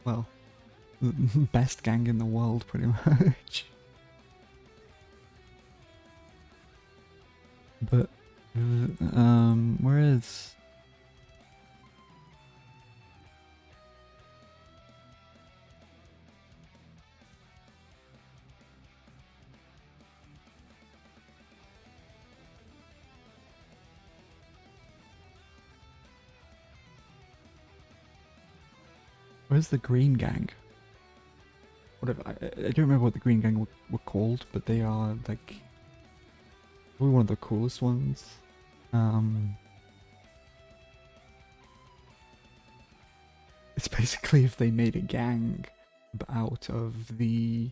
well, the best gang in the world, pretty much. But, where is... where's the Green Gang? whatever. I don't remember what the Green Gang were called, but they are like probably one of the coolest ones. It's basically if they made a gang out of the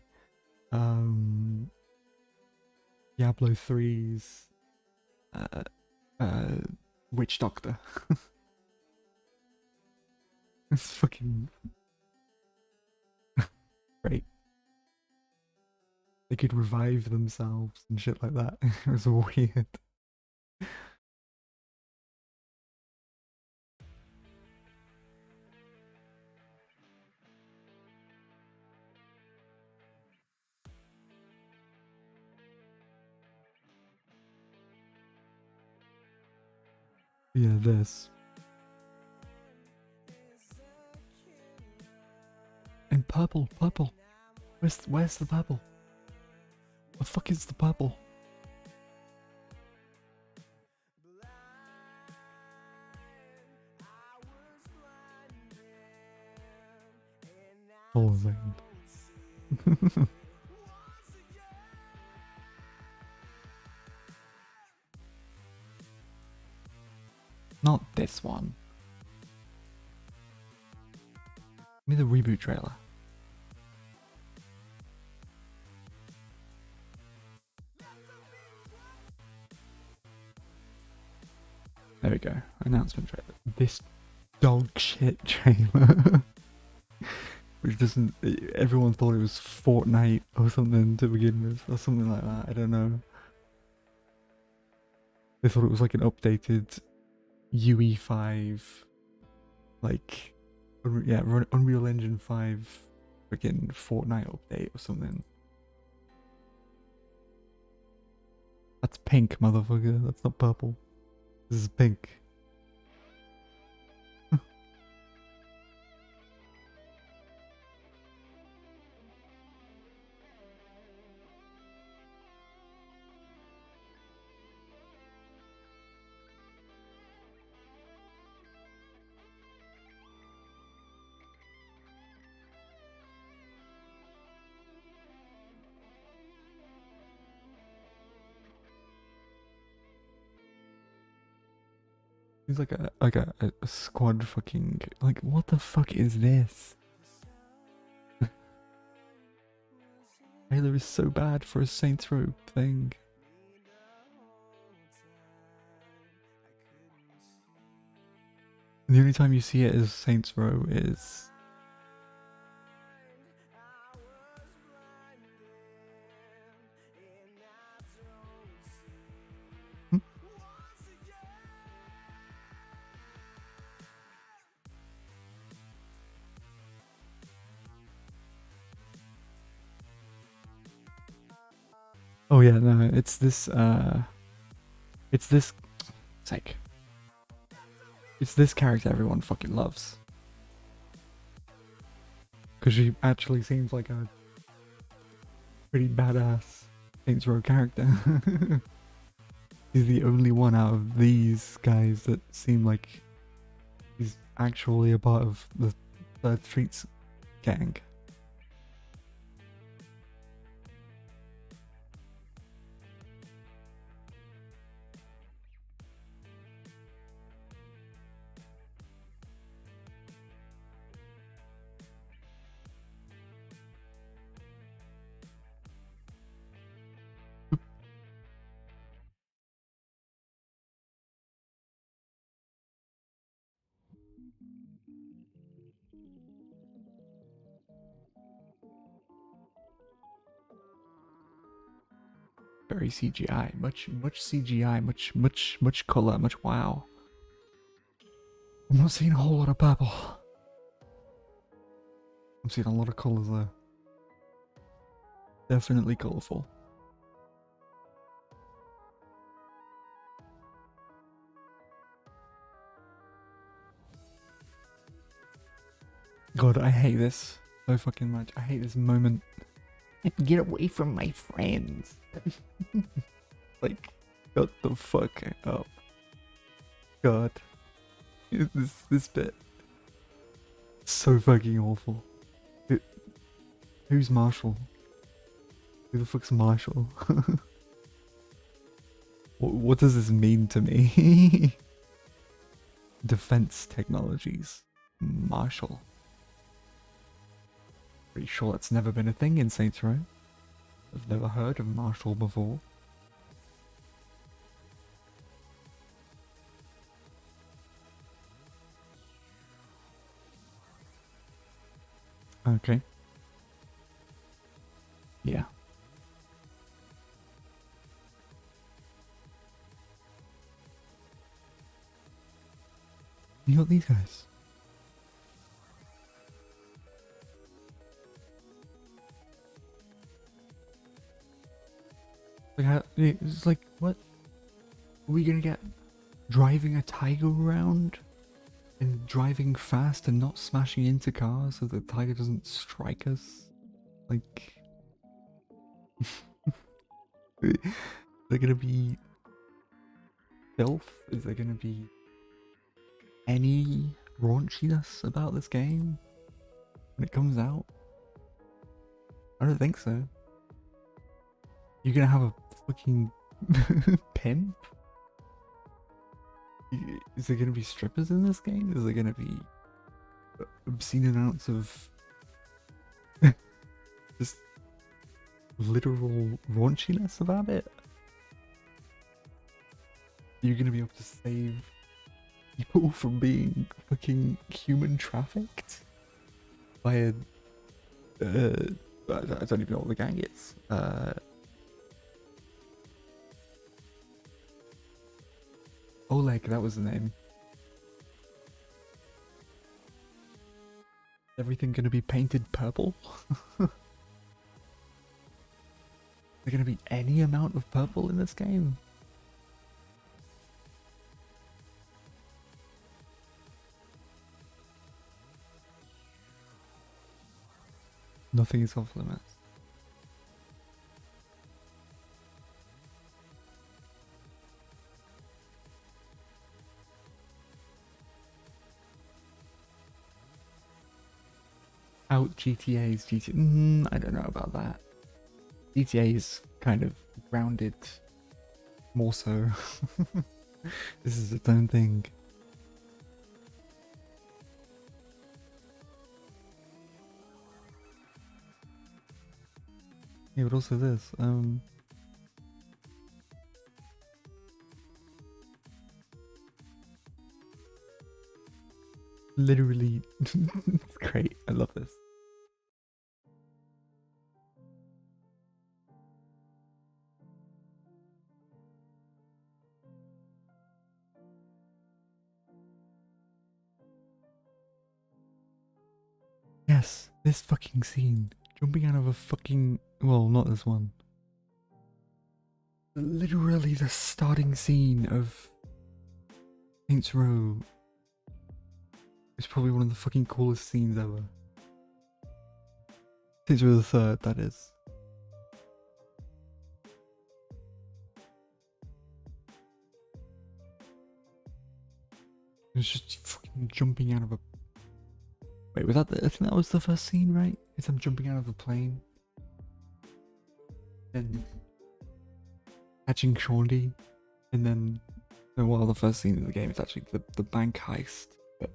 Diablo 3's Witch Doctor. It's fucking great. They could revive themselves and shit like that. It was weird. Yeah, this. And purple. Where's the purple? What the fuck is the purple? Hold on a second. Not this one. Give me the reboot trailer. There we go. Announcement trailer. This dog shit trailer. Which doesn't... Everyone thought it was Fortnite or something to begin with. Or something like that. I don't know. They thought it was like an updated UE5. Like... Yeah, Unreal Engine 5 freaking Fortnite update or something. That's pink, motherfucker. That's not purple. This is pink. He's like a squad fucking like what the fuck is this? Trailer is so bad for a Saints Row thing. The only time you see it as Saints Row is oh yeah, no, it's this sake. It's this character everyone fucking loves. Because she actually seems like a pretty badass Saints Row character. He's the only one out of these guys that seem like he's actually a part of the Third Streets gang. Very CGI, much CGI, much color, much wow. I'm not seeing a whole lot of purple. I'm seeing a lot of colors though. Definitely colorful. God, I hate this so fucking much. I hate this moment. Get away from my friends. Like, shut the fuck up. God. This bit. So fucking awful. Who's Marshall? Who the fuck's Marshall? What does this mean to me? Defense technologies. Marshall. Pretty sure that's never been a thing in Saints Row. I've never heard of Marshall before. Okay. Yeah. You got these guys. Like how, it's like, what? Are we gonna get driving a tiger around? And driving fast and not smashing into cars so the tiger doesn't strike us? Like... Is there gonna be... filth? Is there gonna be... any raunchiness about this game? When it comes out? I don't think so. You're gonna have a fucking... pimp? Is there gonna be strippers in this game? Is there gonna be obscene amounts of just literal raunchiness about it? You're gonna be able to save people from being fucking human trafficked by a I don't even know what the gang is. Oleg, that was the name. Everything gonna be painted purple? Is there gonna be any amount of purple in this game? Nothing is off limits. Out GTA's GTA. I don't know about that. GTA is kind of grounded more so. This is its own thing. Yeah, but also this, literally, it's great. I love this. Yes, this fucking scene. Jumping out of a fucking... Well, not this one. Literally the starting scene of Saints Row is probably one of the fucking coolest scenes ever. Saints Row the Third, that is. It's just fucking jumping out of a... Wait, was that I think that was the first scene, right? It's them jumping out of a plane. And catching Shaundy. And then... No, well, the first scene in the game is actually the bank heist. But...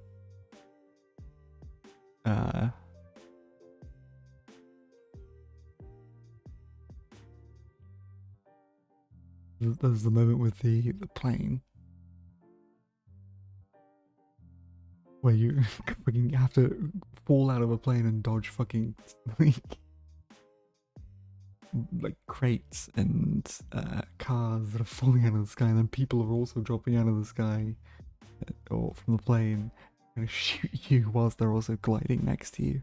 There's the moment with the plane. Where you fucking have to fall out of a plane and dodge fucking like crates and cars that are falling out of the sky, and then people are also dropping out of the sky or from the plane and shoot you whilst they're also gliding next to you.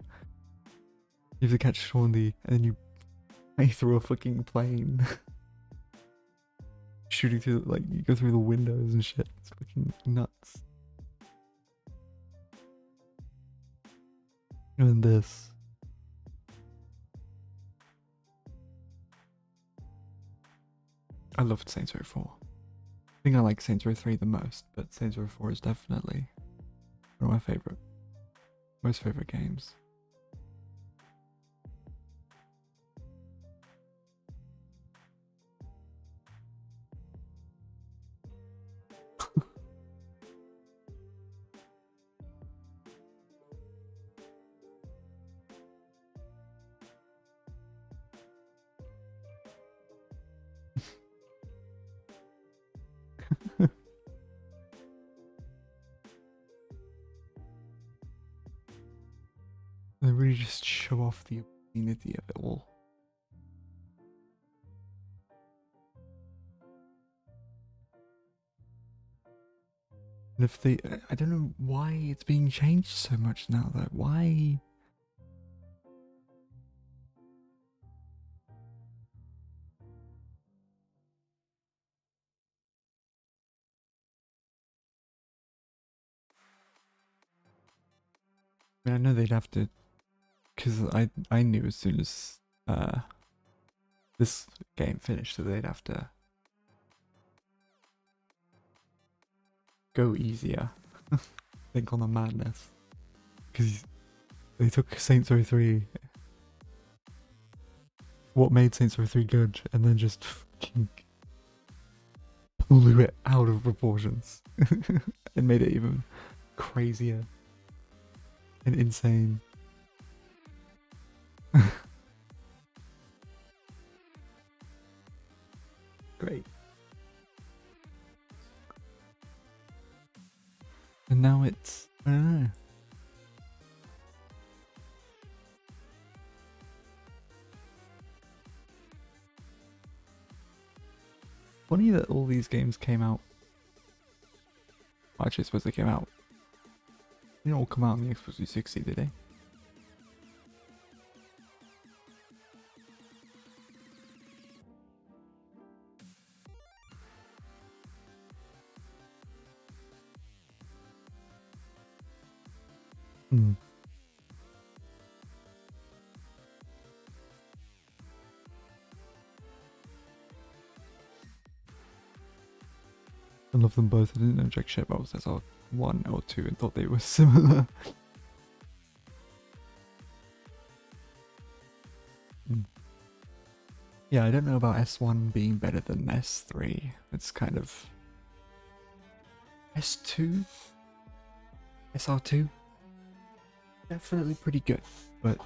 You have to catch Shaundy and then you fly through a fucking plane. Shooting through, like, you go through the windows and shit. It's fucking nuts. And then this. I loved Saints Row 4. I think I like Saints Row 3 the most, but Saints Row 4 is definitely one of my most favorite games. They really just show off the obscenity of it all. And if they, I don't know why it's being changed so much now though. Why? I mean, I know they'd have to, because I knew as soon as this game finished that they'd have to go easier. Think on the madness, because they took Saints Row 3, what made Saints Row 3 good, and then just fucking blew it out of proportions and made it even crazier and insane. Great. And now it's, I don't know. Funny that all these games came out. Well, actually, I suppose they came out. They didn't all come out on the Xbox 360, did they? Hmm. I love them both. I didn't know Jack shit about SR 1 or 2 and thought they were similar. Yeah, I don't know about S1 being better than S3. It's kind of... S2? SR2? Definitely pretty good, but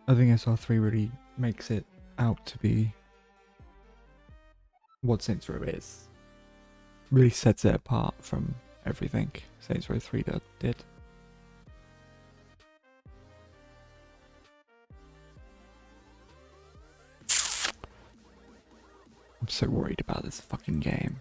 I think SR3 really makes it out to be what Saints Row is. Really sets it apart from everything Saints Row 3 did. I'm so worried about this fucking game.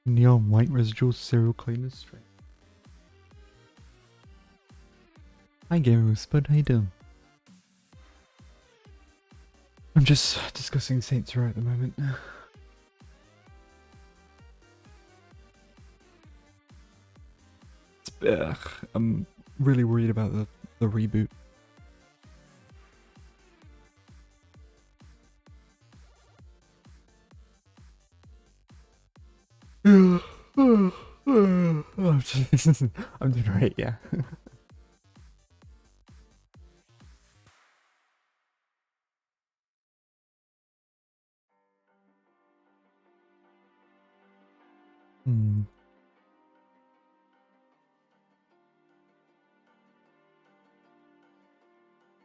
Neon white residual serial cleaners straight. Hi Gaming with Spud, how you doing? I'm just discussing Saints Row at the moment. I'm really worried about the reboot. I'm doing right, yeah.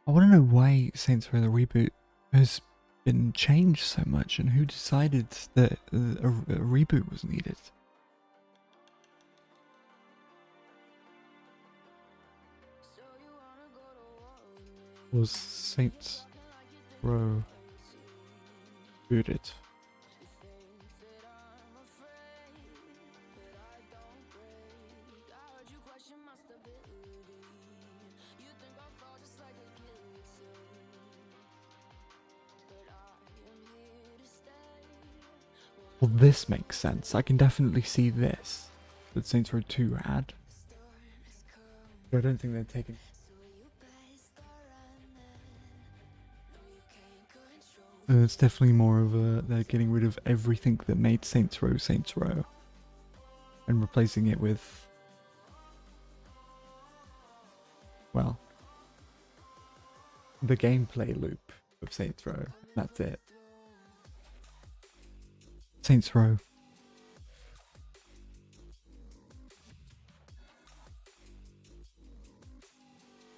I want to know why Saints Row the reboot has been changed so much, and who decided that a reboot was needed. Was Saints Row booted? Well, this makes sense. I can definitely see this that Saints Row 2 had. But I don't think they're taking... it's definitely more of a... they're getting rid of everything that made Saints Row, and replacing it with... well... the gameplay loop of Saints Row. That's it. Saints Row.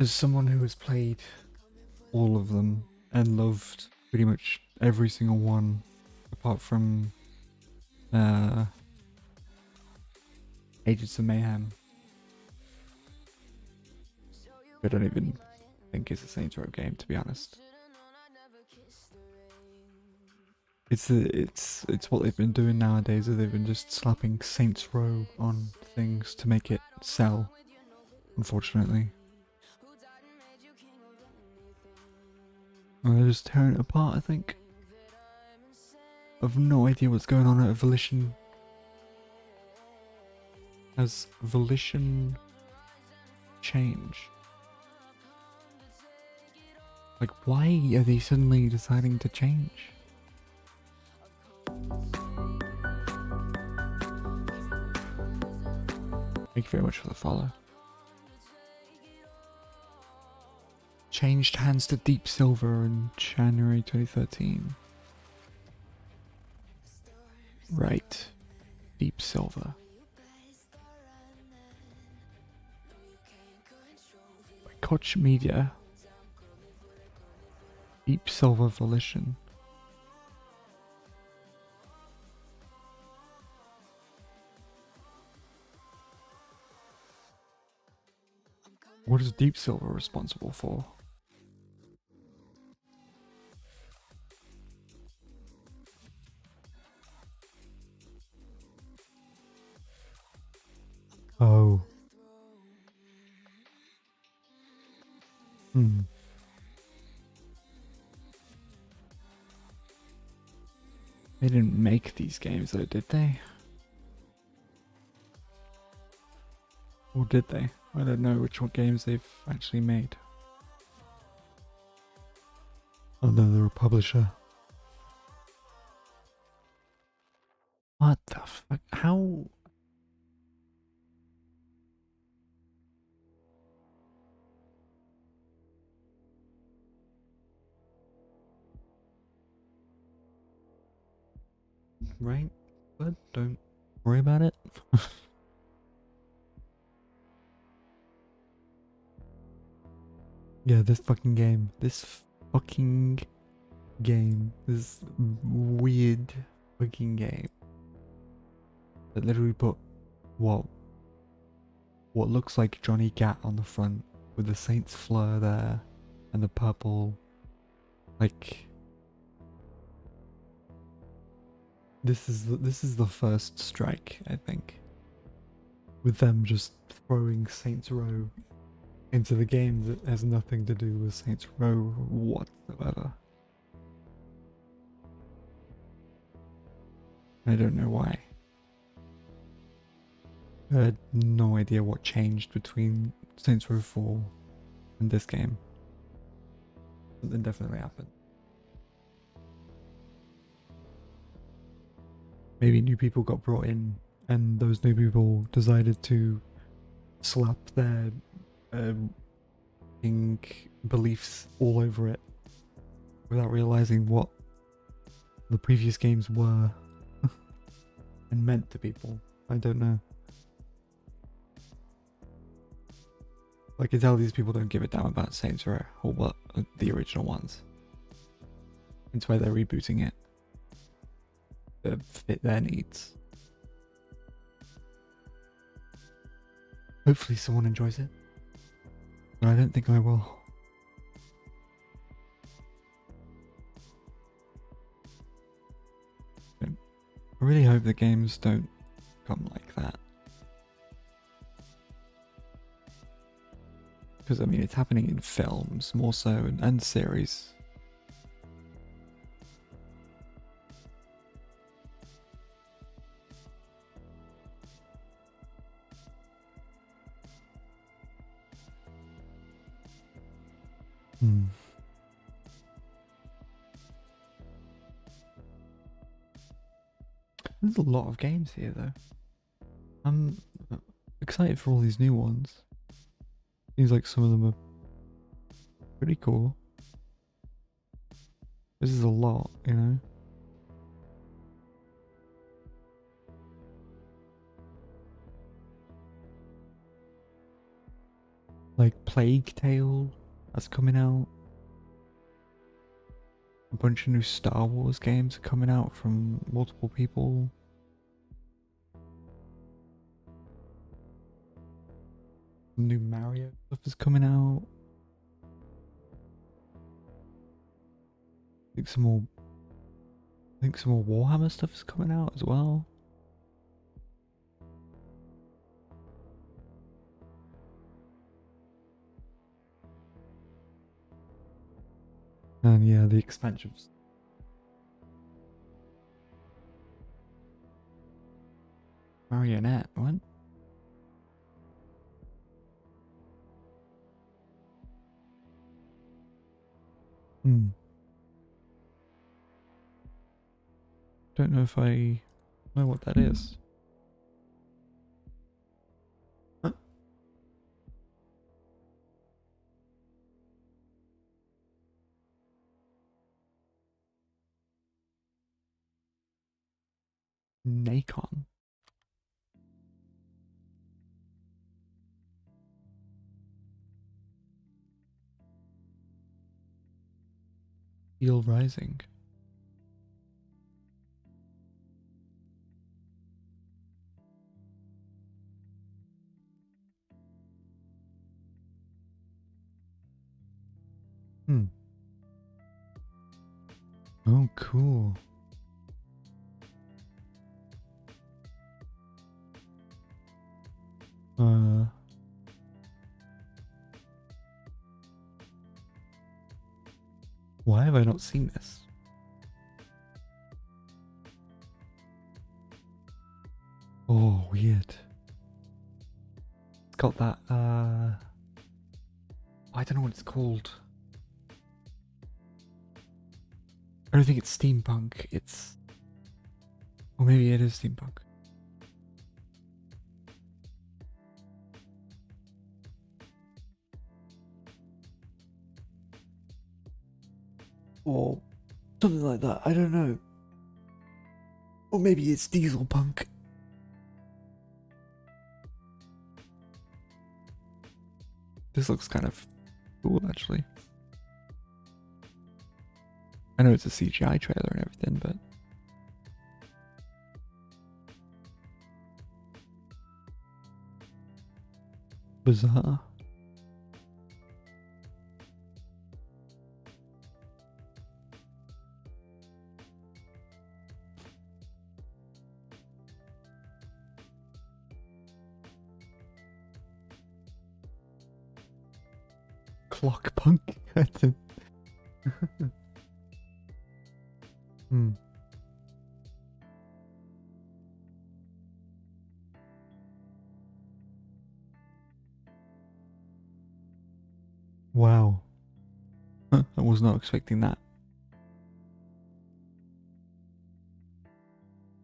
As someone who has played all of them and loved pretty much every single one, apart from Agents of Mayhem, I don't even think it's a Saints Row game, to be honest. It's what they've been doing nowadays. Is they've been just slapping Saints Row on things to make it sell. Unfortunately, and they're just tearing it apart. I think. I've no idea what's going on at Volition. Has Volition changed? Like, why are they suddenly deciding to change? Thank you very much for the follow. Changed hands to Deep Silver in January 2013. Right. Deep Silver. By Koch Media. Deep Silver Volition. What is Deep Silver responsible for? Oh. They didn't make these games though, did they? Or did they? I don't know which one games they've actually made. Oh no, they're a publisher. What the fuck? How? Right? But don't worry about it. Yeah, this fucking game. This weird fucking game. That literally put what looks like Johnny Gat on the front with the Saints fleur there and the purple, like, this is the first strike, I think, with them just throwing Saints Row into the game that has nothing to do with Saints Row whatsoever. I don't know why. I had no idea what changed between Saints Row 4 and this game. Something definitely happened. Maybe new people got brought in and those new people decided to slap their beliefs all over it without realizing what the previous games were and meant to people. I don't know. I can tell these people don't give a damn about Saints Row or what the original ones. It's why they're rebooting it to fit their needs. Hopefully someone enjoys it, but I don't think I will. I really hope the games don't come like that. Because, I mean, it's happening in films more so, and series. There's a lot of games here, though. I'm excited for all these new ones. Seems like some of them are pretty cool. This is a lot, you know? like Plague Tale that's coming out. A bunch of new Star Wars games are coming out from multiple people. New Mario stuff is coming out. I think some more Warhammer stuff is coming out as well. And yeah, the expansions. Marionette, what? Don't know if I know what that is. Huh? Nacon. Steel Rising. Oh, cool. Why have I not seen this? Oh, weird. It's got that, I don't know what it's called. I don't think it's steampunk, it's... Or maybe it is steampunk. Or something like that, I don't know. Or maybe it's diesel punk. This looks kind of cool, actually. I know it's a CGI trailer and everything, but... Bizarre. Clock punk. Wow. I was not expecting that.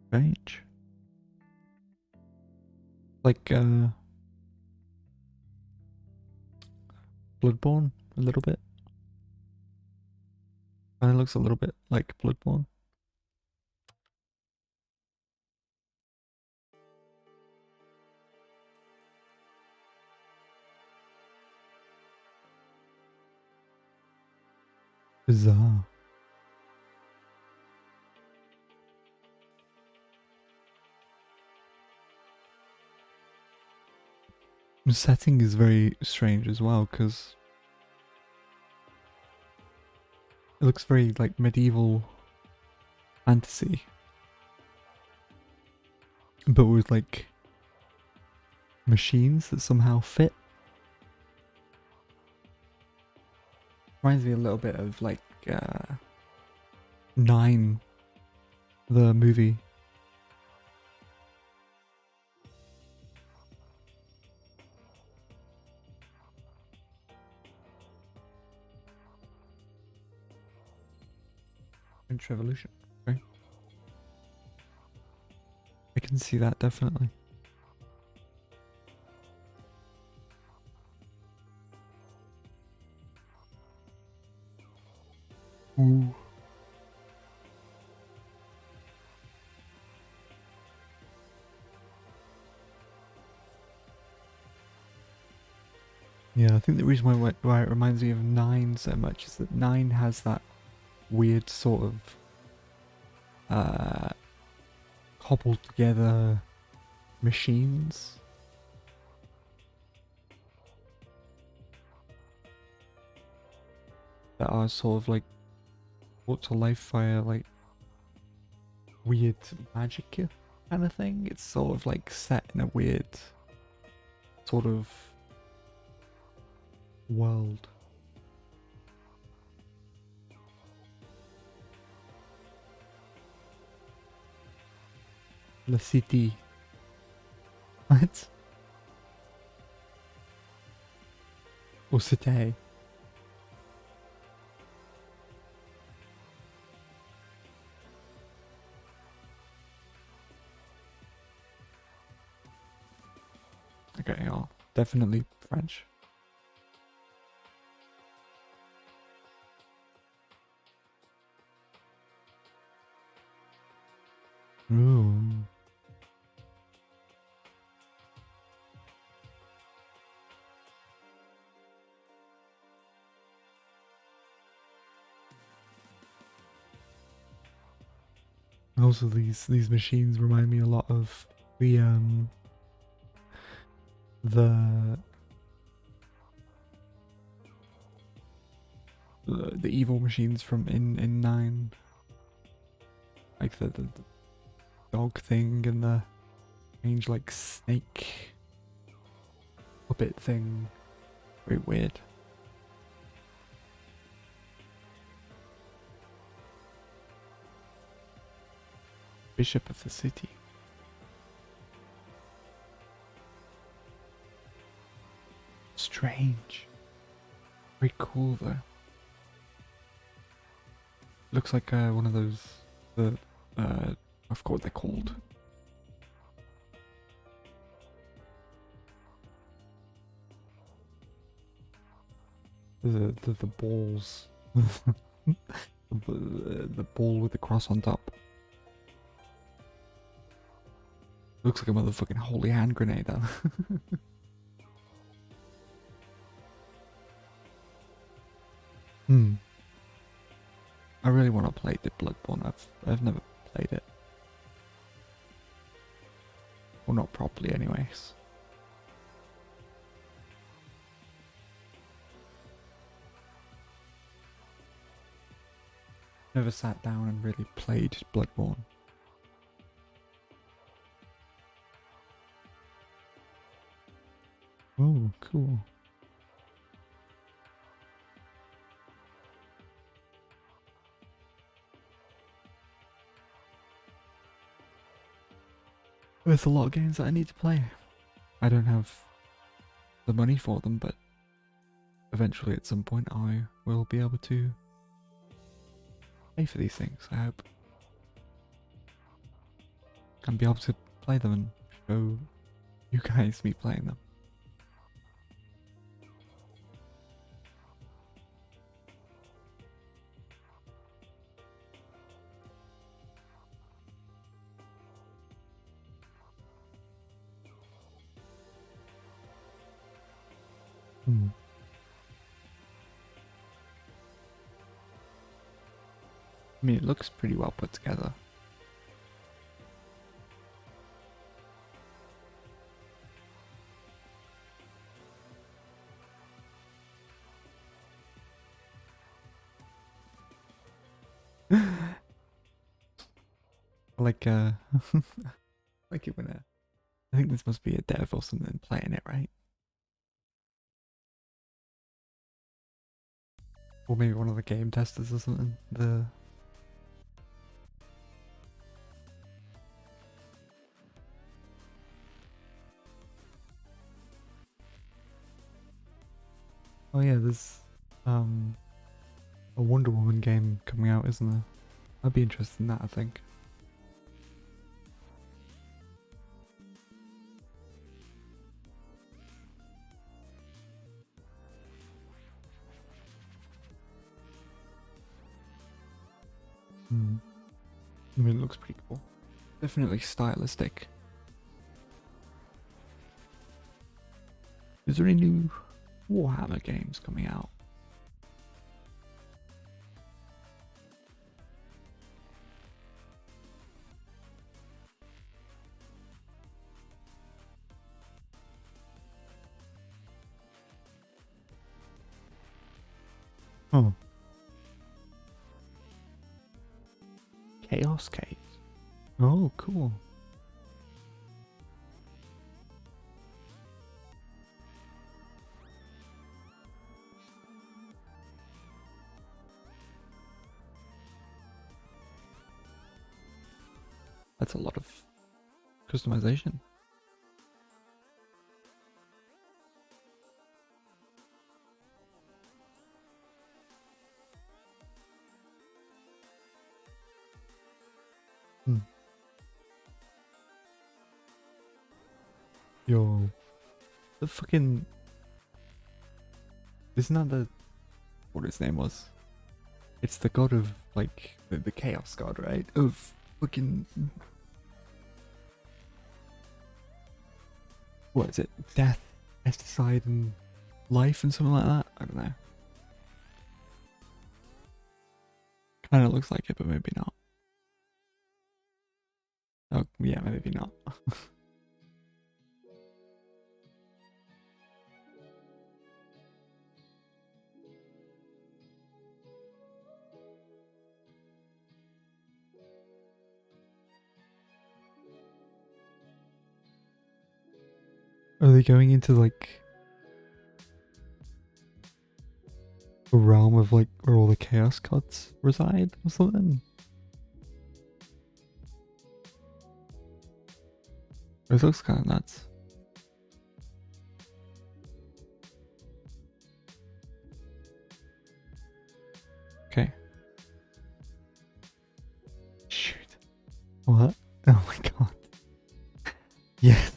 Strange. Like, Bloodborne, a little bit. And it looks a little bit like Bloodborne. Bizarre. The setting is very strange as well, because it looks very like medieval fantasy, but with like machines that somehow fit. Reminds me a little bit of like 9, the movie. French Revolution. Okay. I can see that definitely. Ooh. Yeah, I think the reason why it reminds me of 9 so much is that 9 has that weird sort of cobbled together machines. That are sort of like brought to life via like weird magic kind of thing. It's sort of like set in a weird sort of world. La City. What? Or Cité. Okay, yeah, definitely French. Ooh. Also, these machines remind me a lot of the the evil machines from in 9, like the dog thing and the strange like snake puppet thing. Very weird. Bishop of the city. Strange. Very cool though. Looks like one of those I forgot what they're called. The balls. the ball with the cross on top. Looks like a motherfucking holy hand grenade. I really want to play the Bloodborne. I've never played it. Well, not properly anyways. Never sat down and really played Bloodborne. Oh, cool. There's a lot of games that I need to play. I don't have the money for them, but eventually at some point I will be able to pay for these things, I hope. And be able to play them and show you guys me playing them. I mean, it looks pretty well put together. Like like it when I think this must be a dev or something playing it, right? Or maybe one of the game testers or something. Oh yeah, there's a Wonder Woman game coming out, isn't there? I'd be interested in that, I think. I mean, it looks pretty cool. Definitely stylistic. Is there any new... Warhammer games coming out. Oh. Chaos Cave. Oh, cool. That's a lot of customization. Hmm. Yo. The fucking... Isn't that the... what his name was? It's the god of, like, the chaos god, right? Of fucking... What is it? Death, pesticide, and life and something like that? I don't know. Kinda looks like it, but maybe not. Oh, yeah, maybe not. Are they going into, like, a realm of, like, where all the chaos gods reside or something? This looks kind of nuts. Okay. Shoot. What? Oh my god. Yes.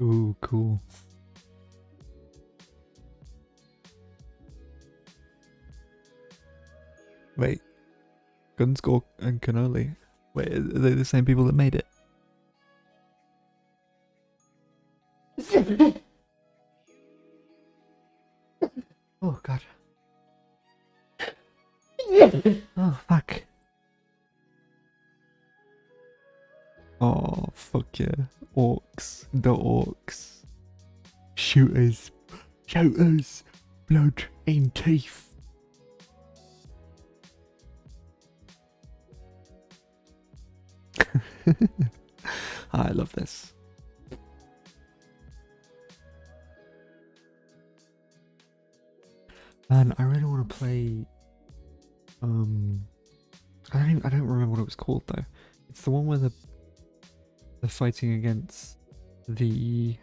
Ooh, cool. Wait. Gunscore and Cannoli. Wait, are they the same people that made it? Oh god. Oh fuck. Oh fuck yeah. Orcs. The orcs. Shooters. Shooters. Blood and teeth. I love this. Man, I really want to play. I don't remember what it was called though. It's the one where they're fighting against the.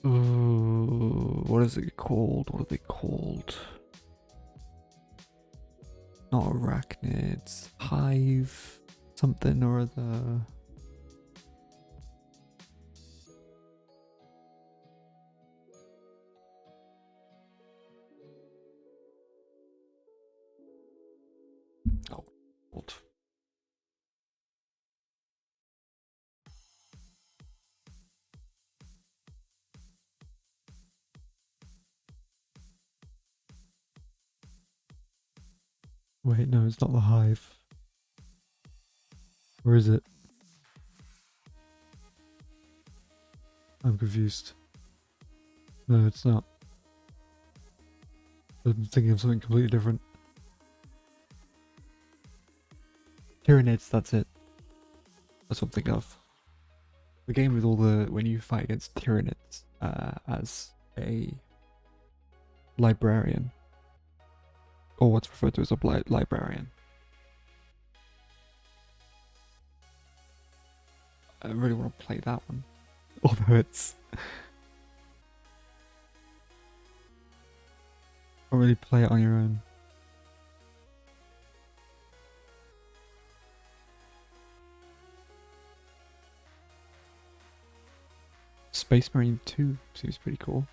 What is it called? What are they called? Not arachnids. Hive. Something or other. Oh, old. Wait, no, it's not the hive. Where is it? I'm confused. No, it's not. I'm thinking of something completely different. Tyranids, that's it. That's what I'm thinking of. The game with all the... when you fight against Tyranids as a librarian. Or what's referred to as a librarian. I really want to play that one. Although it's... Or really play it on your own. Space Marine 2 seems pretty cool.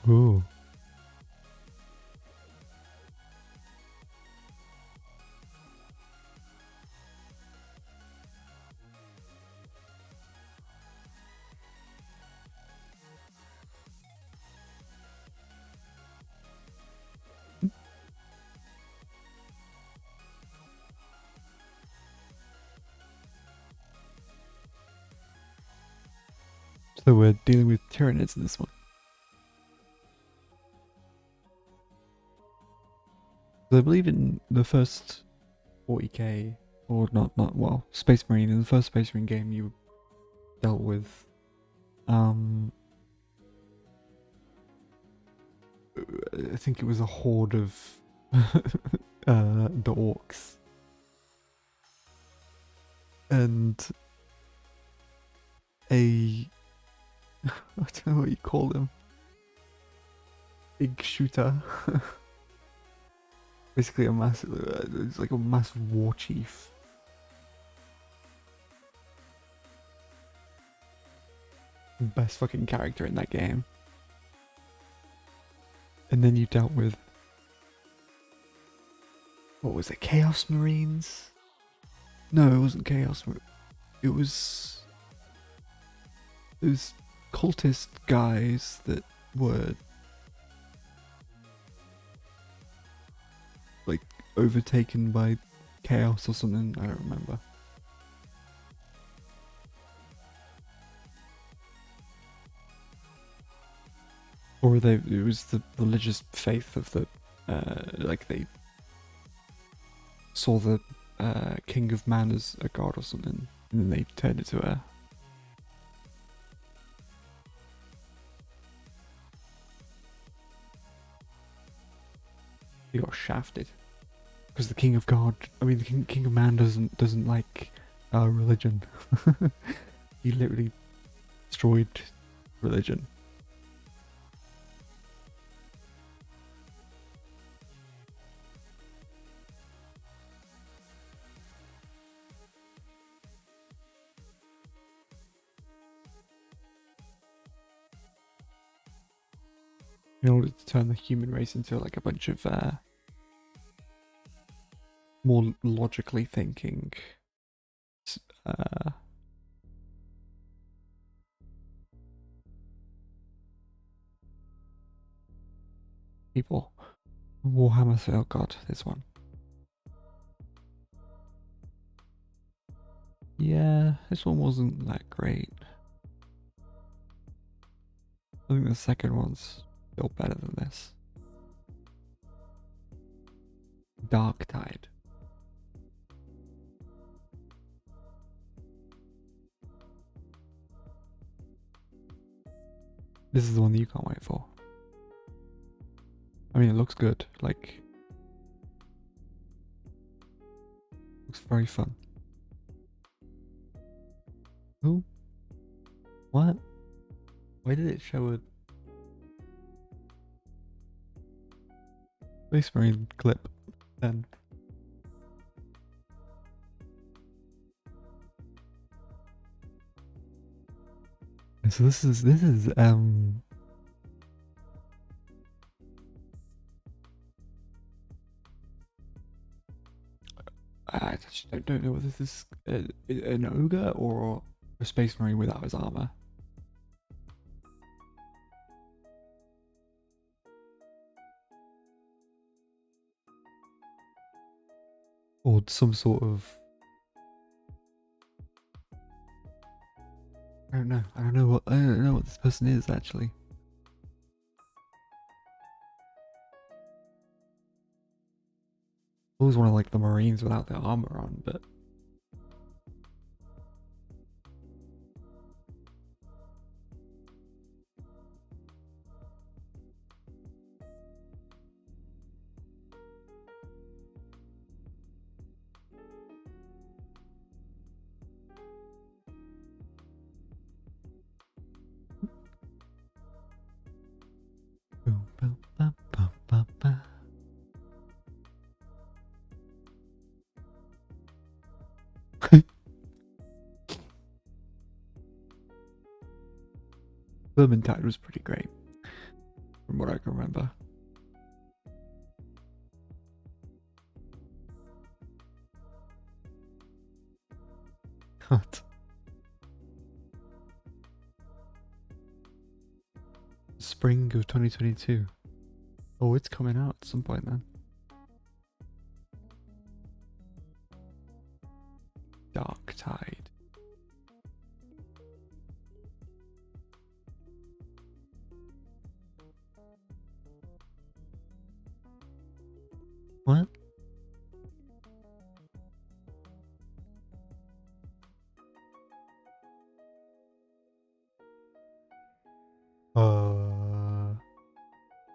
Ooh. So we're dealing with Tyranids in this one. So I believe in the first 40k, or not, well, Space Marine, in the first Space Marine game you dealt with, I think it was a horde of the orcs. And I don't know what you call them. Big shooter. Basically a massive, it's like a massive war chief. Best fucking character in that game. And then you dealt with, what was it, Chaos Marines? No, it wasn't Chaos Marines. It was those cultist guys that were like overtaken by chaos or something. I don't remember. Or it was the religious faith of the like they saw the king of man as a god or something, and then they turned into a he got shafted because the king of god, I mean the king of man doesn't like religion. He literally destroyed religion. In order to turn the human race into like a bunch of more logically thinking people. Warhammer, oh god, this one. Yeah, this one wasn't that great. I think the second one's still better than this. Dark Tide. This is the one that you can't wait for. I mean, it looks good. Like, looks very fun. Who? What? Why did it show a Space Marine clip then? So this is I actually don't know whether this is an ogre or a Space Marine without his armor. Or some sort of, I don't know what this person is actually. I always want to like the Marines without their armor on, but boom, boom, ba, ba, ba, ba. Vermintide was pretty great. from what I can remember. What? Spring of 2022. Oh, it's coming out at some point then. Dark Tide. What?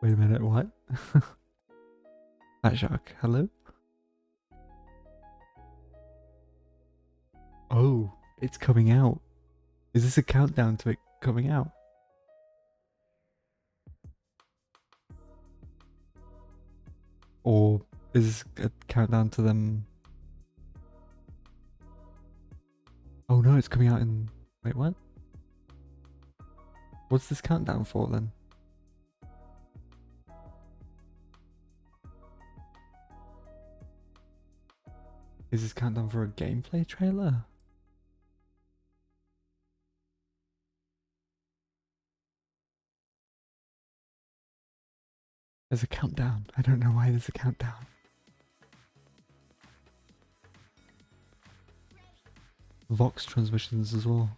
Wait a minute, what? Fat Shark, hello? Oh, it's coming out. Is this a countdown to it coming out? Or is this a countdown to them? Oh no, it's coming out in... Wait, what? What's this countdown for then? Is this countdown for a gameplay trailer? There's a countdown. I don't know why there's a countdown. Vox transmissions as well.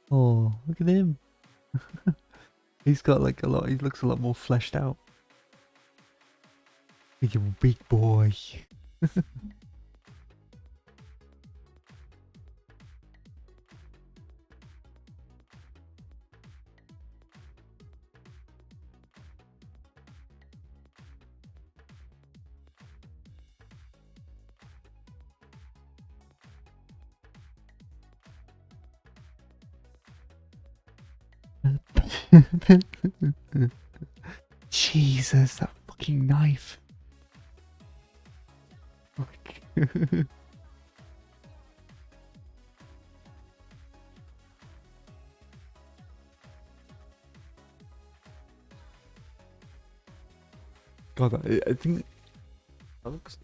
Oh, look at him. He's got like a lot, he looks a lot more fleshed out. You big boy. Jesus, that fucking knife. God, I think that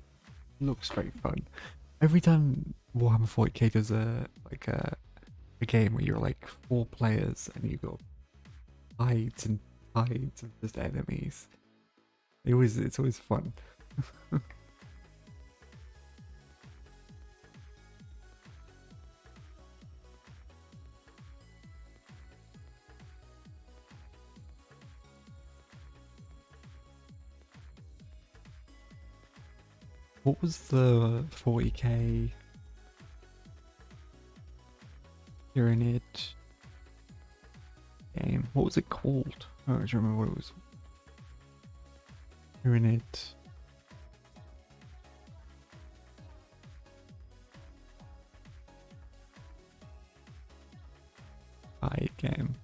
looks very fun. Every time Warhammer 40k does a game where you're like 4 players and you go tides and tides of just enemies, it's always fun. What was the 40k Tyranid game? What was it called? I don't remember what it was. Tyranid. Game.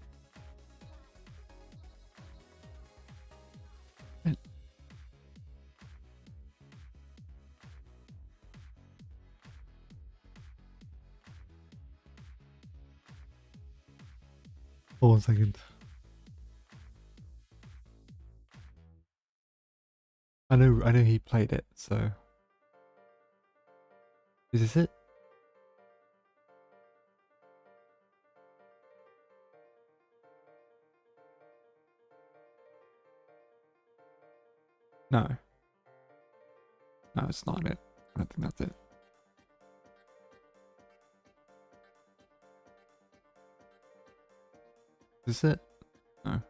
Hold on a second. I know he played it, so is this it? No. No, it's not it. I don't think that's it. Is this it? No.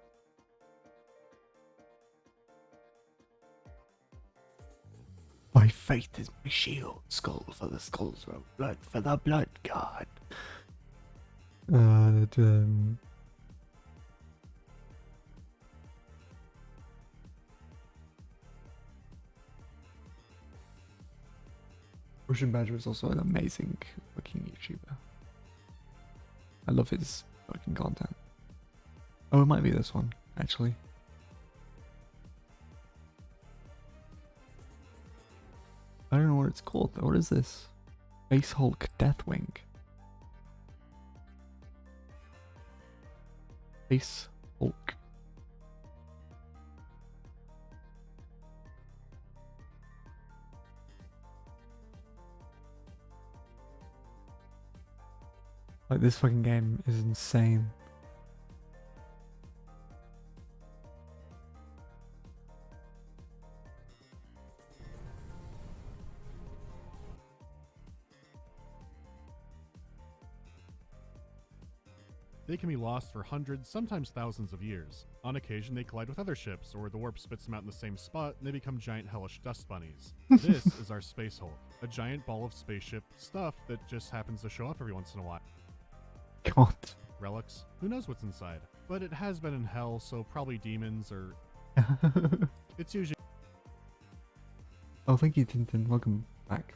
My faith is my shield. Skull for the skulls, blood for the blood god. Russian Badger is also an amazing fucking YouTuber. I love his fucking content. Oh, it might be this one, actually. I don't know what it's called though. What is this? Space Hulk Deathwing. Space Hulk. Like, this fucking game is insane. They can be lost for hundreds, sometimes thousands of years. On occasion, they collide with other ships, or the warp spits them out in the same spot, and they become giant hellish dust bunnies. This is our Space Hulk, a giant ball of spaceship stuff that just happens to show up every once in a while. God. Relics? Who knows what's inside? But it has been in hell, so probably demons, or... It's usually... Oh, thank you, Tintin. Welcome back.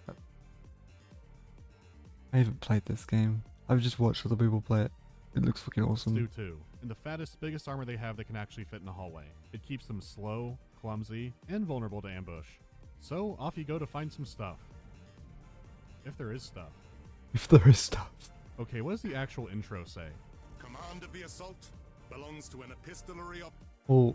I haven't played this game. I've just watched other people play it. It looks fucking awesome. do too. And the fattest, biggest armor they have that can actually fit in a hallway. It keeps them slow, clumsy, and vulnerable to ambush. So, off you go to find some stuff. If there is stuff. If there is stuff. Okay, what does the actual intro say? Command of the assault belongs to an epistolary op. Oh.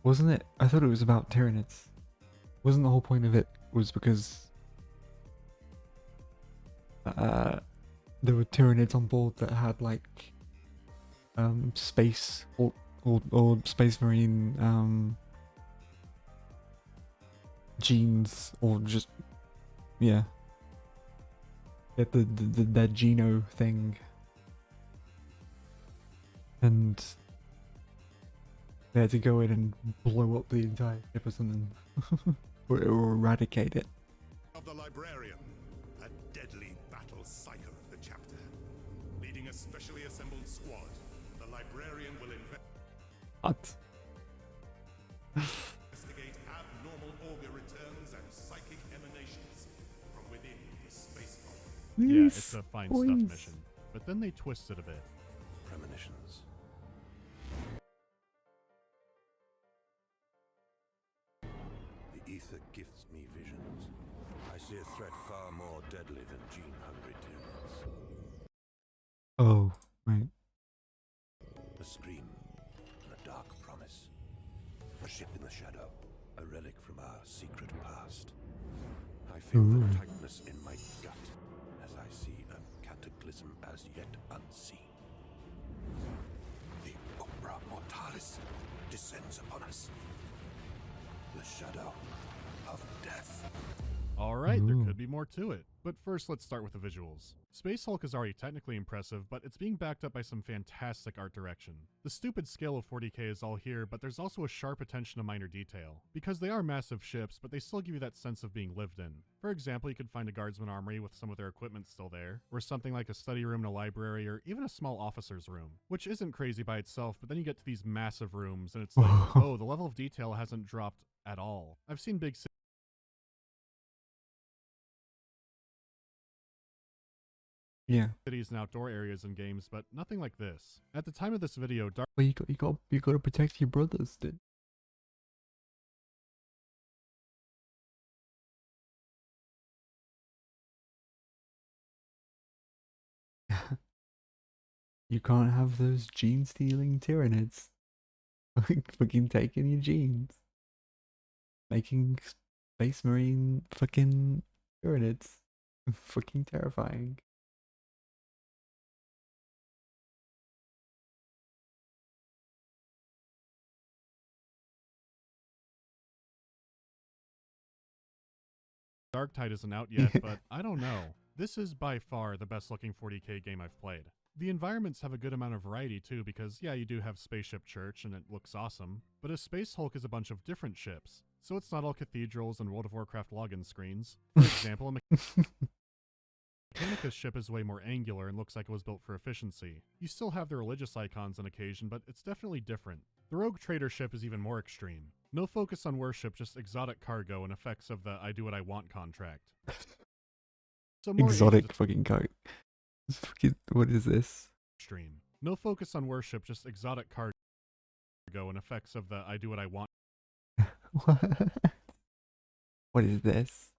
Wasn't it? I thought it was about Tyranids. Wasn't the whole point of it was because there were Tyranids on board that had like space or space marine genes, or just yeah that Geno thing, and they had to go in and blow up the entire ship or something. or eradicate it. Of the librarian, a deadly battle psycho of the chapter. Leading a specially assembled squad, the librarian will What? investigate abnormal auger returns and psychic emanations from within the space bubble. Yeah, it's a find stuff mission. But then they twist it a bit. Premonitions. The ether gifts me visions. I see a threat far more deadly than gene-hungry tyrants. Oh, right. A scream and a dark promise. A ship in the shadow, a relic from our secret past. I feel the tightness in my gut as I see a cataclysm as yet unseen. The Umbra Mortalis descends upon us. The shadow of death. Alright, there could be more to it. But first, let's start with the visuals. Space Hulk is already technically impressive, but it's being backed up by some fantastic art direction. The stupid scale of 40K is all here, but there's also a sharp attention to minor detail. Because they are massive ships, but they still give you that sense of being lived in. For example, you could find a guardsman armory with some of their equipment still there, or something like a study room in a library, or even a small officer's room. Which isn't crazy by itself, but then you get to these massive rooms, and it's like, oh, the level of detail hasn't dropped at all. I've seen big cities and outdoor areas in games, but nothing like this. At the time of this video, Well, you got to protect your brothers, dude. You can't have those gene stealing Tyranids. Fucking taking your genes. Making space marine fucking Tyranids. Fucking terrifying. Darktide isn't out yet, but I don't know. This is by far the best looking 40K game I've played. The environments have a good amount of variety too, because yeah, you do have Spaceship Church and it looks awesome, but a Space Hulk is a bunch of different ships, so it's not all cathedrals and World of Warcraft login screens. For example, Mechanicus ship is way more angular and looks like it was built for efficiency. You still have the religious icons on occasion, but it's definitely different. The rogue trader ship is even more extreme. No focus on worship, just exotic cargo and effects of the I do what I want contract. So more Exotic fucking coat. What is this? extreme. No focus on worship, just exotic cargo and effects of the I do what I want What is this?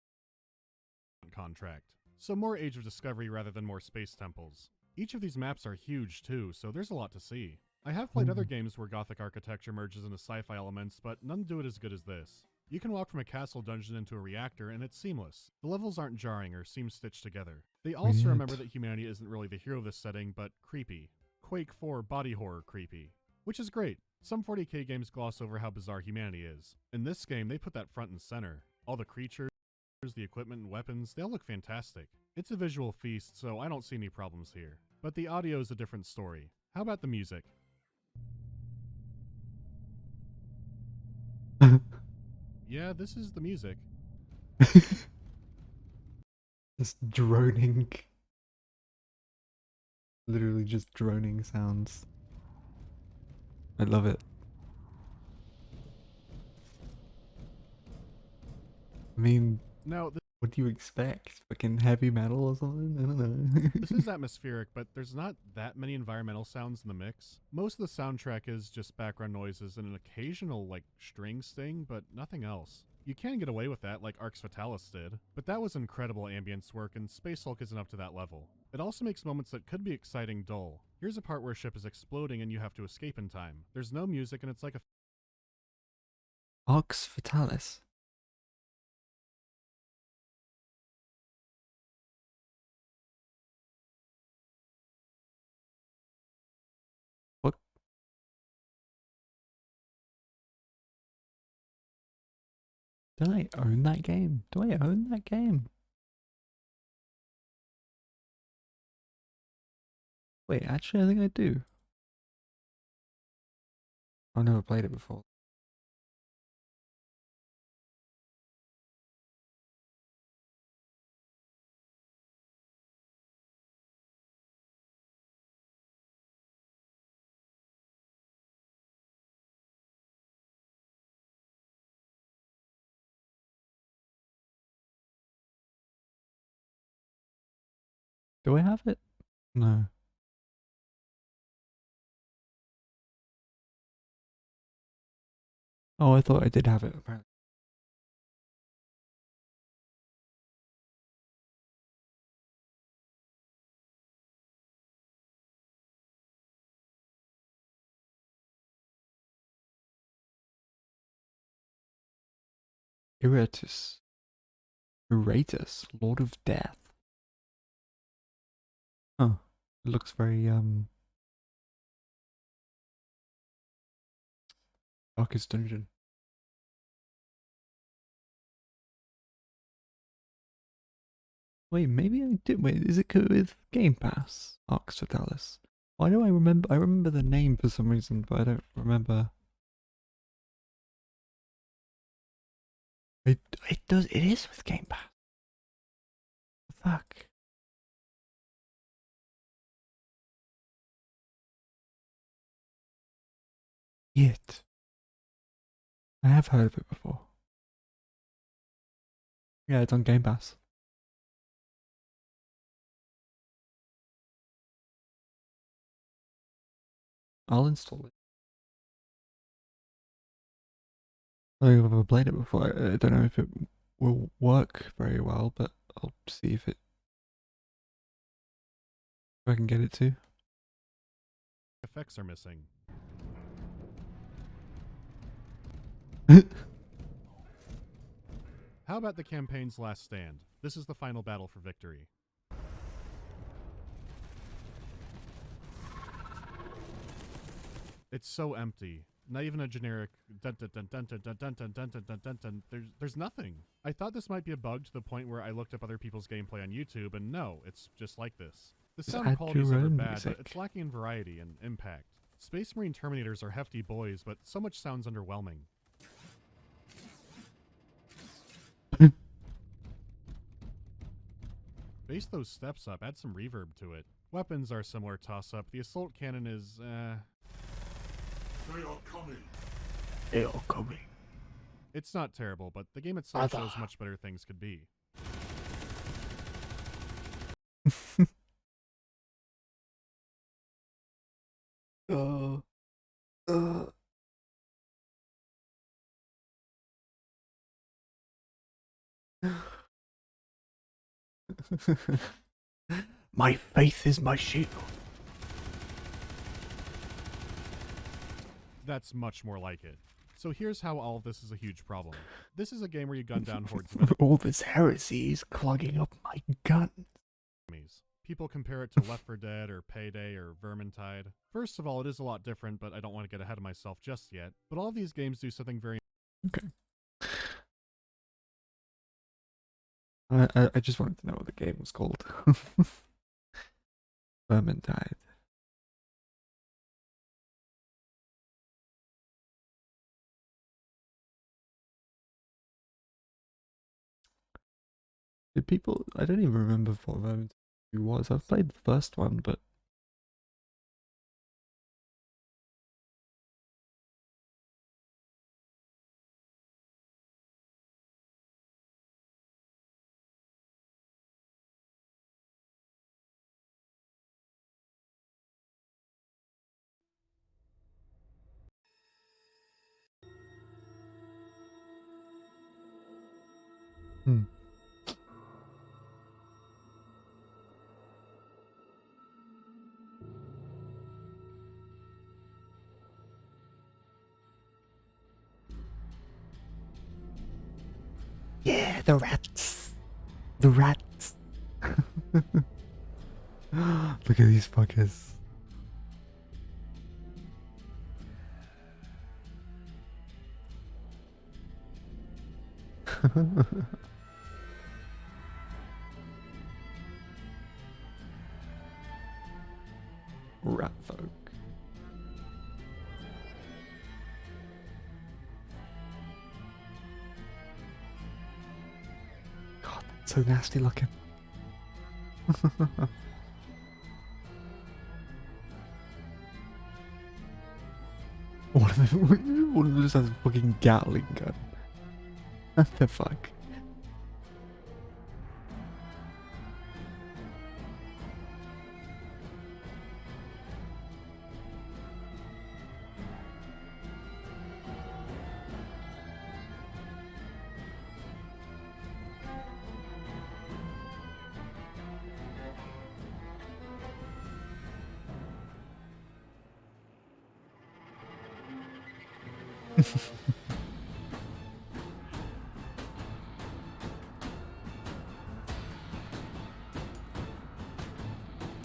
contract. So more Age of Discovery rather than more space temples. Each of these maps are huge too, so there's a lot to see. I have played other games where Gothic architecture merges into sci-fi elements, but none do it as good as this. You can walk from a castle dungeon into a reactor, and it's seamless. The levels aren't jarring or seem stitched together. They also remember that humanity isn't really the hero of this setting, but creepy. Quake 4 body horror creepy. Which is great. Some 40k games gloss over how bizarre humanity is. In this game, they put that front and center. All the creatures, the equipment and weapons, they all look fantastic. It's a visual feast, so I don't see any problems here. But the audio is a different story. How about the music? Yeah, this is the music. Just droning. Literally just droning sounds. I love it. I mean, Now, what do you expect? Fucking heavy metal or something? I don't know. this is atmospheric, but there's not that many environmental sounds in the mix. Most of the soundtrack is just background noises and an occasional, string sting, but nothing else. You can get away with that, like Arx Fatalis did, but that was incredible ambience work, and Space Hulk isn't up to that level. It also makes moments that could be exciting dull. Here's a part where a ship is exploding and you have to escape in time. There's no music, and it's like a Arx Fatalis. What? Do I own that game? Do I own that game? Wait, actually, I think I do. I've never played it before. Do I have it? No. Oh, I thought I did have it, apparently. Iratus. Iratus, Lord of Death. Oh, it looks very, Darkest Dungeon. Wait, maybe I did. Wait, is it with Game Pass? Arx Fatalis. Why do I remember? I remember the name for some reason, but I don't remember. It does. It is with Game Pass. Fuck. It. I have heard of it before. Yeah, it's on Game Pass. I'll install it. I've never played it before. I don't know if it will work very well, but I'll see if I can get it to. effects are missing. How about the campaign's last stand? This is the final battle for victory. It's so empty. Not even a generic dun dun dun dun dun dun dun dun dun dun dun dun. There's nothing. I thought this might be a bug to the point where I looked up other people's gameplay on YouTube, and no, it's just like this. The sound quality is never bad, but it's lacking in variety and impact. Space Marine Terminators are hefty boys, but so much sounds underwhelming. Base those steps up, add some reverb to it. Weapons are a similar toss-up. The assault cannon is, They are coming. They are coming. It's not terrible, but the game itself shows much better things could be. My faith is my shield. That's much more like it. So here's how all of this is a huge problem. This is a game where you gun down hordes of All this heresy is clogging up my gun. enemies. People compare it to Left 4 Dead or Payday or Vermintide. First of all, it is a lot different, but I don't want to get ahead of myself just yet. But all of these games do something very Okay. I just wanted to know what the game was called. Vermintide. Did people? I don't even remember what Vermintide was. I've played the first one, but yeah, the rats. The rats. Look at these fuckers. Rat folk. God, that's so nasty looking. One of them just has a fucking Gatling gun. What the fuck?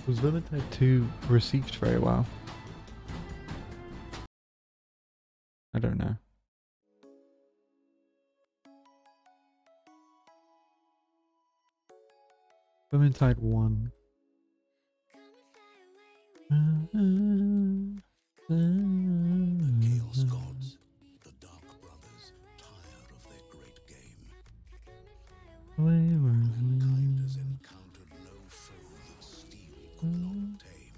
Was Vermintide 2 received very well? I don't know. Vermintide 1. The Chaos Gods, the Dark Brothers, tired of their great game. Mankind has encountered no foe that steel could not tame.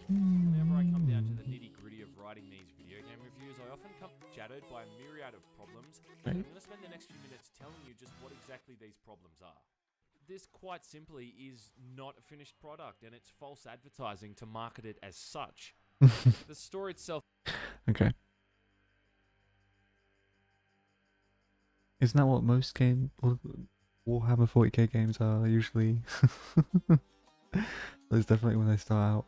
Whenever I come down to the nitty-gritty of writing these video game reviews, I often come shadowed by a myriad of problems. I'm going to spend the next few minutes telling you just what exactly these problems are. This, quite simply, is not a finished product, and it's false advertising to market it as such. The story itself... Okay. Isn't that what most Warhammer 40k games are usually? That's definitely when they start out.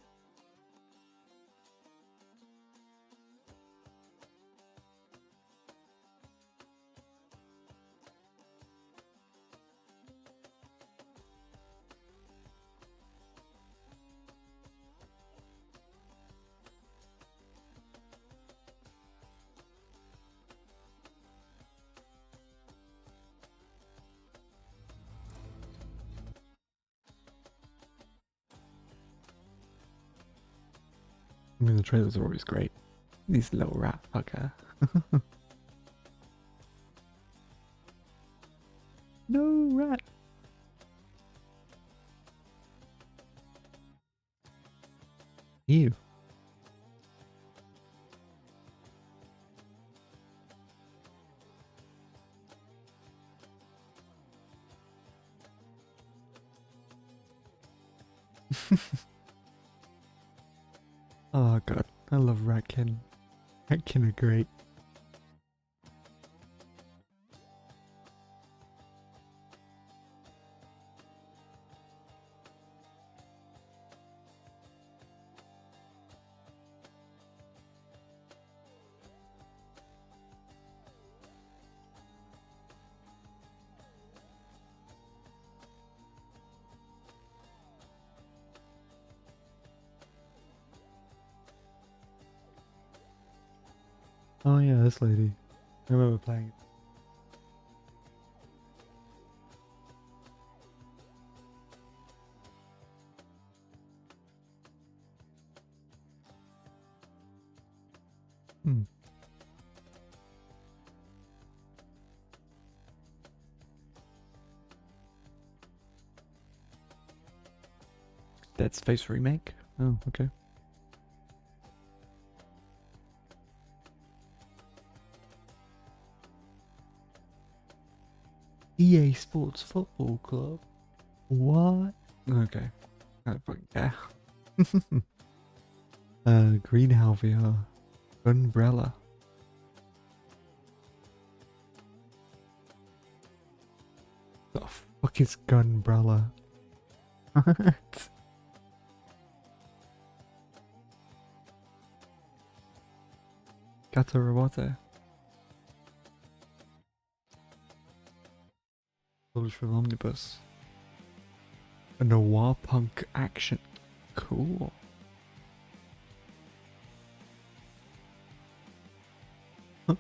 I mean, the trailers are always great. These little rat fucker. No rat. Ew. Oh god, I love Ratkin. Ratkin are great. Oh yeah, this lady. I remember playing it. Hmm. Dead Space remake? Oh, okay. EA Sports Football Club? What? Okay. I don't fucking care. Greenhouse VR. Umbrella. The fuck is Gunbrella? What? Gato Robote. Published from Omnibus. A noir punk action. Cool. Huh?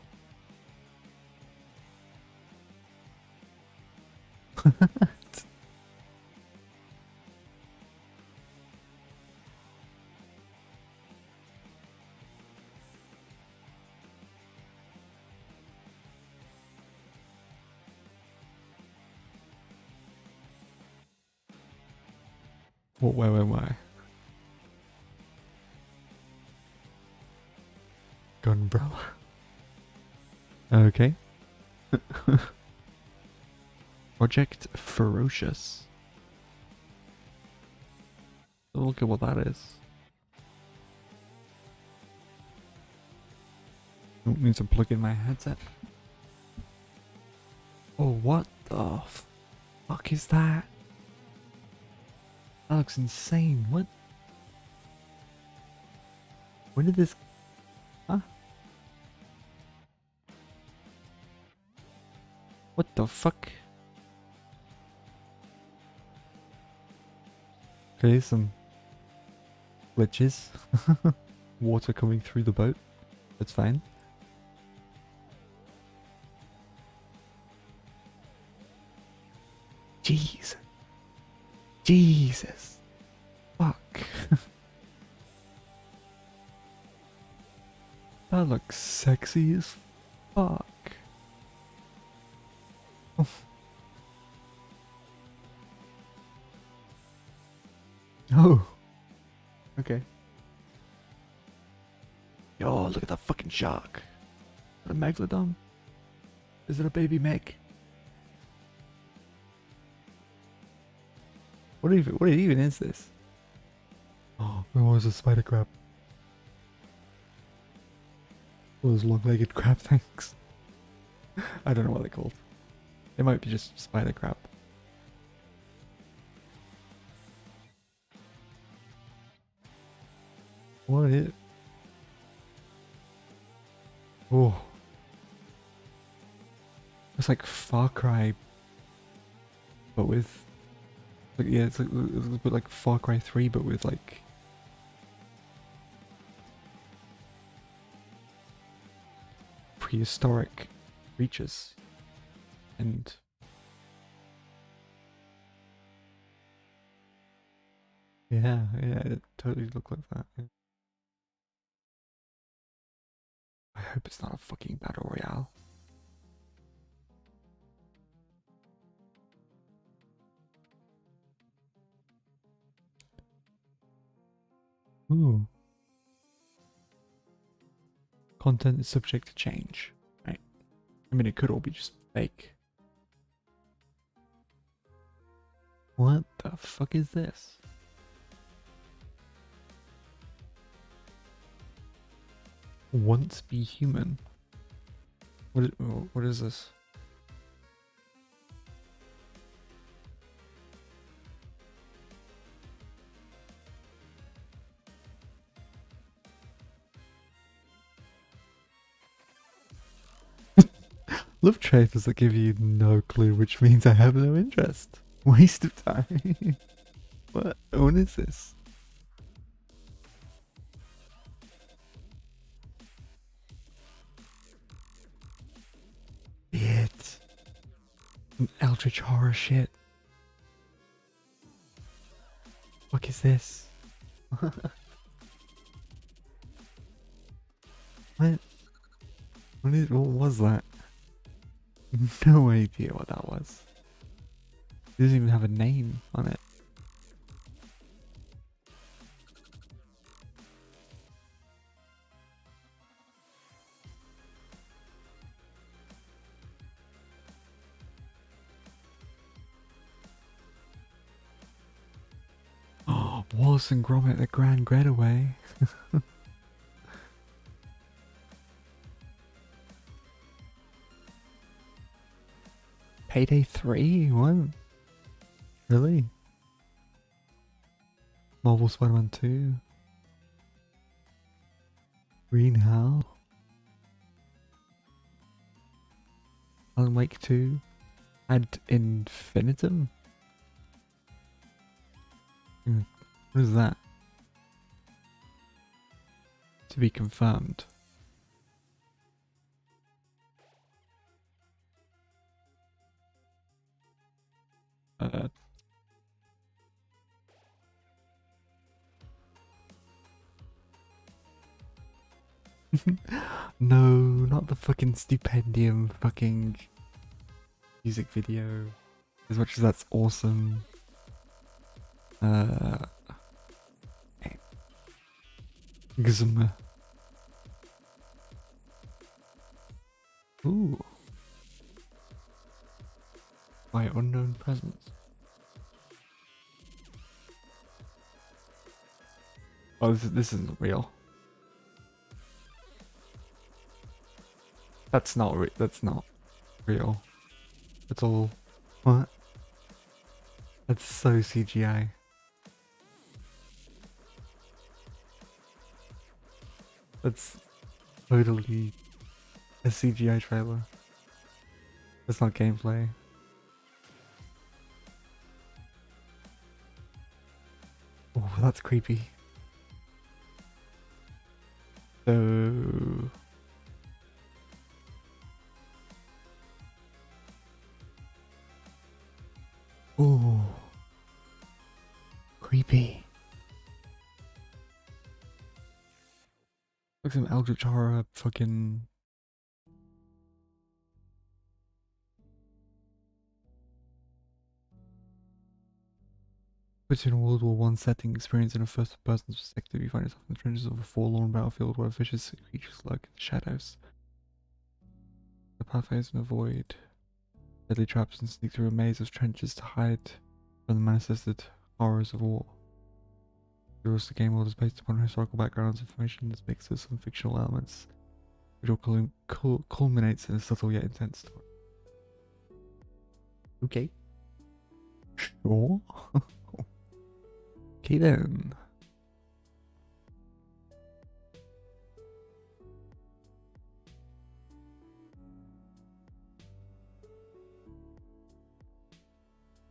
What, where? Gunbrella. Okay. Project Ferocious. Look at what that is. I need to plug in my headset. Oh, what the fuck is that? That looks insane. What? When did this... Huh? What the fuck? Okay, some glitches. Water coming through the boat. That's fine. Jeez. Jesus. Fuck. That looks sexy as fuck. Oh. Okay. Yo, look at that fucking shark. Is that a megalodon? Is it a baby meg? What even is this? Oh, it was a spider crab. Those long-legged crab things. I don't know what they're called. They might be just spider crab. What is... Oh. It's like Far Cry, but with... Like, yeah, it's a bit like Far Cry 3, but with like... prehistoric creatures. And... Yeah, it totally looked like that. Yeah. I hope it's not a fucking battle royale. Ooh. content is subject to change, right? I mean, it could all be just fake. What the fuck is this? Once be human. What is this? Love traitors that give you no clue, which means I have no interest. Waste of time. What is this? It. Some eldritch horror shit. What is this? What? What was that? No idea what that was. It doesn't even have a name on it. Oh, Wallace and Gromit, the Grand Getaway. Payday 3? What? Really? Marvel Spider-Man 2? Green Hell? Alan Wake 2? Ad Infinitum? What is that? To be confirmed. No, not the fucking Stipendium fucking music video. As much as that's awesome. Gzm. Ooh. By unknown presence. Oh, this isn't real. That's not real. It's all what? That's so CGI. That's totally a CGI trailer. That's not gameplay. Oh, that's creepy. So... Ooh. Creepy. Like some eldritch horror fucking... Put in a World War I setting, experience in a first-person perspective, you find yourself in the trenches of a forlorn battlefield where vicious creatures lurk in the shadows. The pathways in a void, deadly traps, and sneak through a maze of trenches to hide from the manifested horrors of war. The rest of the game world is based upon historical backgrounds, information that's mixed with some fictional elements, which all culminates in a subtle yet intense story. Okay. Sure. Okay then.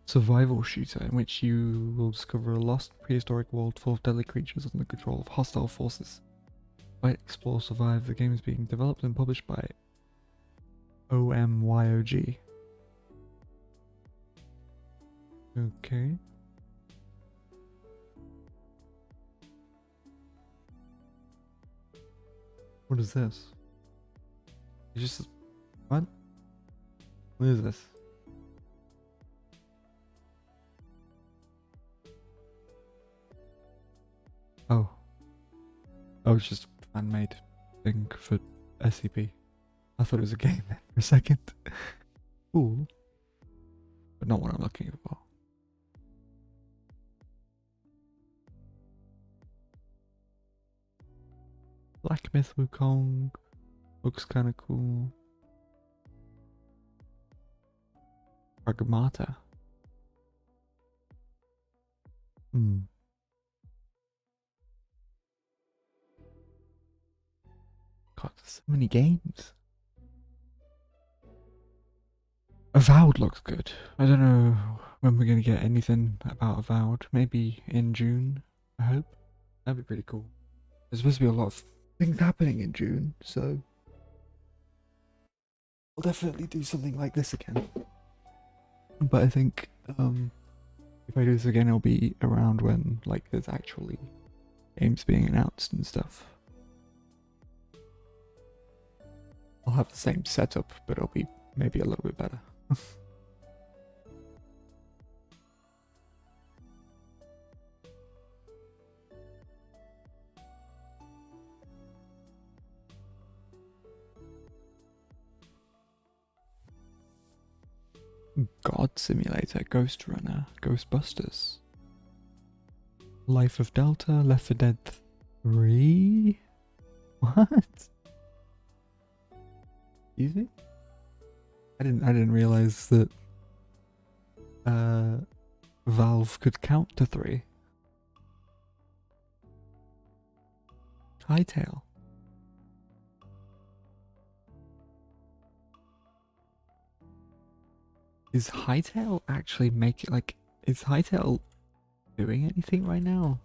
Survival shooter in which you will discover a lost prehistoric world full of deadly creatures under the control of hostile forces. Fight, explore, survive. The game is being developed and published by OMYOG. Okay. What is this? It's just... What? What is this? Oh. Oh, it's just a fan-made thing for SCP. I thought it was a game there for a second. Cool. But not what I'm looking for. Black Myth Wukong. Looks kind of cool. Pragmata. God, there's so many games. Avowed looks good. I don't know when we're going to get anything about Avowed. Maybe in June, I hope. That'd be pretty cool. There's supposed to be a lot of things happening in June, so I'll definitely do something like this again. But I think if I do this again, it'll be around when like there's actually games being announced and stuff. I'll have the same setup, but it'll be maybe a little bit better. God Simulator, Ghost Runner, Ghostbusters, Life of Delta, Left 4 Dead 3? What? Excuse me? I didn't realize that Valve could count to 3. Hightail. Is Hightail actually making, like, is Hightail doing anything right now?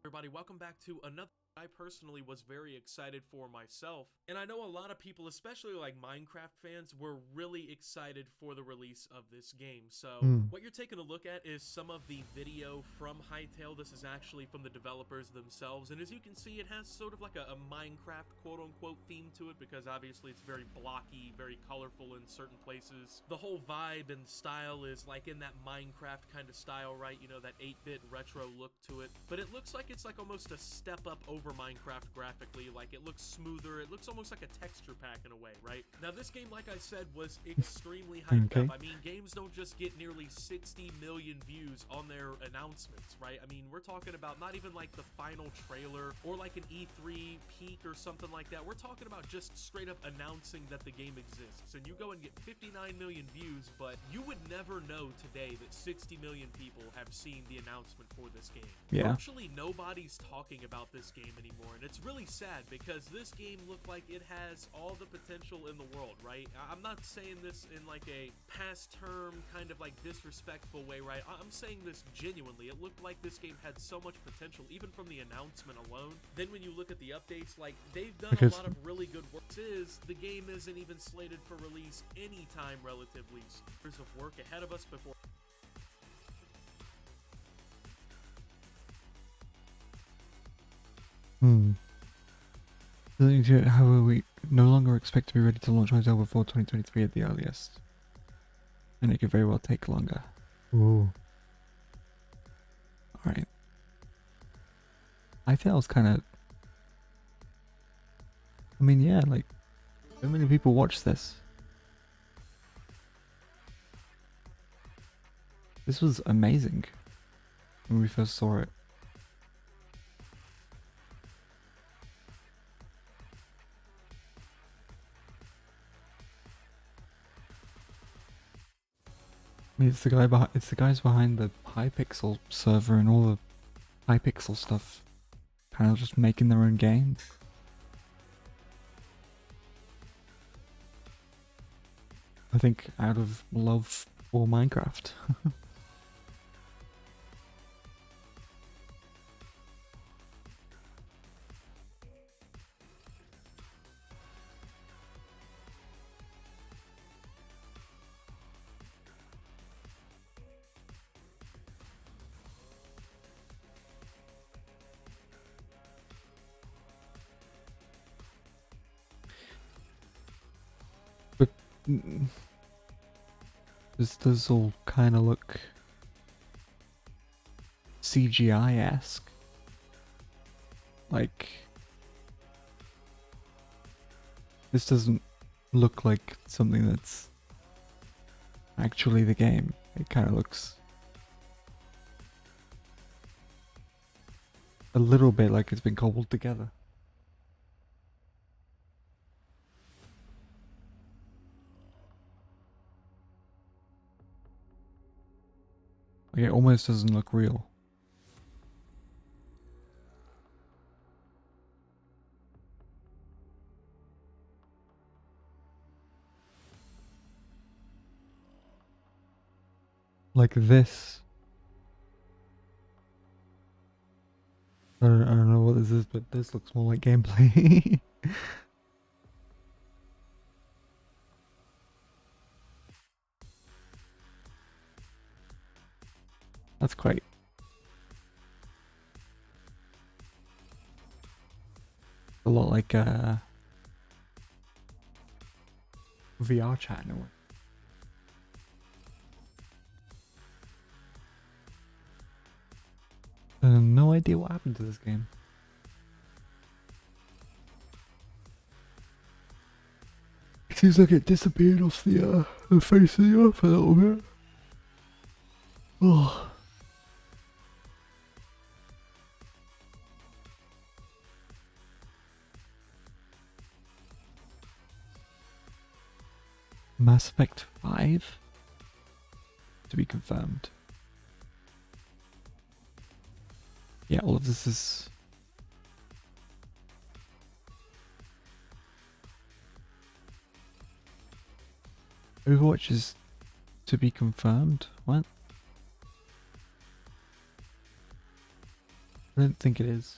Everybody, welcome back to another. I personally was very excited for myself, and I know a lot of people, especially like Minecraft fans, were really excited for the release of this game. So what you're taking a look at is some of the video from Hightail. This is actually from the developers themselves, and as you can see, it has sort of like a Minecraft quote-unquote theme to it, because obviously it's very blocky, very colorful in certain places. The whole vibe and style is like in that Minecraft kind of style, right? You know, that 8-bit retro look to it, but it looks like it's like almost a step up over Minecraft graphically. Like, it looks smoother, it looks almost like a texture pack in a way, right? Now this game, like I said, was extremely hyped up. I mean, games don't just get nearly 60 million views on their announcements, right? I mean, we're talking about not even like the final trailer or like an E3 peak or something like that. We're talking about just straight up announcing that the game exists, and you go and get 59 million views, but you would never know today that 60 million people have seen the announcement for this game. Yeah. Virtually nobody's talking about this game anymore, and it's really sad because this game looked like it has all the potential in the world, right? I'm not saying this in like a past term kind of like disrespectful way, right? I'm saying this genuinely. It looked like this game had so much potential even from the announcement alone. Then when you look at the updates, like, they've done a lot of really good work. The game isn't even slated for release anytime relatively. Years of work ahead of us before. However, we no longer expect to be ready to launch Hotel before 2023 at the earliest. And it could very well take longer. Ooh. Alright. Hightail's kinda... I mean, yeah, like, so many people watch this. This was amazing when we first saw it. I mean, it's the guys behind the Hypixel server and all the Hypixel stuff, kind of just making their own games. I think out of love for Minecraft. But this does all kind of look CGI-esque. like, this doesn't look like something that's actually the game. It kind of looks a little bit like it's been cobbled together. Like it almost doesn't look real. Like this. I don't know what this is, but this looks more like gameplay. That's quite... a lot like VR chat in a way. No idea what happened to this game. It seems like it disappeared off the face of the earth a little bit. Oh. Mass Effect 5? To be confirmed. Yeah, all of this is... Overwatch is to be confirmed? What? I don't think it is.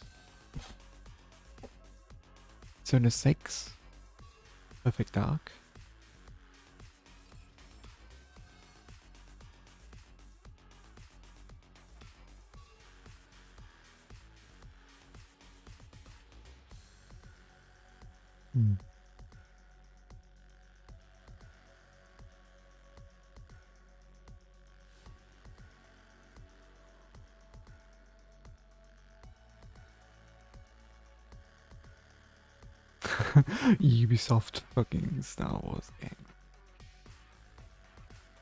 Persona 6? Perfect Dark? Hmm. Ubisoft fucking Star Wars game.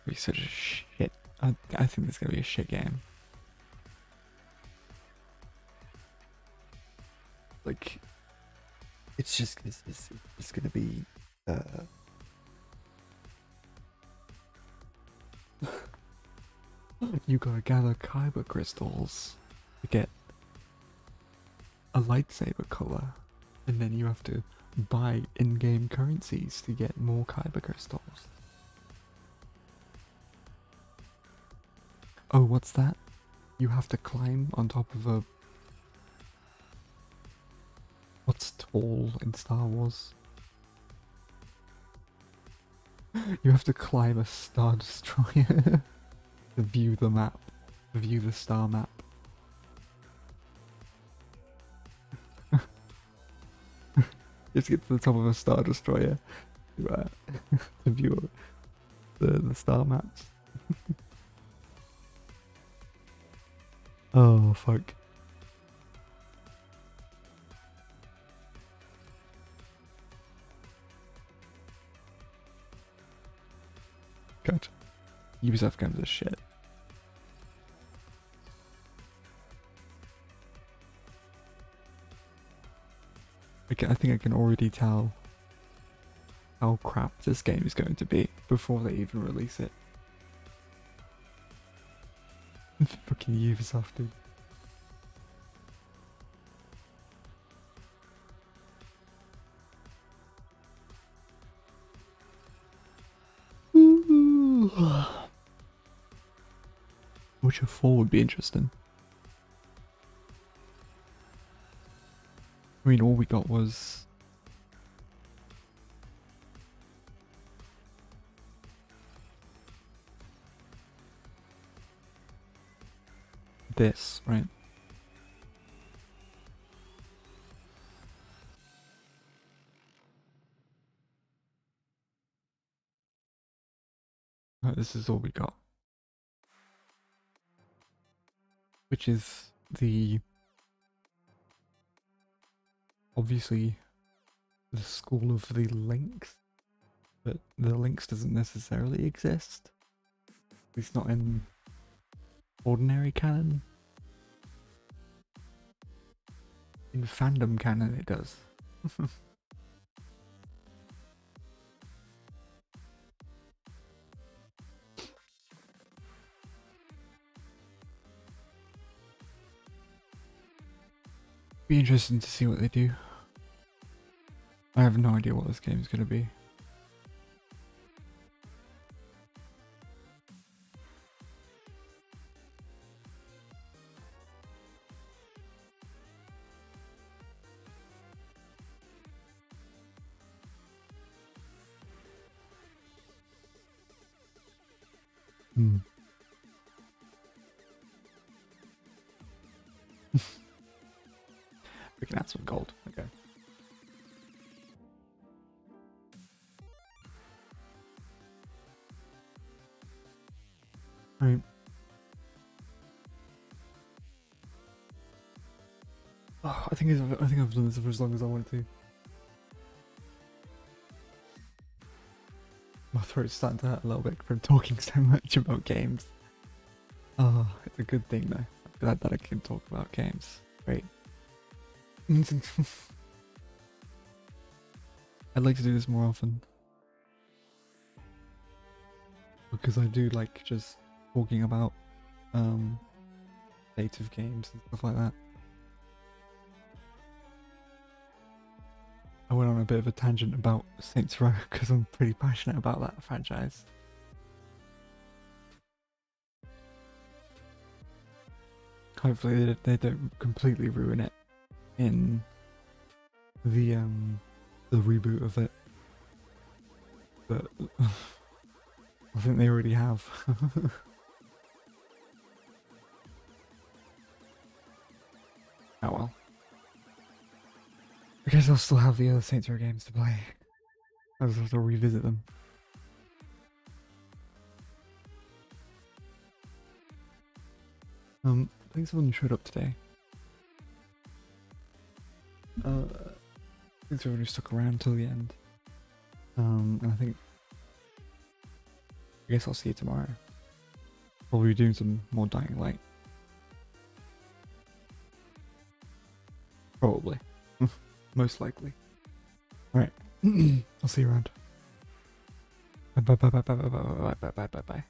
Be such a shit. I think this is gonna be a shit game. Like, it's just it's gonna be you gotta gather kyber crystals to get a lightsaber color, and then you have to buy in-game currencies to get more kyber crystals. Oh, what's that? You have to climb on top of a... What's tall in Star Wars? You have to climb a Star Destroyer to view the map, to view the star map. You have to get to the top of a Star Destroyer to view the star maps. Oh, fuck. God. Ubisoft games are shit. I think I can already tell how crap this game is going to be before they even release it. Fucking Ubisoft, dude. Witcher 4 would be interesting. I mean, all we got was... this, right? This is all we got. Which is the obviously the school of the Lynx, but the Lynx doesn't necessarily exist. At least not in ordinary canon. In fandom canon it does. Be interesting to see what they do. I have no idea what this game is going to be. We can add some gold. Okay. Right. Oh, I think I've done this for as long as I want to. My throat's starting to hurt a little bit from talking so much about games. Oh, it's a good thing though. I'm glad that I can talk about games. Great. I'd like to do this more often. Because I do like just talking about state of games and stuff like that. I went on a bit of a tangent about Saints Row because I'm pretty passionate about that franchise. Hopefully they don't completely ruin it in the reboot of it. But I think they already have. Oh well. I guess I'll still have the other Saints Row games to play. I'll just have to revisit them. Thanks everyone who showed up today. Thanks everyone who stuck around till the end. And I guess I'll see you tomorrow. Probably doing some more Dying Light. Probably. Most likely. Alright. I'll see you around. Bye bye bye bye bye bye bye bye bye bye bye bye.